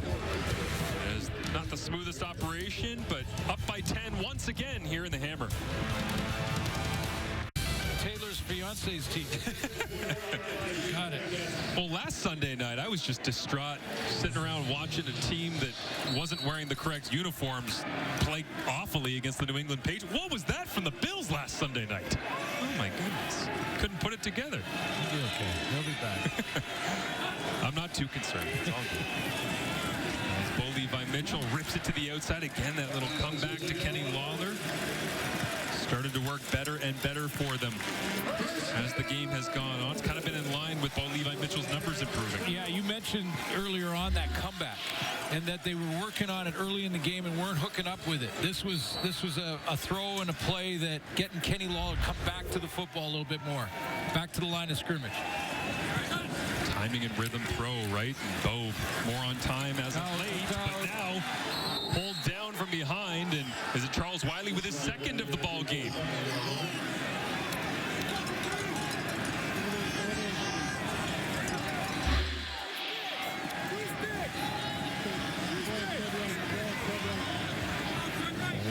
As not the smoothest operation, but up by 10 once again here in the Hammer. Taylor's fiance's team. Got it. Well, last Sunday night, I was just distraught sitting around watching a team that wasn't wearing the correct uniforms play awfully against the New England Patriots. What was that from the Bills last Sunday night? Oh, my goodness. Couldn't put it together. He'll be okay. He'll be back. I'm not too concerned. It's all good. As Bo Levi Mitchell rips it to the outside. Again, that little comeback to Kenny Lawler. Started to work better and better for them as the game has gone on. It's kind of been in line with Bo Levi Mitchell's numbers improving. Yeah, you mentioned earlier on that comeback and that they were working on it early in the game and weren't hooking up with it. This was a throw and a play that getting Kenny Lawler come back to the football a little bit more, back to the line of scrimmage. Timing and rhythm throw, right? And Bo more on time as of late, but now pulled down from behind, and is it Charles Wiley with his second of the ball game?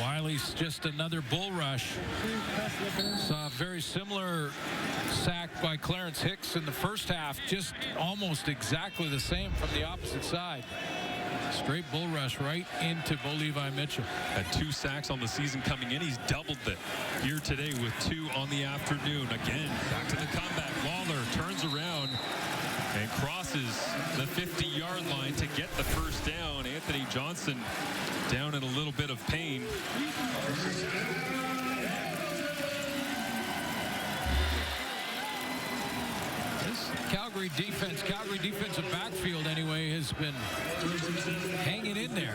Wiley's just another bull rush. Saw a very similar sack by Clarence Hicks in the first half, just almost exactly the same from the opposite side. Straight bull rush right into Bo Levi Mitchell. Had 2 sacks on the season coming in. He's doubled it here today with 2 on the afternoon. Again, back to the comeback. Lawler turns around and crosses the 50-yard line to get the first down. Anthony Johnson down in a little bit of pain. Calgary defensive backfield anyway has been hanging in there.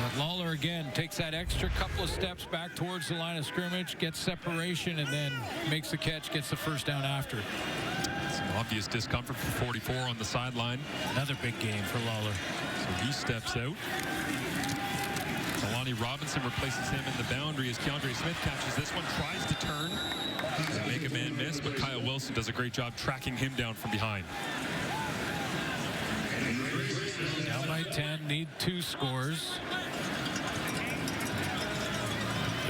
But Lawler again takes that extra couple of steps back towards the line of scrimmage, gets separation, and then makes the catch, gets the first down after. Some obvious discomfort for 44 on the sideline. Another big game for Lawler. So he steps out. Alani Robinson replaces him in the boundary as Keandre Smith catches this one, tries to turn and make a man miss, but Kyle Wilson does a great job tracking him down from behind. Down by 10, need 2 scores.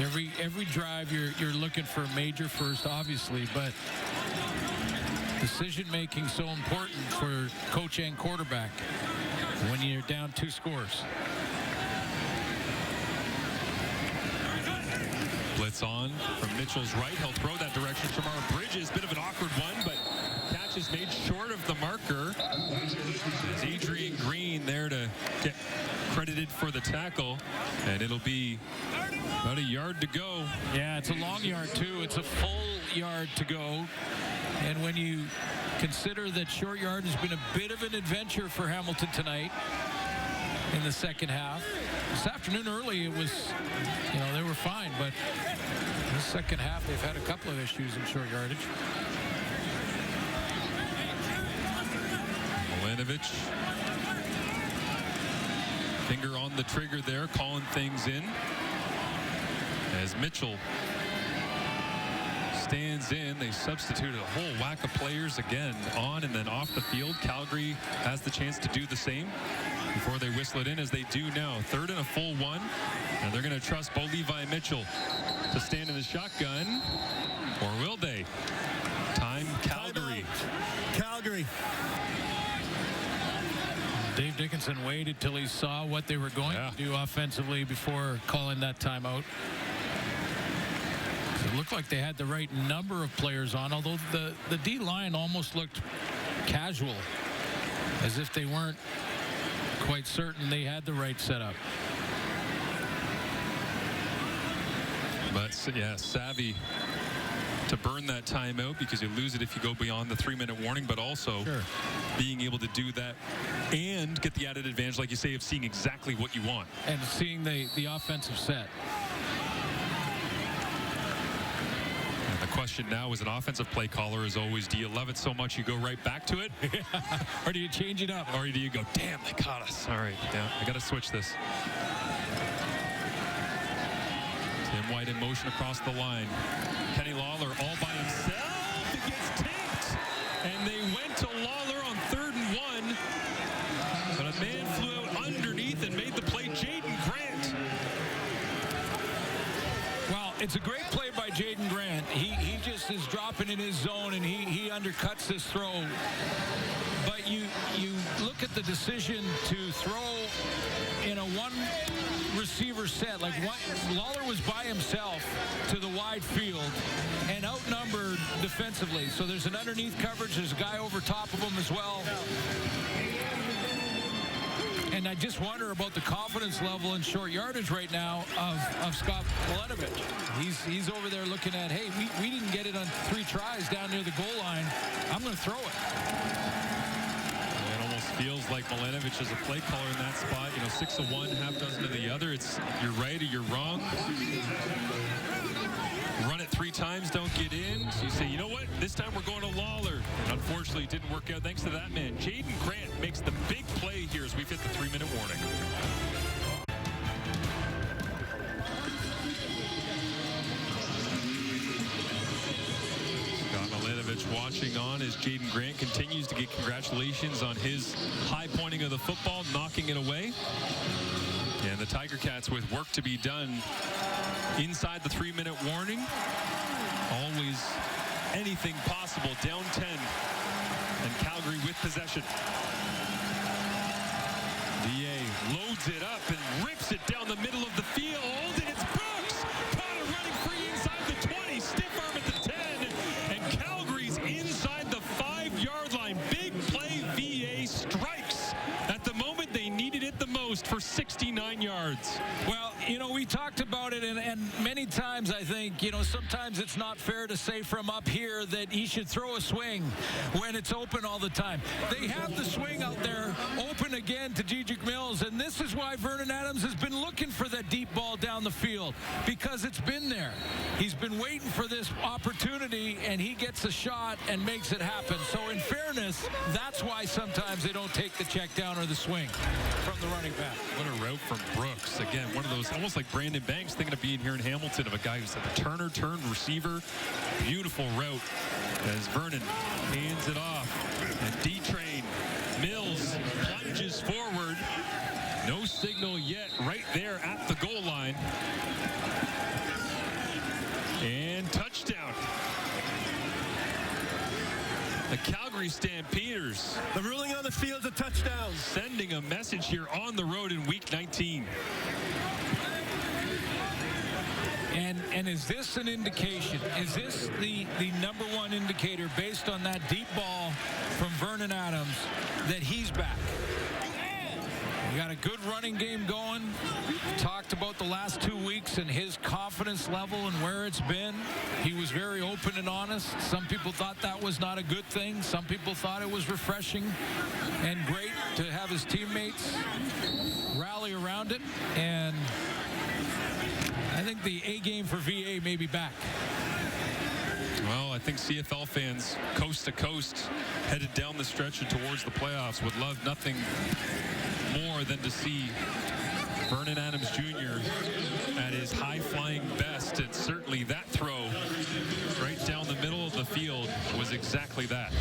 Every drive you're looking for a major first, obviously, but decision making so important for coach and quarterback when you're down 2 scores. Blitz on from Mitchell's right. He'll throw that direction. Shamar Bridges, bit of an awkward one, but catch is made short of the marker. It's Adrian Green there to get credited for the tackle, and it'll be about a yard to go. Yeah, it's a long yard too. It's a full yard to go. And when you consider that short yard has been a bit of an adventure for Hamilton tonight in the second half. This afternoon early it was, they were fine, but in the second half they've had a couple of issues in short yardage. Milanovic, finger on the trigger there, calling things in as Mitchell stands in. They substituted a whole whack of players again on and then off the field. Calgary has the chance to do the same before they whistle it in, as they do now. 3rd and a full 1, and they're going to trust Bo Levi Mitchell to stand in the shotgun, or will they? Time Calgary. Calgary. Dave Dickinson waited till he saw what they were going to do offensively before calling that timeout. It looked like they had the right number of players on, although the D-line almost looked casual, as if they weren't quite certain they had the right setup. But yeah, savvy to burn that timeout, because you lose it if you go beyond the 3-minute warning, but also being able to do that and get the added advantage, like you say, of seeing exactly what you want. And seeing the offensive set. And the question now as an offensive play caller is always, do you love it so much you go right back to it? Or do you change it up? Or do you go, damn, they caught us. All right, yeah, I got to switch this. Tim White in motion across the line. Kenny Lawler all by himself. It gets tipped. And they went to Lawler on 3rd and 1. But a man flew out underneath and made the play. Jaden Grant. Well, it's a great play by Jaden Grant. He just is dropping in his zone, and he undercuts this throw. But you look at the decision to throw in a one receiver set. Like Lawler was by himself to the wide field and outnumbered defensively. So there's an underneath coverage. There's a guy over top of him as well. And I just wonder about the confidence level in short yardage right now of Scott Milanovic. He's over there looking at, hey, we didn't get it on 3 tries down near the goal line. I'm going to throw it. Feels like Milanovic is a play caller in that spot. 6 of one, half dozen of the other. It's you're right or you're wrong. Run it 3 times, don't get in. So you say, you know what? This time we're going to Lawler. And unfortunately, it didn't work out thanks to that man. Jaden Grant makes the big play here as we've hit the 3-minute warning. Watching on as Jaden Grant continues to get congratulations on his high pointing of the football, knocking it away. And the Tiger Cats with work to be done inside the 3-minute warning. Always anything possible. Down 10. And Calgary with possession. VA loads it up and rips it down the middle of the field. And it's Brooks. Caught it running free inside the 20. Stiff arm at the 10. And Calgary's inside the 5-yard line. Big play. VA strikes at the moment they needed it the most for 69 yards. Well, we talked about it, and many times I think, sometimes it's not fair to say from up here that he should throw a swing when it's open all the time. They have the swing out there open again to Jedrick Mills, and this is why Vernon Adams has been looking for that deep ball down the field, because it's been there. He's been waiting for this opportunity, and he gets a shot and makes it happen. So in fairness, that's why sometimes they don't take the check down or the swing from the running back. What a route from Brooks. Again, one of those, almost like Brandon Banks, thinking of being here in Hamilton, of a guy who's a turner, turn receiver. Beautiful route as Vernon hands it off. And D-Train, Mills plunges forward. No signal yet, right there at the goal line. And touchdown. The Calgary Stampeders. The ruling on the field's a touchdown. Sending a message here on the road in week 19. And is this an indication? Is this the number one indicator based on that deep ball from Vernon Adams that he's back? We got a good running game going. Talked about the last 2 weeks and his confidence level and where it's been. He was very open and honest. Some people thought that was not a good thing. Some people thought it was refreshing and great to have his teammates rally around it. And I think the A game for VA may be back. Well, I think CFL fans coast to coast headed down the stretch and towards the playoffs would love nothing more than to see Vernon Adams Jr. at his high-flying best, and certainly that throw right down the middle of the field was exactly that.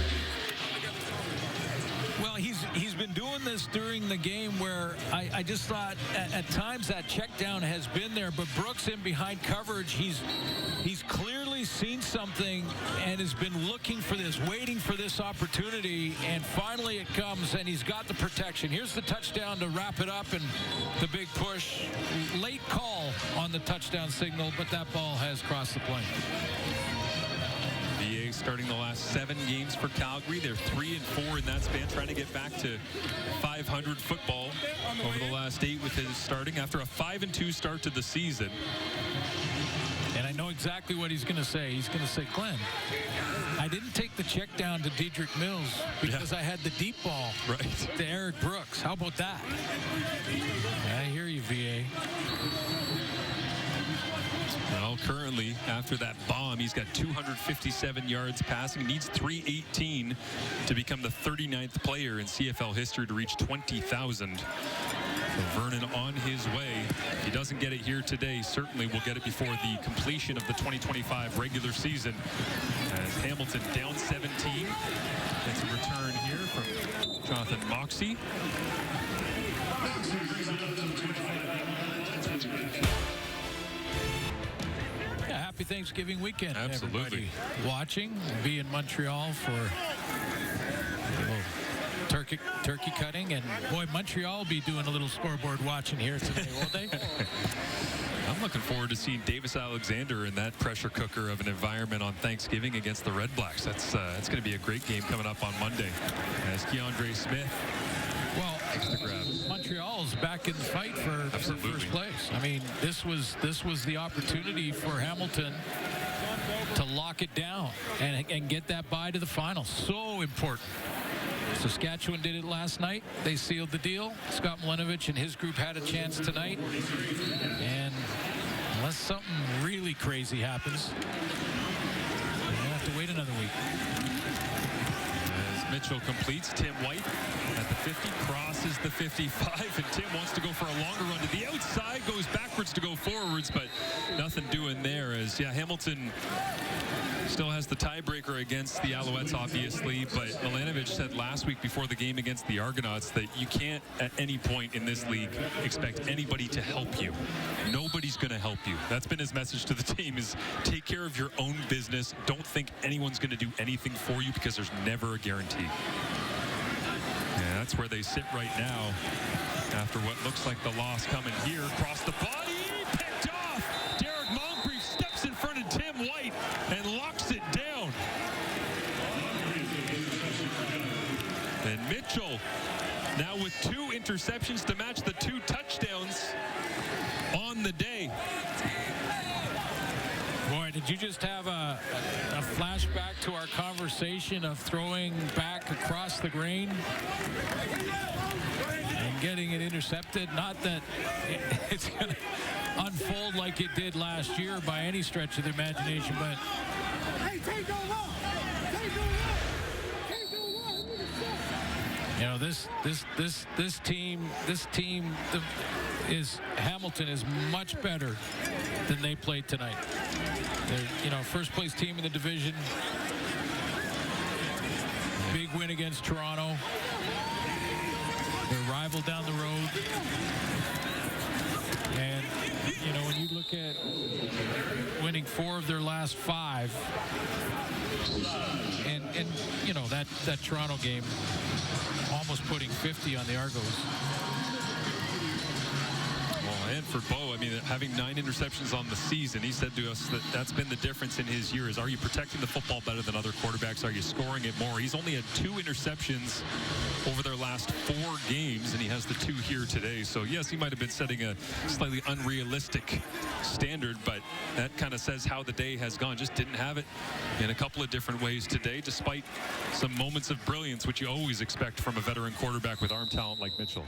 Well, he's been doing this during the game where I just thought at times that check down has been there, but Brooks in behind coverage, he's clearly seen something and has been looking for this, waiting for this opportunity, and finally it comes, and he's got the protection. Here's the touchdown to wrap it up, and the big push. Late call on the touchdown signal, but that ball has crossed the plane. VA starting the last 7 games for Calgary. They're 3-4 in that span, trying to get back to 500 football over the last 8 with his starting after a 5-2 start to the season. And I know exactly what he's going to say. He's going to say, Glenn, I didn't take the check down to Dedrick Mills because I had the deep ball to Eric Brooks. How about that? I hear you, VA. Well, currently, after that bomb, he's got 257 yards passing. He needs 318 to become the 39th player in CFL history to reach 20,000. So Vernon on his way. If he doesn't get it here today, certainly will get it before the completion of the 2025 regular season. As Hamilton down 17. Gets a return here from Jonathan Moxey. Happy Thanksgiving weekend. Absolutely. Everybody watching, be in Montreal for a little turkey cutting, and boy, Montreal will be doing a little scoreboard watching here today, won't they? I'm looking forward to seeing Davis Alexander in that pressure cooker of an environment on Thanksgiving against the Red Blacks. That's going to be a great game coming up on Monday. As Keandre Smith. Well, Montreal's back in the fight for first place. I mean, this was the opportunity for Hamilton to lock it down and get that bye to the final. So important. Saskatchewan did it last night. They sealed the deal. Scott Malenovich and his group had a chance tonight. And unless something really crazy happens, we'll have to wait another week. As Mitchell completes, Tim White at the 50, crosses the 55, and Tim wants to go for a longer run to the outside, goes backwards to go forwards, but nothing doing there as, Hamilton still has the tiebreaker against the Alouettes, obviously, but Malenovich said last week before the game against the Argonauts that you can't at any point in this league expect anybody to help you. Nobody's going to help you. That's been his message to the team, is take care of your own business. Don't think anyone's going to do anything for you, because there's never a guarantee. Yeah, that's where they sit right now after what looks like the loss coming here. Across the body, picked off. Derek Moncrief steps in front of Tim White and locks it down. And Mitchell now with 2 interceptions to match the 2 touchdowns on the day. Boy, did you just have a flashback to our conversation of throwing back across the grain and getting it intercepted? Not that it's going to unfold like it did last year by any stretch of the imagination, but you know, this team is Hamilton is much better than they played tonight. They're, first place team in the division. Big win against Toronto. Their rival down the road. And, when you look at winning 4 of their last 5, and that Toronto game, almost putting 50 on the Argos. And for Bo, having 9 interceptions on the season, he said to us that that's been the difference in his year. Is, are you protecting the football better than other quarterbacks? Are you scoring it more? He's only had 2 interceptions over their last 4 games, and he has the 2 here today. So, yes, he might have been setting a slightly unrealistic standard, but that kind of says how the day has gone. Just didn't have it in a couple of different ways today, despite some moments of brilliance, which you always expect from a veteran quarterback with arm talent like Mitchell.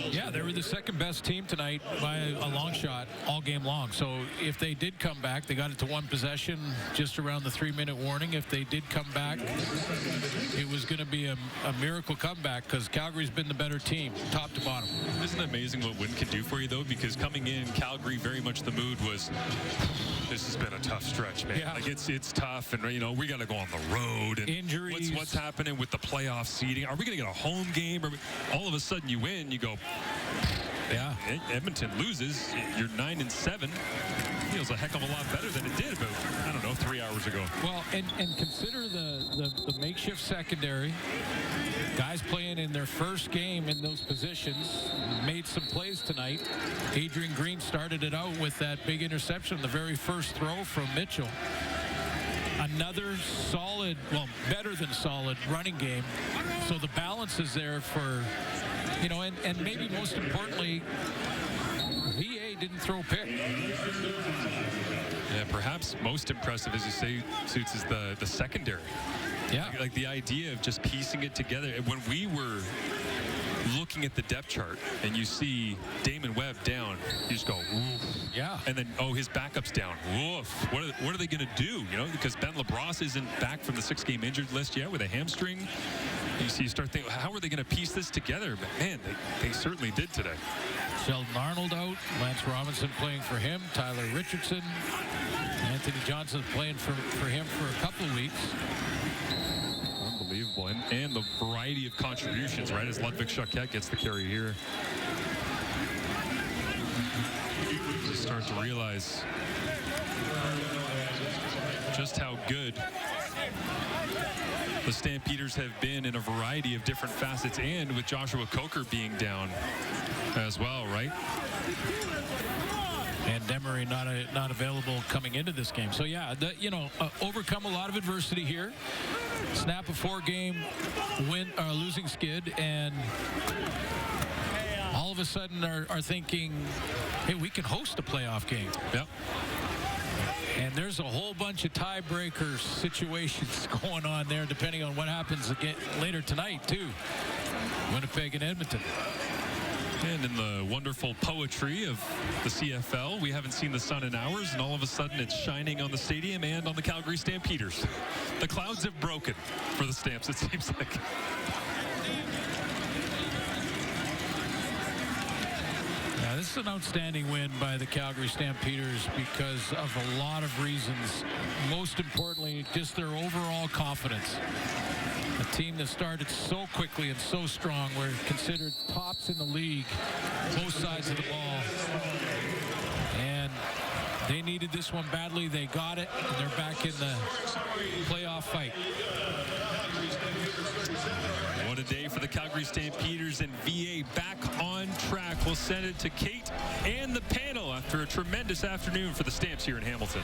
Yeah, they were the second best team tonight by a long shot all game long. So if they did come back, they got it to 1 possession just around the 3-minute warning. If they did come back, it was going to be a miracle comeback, because Calgary's been the better team, top to bottom. Isn't it amazing what win can do for you, though? Because coming in, Calgary, very much the mood was, this has been a tough stretch, man. Yeah. Like, it's tough, and, we got to go on the road. And injuries. What's happening with the playoff seeding? Are we going to get a home game? All of a sudden you win, you go, yeah, Edmonton loses. You're 9-7. Feels a heck of a lot better than it did about, 3 hours ago. Well, and consider the makeshift secondary. Guys playing in their first game in those positions made some plays tonight. Adrian Green started it out with that big interception, the very first throw from Mitchell. another solid, well, better than solid running game. So the balance is there for, you know, and maybe most importantly, VA didn't throw a pick. Yeah, perhaps most impressive, as you say, Suits, is the secondary. Yeah. Like the idea of just piecing it together. When we were looking at the depth chart and you see Damon Webb down, you just go, oof. Yeah. And then, oh, his backup's down. Woof. What are they going to do? You know, because Ben LaBrosse isn't back from the 6-game injured list yet with a hamstring. You start thinking, how are they going to piece this together? But man, they certainly did today. Sheldon Arnold out, Lance Robinson playing for him, Tyler Richardson, Anthony Johnson playing for him for a couple of weeks. Unbelievable. And the variety of contributions, right, as Ludwig Choquette gets the carry here. You start to realize just how good the Stampeders have been in a variety of different facets, and with Joshua Coker being down as well, right? And Demery not available coming into this game. So yeah, overcome a lot of adversity here. Snap a 4-game losing skid, and all of a sudden are thinking, hey, we can host a playoff game. Yep. And there's a whole bunch of tiebreaker situations going on there, depending on what happens again later tonight, too. Winnipeg and Edmonton. And in the wonderful poetry of the CFL, we haven't seen the sun in hours, and all of a sudden it's shining on the stadium and on the Calgary Stampeders. The clouds have broken for the Stamps, it seems like. This is an outstanding win by the Calgary Stampeders because of a lot of reasons. Most importantly, just their overall confidence. A team that started so quickly and so strong were considered tops in the league, both sides of the ball. And they needed this one badly. They got it, and they're back in the playoff fight. What a day for the Calgary Stampeders, and VA back on track. We'll send it to Kate and the panel after a tremendous afternoon for the Stamps here in Hamilton.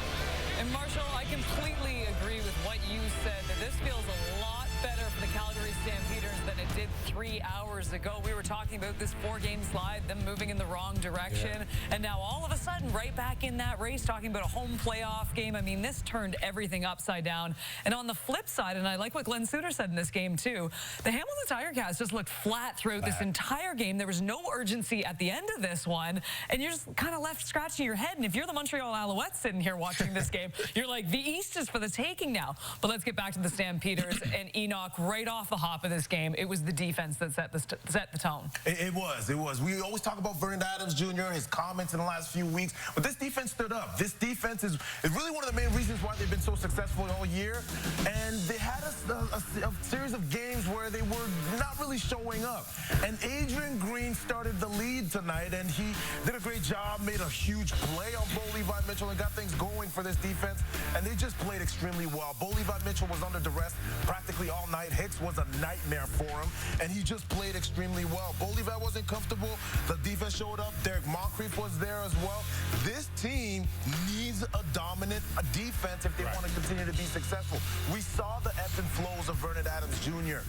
And Marshall, I completely agree with what you said, that this feels a lot better for the Calgary Stampeders than it did 3 hours ago. We were talking about this 4-game slide, them moving in the wrong direction, and now all of a sudden right back in that race, talking about a home playoff game. I mean, this turned everything upside down. And on the flip side, and I like what Glenn Suter said in this game too, the Hamilton Tiger Cats just looked flat throughout this entire game. There was no urgency at the end of this one, and you're just kind of left scratching your head. And if you're the Montreal Alouettes sitting here watching this game, you're like, the East is for the taking now. But let's get back to the Stampeders and Enoch right off the hop of this game. It was the defense that set the tone. It was. We always talk about Vernon Adams Jr., his comments in the last few weeks, but this defense stood up. This defense is really one of the main reasons why they've been so successful all year. And they had a series of games where they were not really showing up. And Adrian Green started the lead tonight, and he did a great job, made a huge play on Bo Levi Mitchell and got things going for this defense. And they just played extremely well. Bo Levi Mitchell was under duress practically all night. Hicks was a nightmare for him, and he just played extremely well. Bo Levi wasn't comfortable. The defense showed up. Derek Moncrief was there as well. This team needs a dominant defense if they want to continue to be successful. We saw the ebbs and flows of Vernon Adams Jr.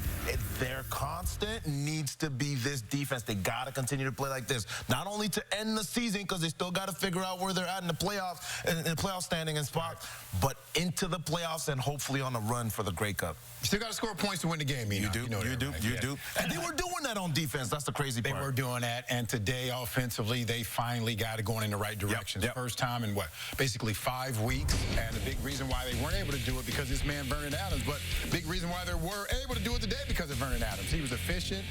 Their constant needs to be this defense. They got to continue to play like this. Not only to end the season, because they still got to figure out where they're at in the playoffs, in the playoff standing and spot, but into the playoffs and hopefully on a run for the Grey Cup. You still got to score points to win the game, You do. And they were doing that on defense. That's the crazy part. They were doing that, and today offensively, they finally got it going in the right direction. First time in basically 5 weeks, and the big reason why they weren't able to do it because this man Vernon Adams, but big reason why they were able to do it today because of Vernon Adams. He was efficient.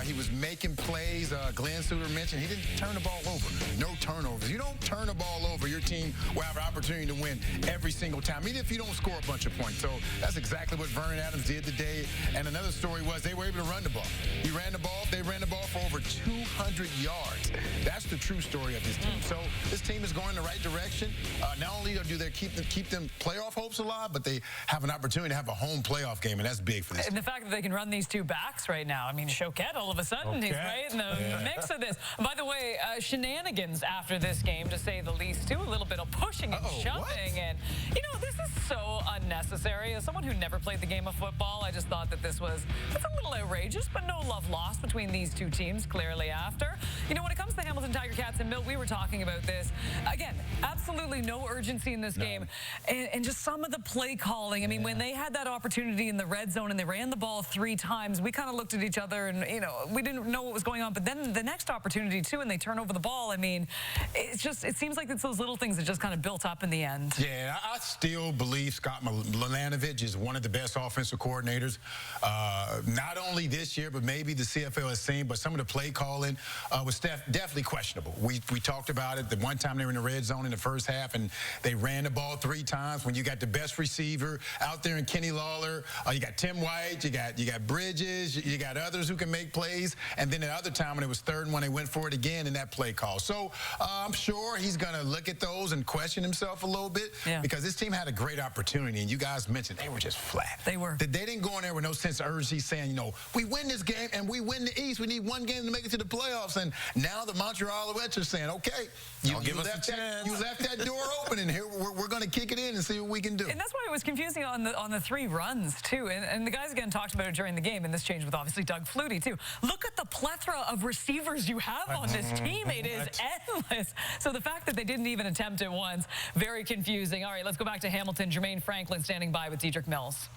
He was making plays. Glenn Suter mentioned he didn't turn the ball over. No turnovers. You don't turn the ball over, your team will have an opportunity to win every single time, even if you don't score a bunch of points. So that's exactly what Vernon Adams did today. And another story was they were able to run the ball. They ran the ball for over 200 yards. That's the true story of this team. So this team is going in the right direction. Not only do they keep them playoff hopes alive, but they have an opportunity to have a home playoff game, and that's big for this team. And the fact that they can run these two backs right now, I mean, Choquette, all of a sudden, he's right in the mix of this. By the way, shenanigans after this game, to say the least, too. A little bit of pushing and shoving. And, you know, this is so unnecessary. As someone who never played the game of football, I just thought that it's a little outrageous, but no love lost between these two teams, clearly after. You know, when it comes to the Hamilton Tiger Cats and Mill, we were talking about this. Again, absolutely no urgency in this game. And just some of the play calling. I mean, when they had that opportunity in the red zone and they ran the ball 3 times, we kind of looked at each other and, you know, we didn't know what was going on. But then the next opportunity, too, and they turn over the ball. I mean, it seems like it's those little things that just kind of built up in the end. Yeah, I still believe Scott Milanovic is one of the best offensive coordinators, not only this year, but maybe the CFL has seen. But some of the play calling was definitely questionable. We talked about it. The one time they were in the red zone in the first half, and they ran the ball 3 times. When you got the best receiver out there in Kenny Lawler, you got Tim White, you got Bridges, you got others who can make plays. And then the other time when it was 3rd and 1, they went for it again in that play call. So I'm sure he's going to look at those and question himself a little bit because this team had a great opportunity. And you guys mentioned they were just flat. They were. They didn't go in there with no sense of urgency saying, you know, we win this game and we win the East. We need one game to make it to the playoffs. And now the Montreal Alouettes are saying, okay, you left that door open, and here we're going to kick it in and see what we can do. And that's why it was confusing on the 3 runs, too. And the guys, again, talked about it during the game, and this changed with, obviously, Doug Flutie, too. Look at the plethora of receivers you have on this team. It is endless. So the fact that they didn't even attempt it once, very confusing. All right, let's go back to Hamilton. Jermaine Franklin standing by with Diedrich Mills.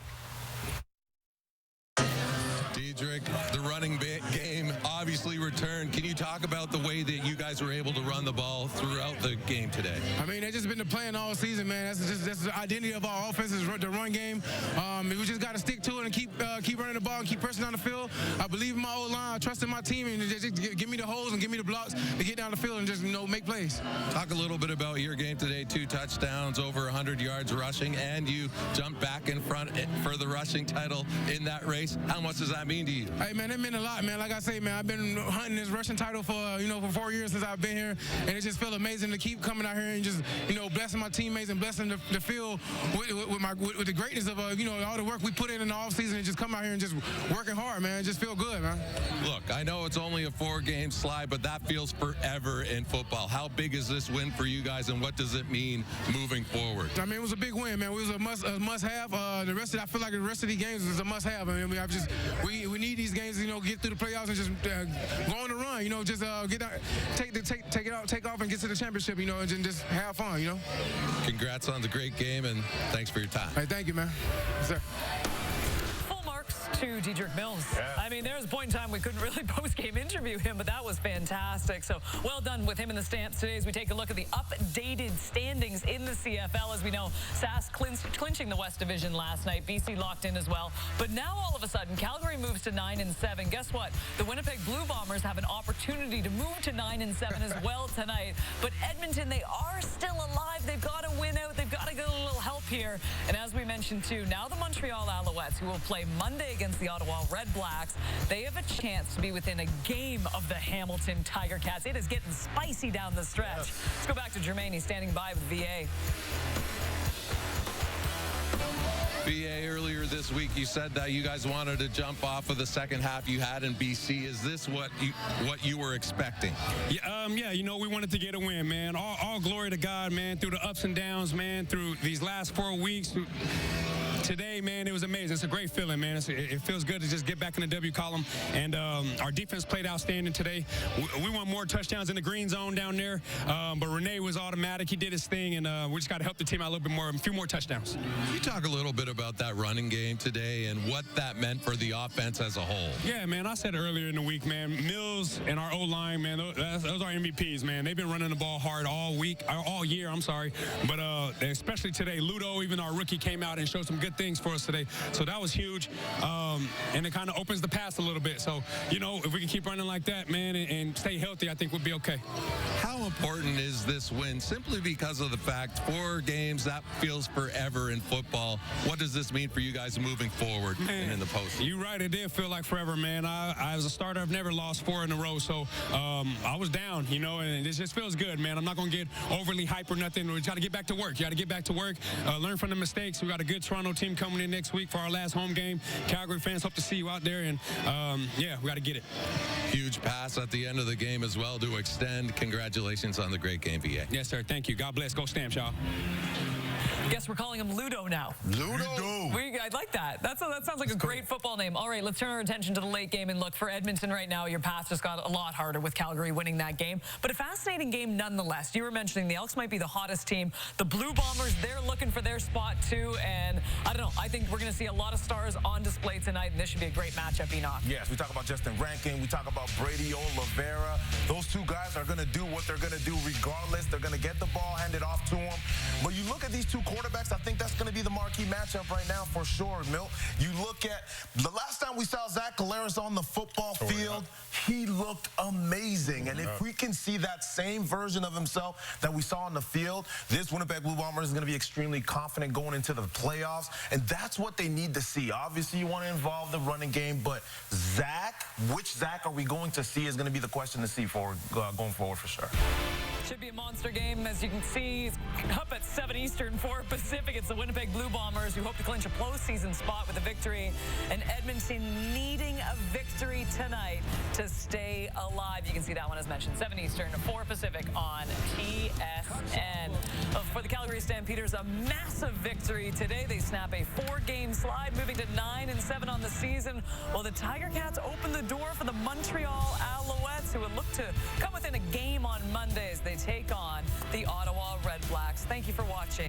Diedrich, the running game obviously returned. Can you talk about the way that you guys were able to run the ball throughout the game today? I mean, they've just been the plan all season, man. That's the identity of our offense is the run game. We just got to stick to it and keep running the ball and keep pressing on the field. I believe in my O-line. I trust in my team, and just give me the holes and give me the blocks to get down the field and just, you know, make plays. Talk a little bit about your game today. 2 touchdowns, over 100 yards rushing, and you jumped back in front for the rushing title in that race. How much does that mean to you? Hey, man, it meant a lot, man. Like I say, man, I've been hunting this rushing title for 4 years since I've been here, and it just felt amazing to keep coming out here and just, you know, blessing my teammates and blessing the field with the greatness of, you know, all the work we put in the offseason, and just come out here and just working hard, man. It just feel good, man. Look, I know it's only a 4-game slide, but that feels forever in football. How big is this win for you guys, and what does it mean moving forward? I mean, it was a big win, man. It was a must-have. I feel like the rest of these games is a must-have. I mean, we need these games, you know, get through the playoffs and just go on the run, you know, just get out, take off and get to the championship, you know, and just have fun, you know. Congrats on the great game, and thanks for your time. Hey, thank you, man. Yes, sir. To Diedrich Mills. I mean, there was a point in time we couldn't really post-game interview him, but that was fantastic. So well done with him in the stands today as we take a look at the updated standings in the CFL. As we know, SAS clinching the West Division last night. BC locked in as well. But now all of a sudden, Calgary moves to 9-7. Guess what? The Winnipeg Blue Bombers have an opportunity to move to 9-7 as well tonight. But Edmonton, they are still alive. They've got to win out. They've got to get a little help here. And as we mentioned too, now the Montreal Alouettes, who will play Monday against the Ottawa Red Blacks, they have a chance to be within a game of the Hamilton Tiger Cats. It is getting spicy down the stretch. Let's go back to Jermaine. He's standing by with VA. VA, earlier this week, you said that you guys wanted to jump off of the second half you had in BC. Is this what you were expecting? Yeah, you know, we wanted to get a win, man. All glory to God, man, through the ups and downs, man, through these last 4 weeks. Today, man, it was amazing. It's a great feeling, man. It feels good to just get back in the W column. And our defense played outstanding today. We want more touchdowns in the green zone down there. But Rene was automatic. He did his thing, and we just got to help the team out a little bit more, a few more touchdowns. Can you talk a little bit about that running game today and what that meant for the offense as a whole? Yeah, man, I said earlier in the week, man, Mills and our O-line, man, those are MVPs, man. They've been running the ball hard all year, I'm sorry. But especially today, Ludo, even our rookie, came out and showed some good things for us today. So that was huge. And it kind of opens the pass a little bit. So, you know, if we can keep running like that, man, and stay healthy, I think we'll be okay. How important is this win? Simply because of the fact 4 games, that feels forever in football. What does this mean for you guys is moving forward and in the postseason. You're right. It did feel like forever, man. I as a starter, I've never lost 4 in a row, so I was down, you know, and it just feels good, man. I'm not going to get overly hype or nothing. We got to get back to work. You got to get back to work, learn from the mistakes. We got a good Toronto team coming in next week for our last home game. Calgary fans, hope to see you out there, and yeah, we got to get it. Huge pass at the end of the game as well to extend. Congratulations on the great game, VA. Yes, sir. Thank you. God bless. Go Stamps, y'all. Guess we're calling him Ludo now. Ludo. I like that. That sounds like a great football name. All right, let's turn our attention to the late game and look for Edmonton right now. Your path just got a lot harder with Calgary winning that game, but a fascinating game nonetheless. You were mentioning the Elks might be the hottest team. The Blue Bombers, they're looking for their spot too, and I don't know. I think we're going to see a lot of stars on display tonight, and this should be a great matchup, Enoch. Yes, we talk about Justin Rankin. We talk about Brady Oliveira. Those two guys are going to do what they're going to do regardless. They're going to get the ball handed off to them. But you look at these two quarterbacks, I think that's going to be the marquee matchup right now for sure, Milt. You look at the last time we saw Zach Collaros on the football field, he looked amazing. And if we can see that same version of himself that we saw on the field, this Winnipeg Blue Bombers is going to be extremely confident going into the playoffs. And that's what they need to see. Obviously, you want to involve the running game, but Zach, which Zach are we going to see is going to be the question to see going forward for sure. Should be a monster game. As you can see, it's up at 7 Eastern, 4 Pacific. It's the Winnipeg Blue Bombers who hope to clinch a postseason spot with a victory. And Edmonton needing a victory tonight to stay alive. You can see that one as mentioned. 7 Eastern, 4 Pacific on TSN. For the Calgary Stampeders, a massive victory today. They snap a 4-game slide, moving to 9-7 on the season, while the Tiger Cats open the door for the Montreal Alouettes, who would look to come within a game on Mondays. They take on the Ottawa Red Blacks. Thank you for watching.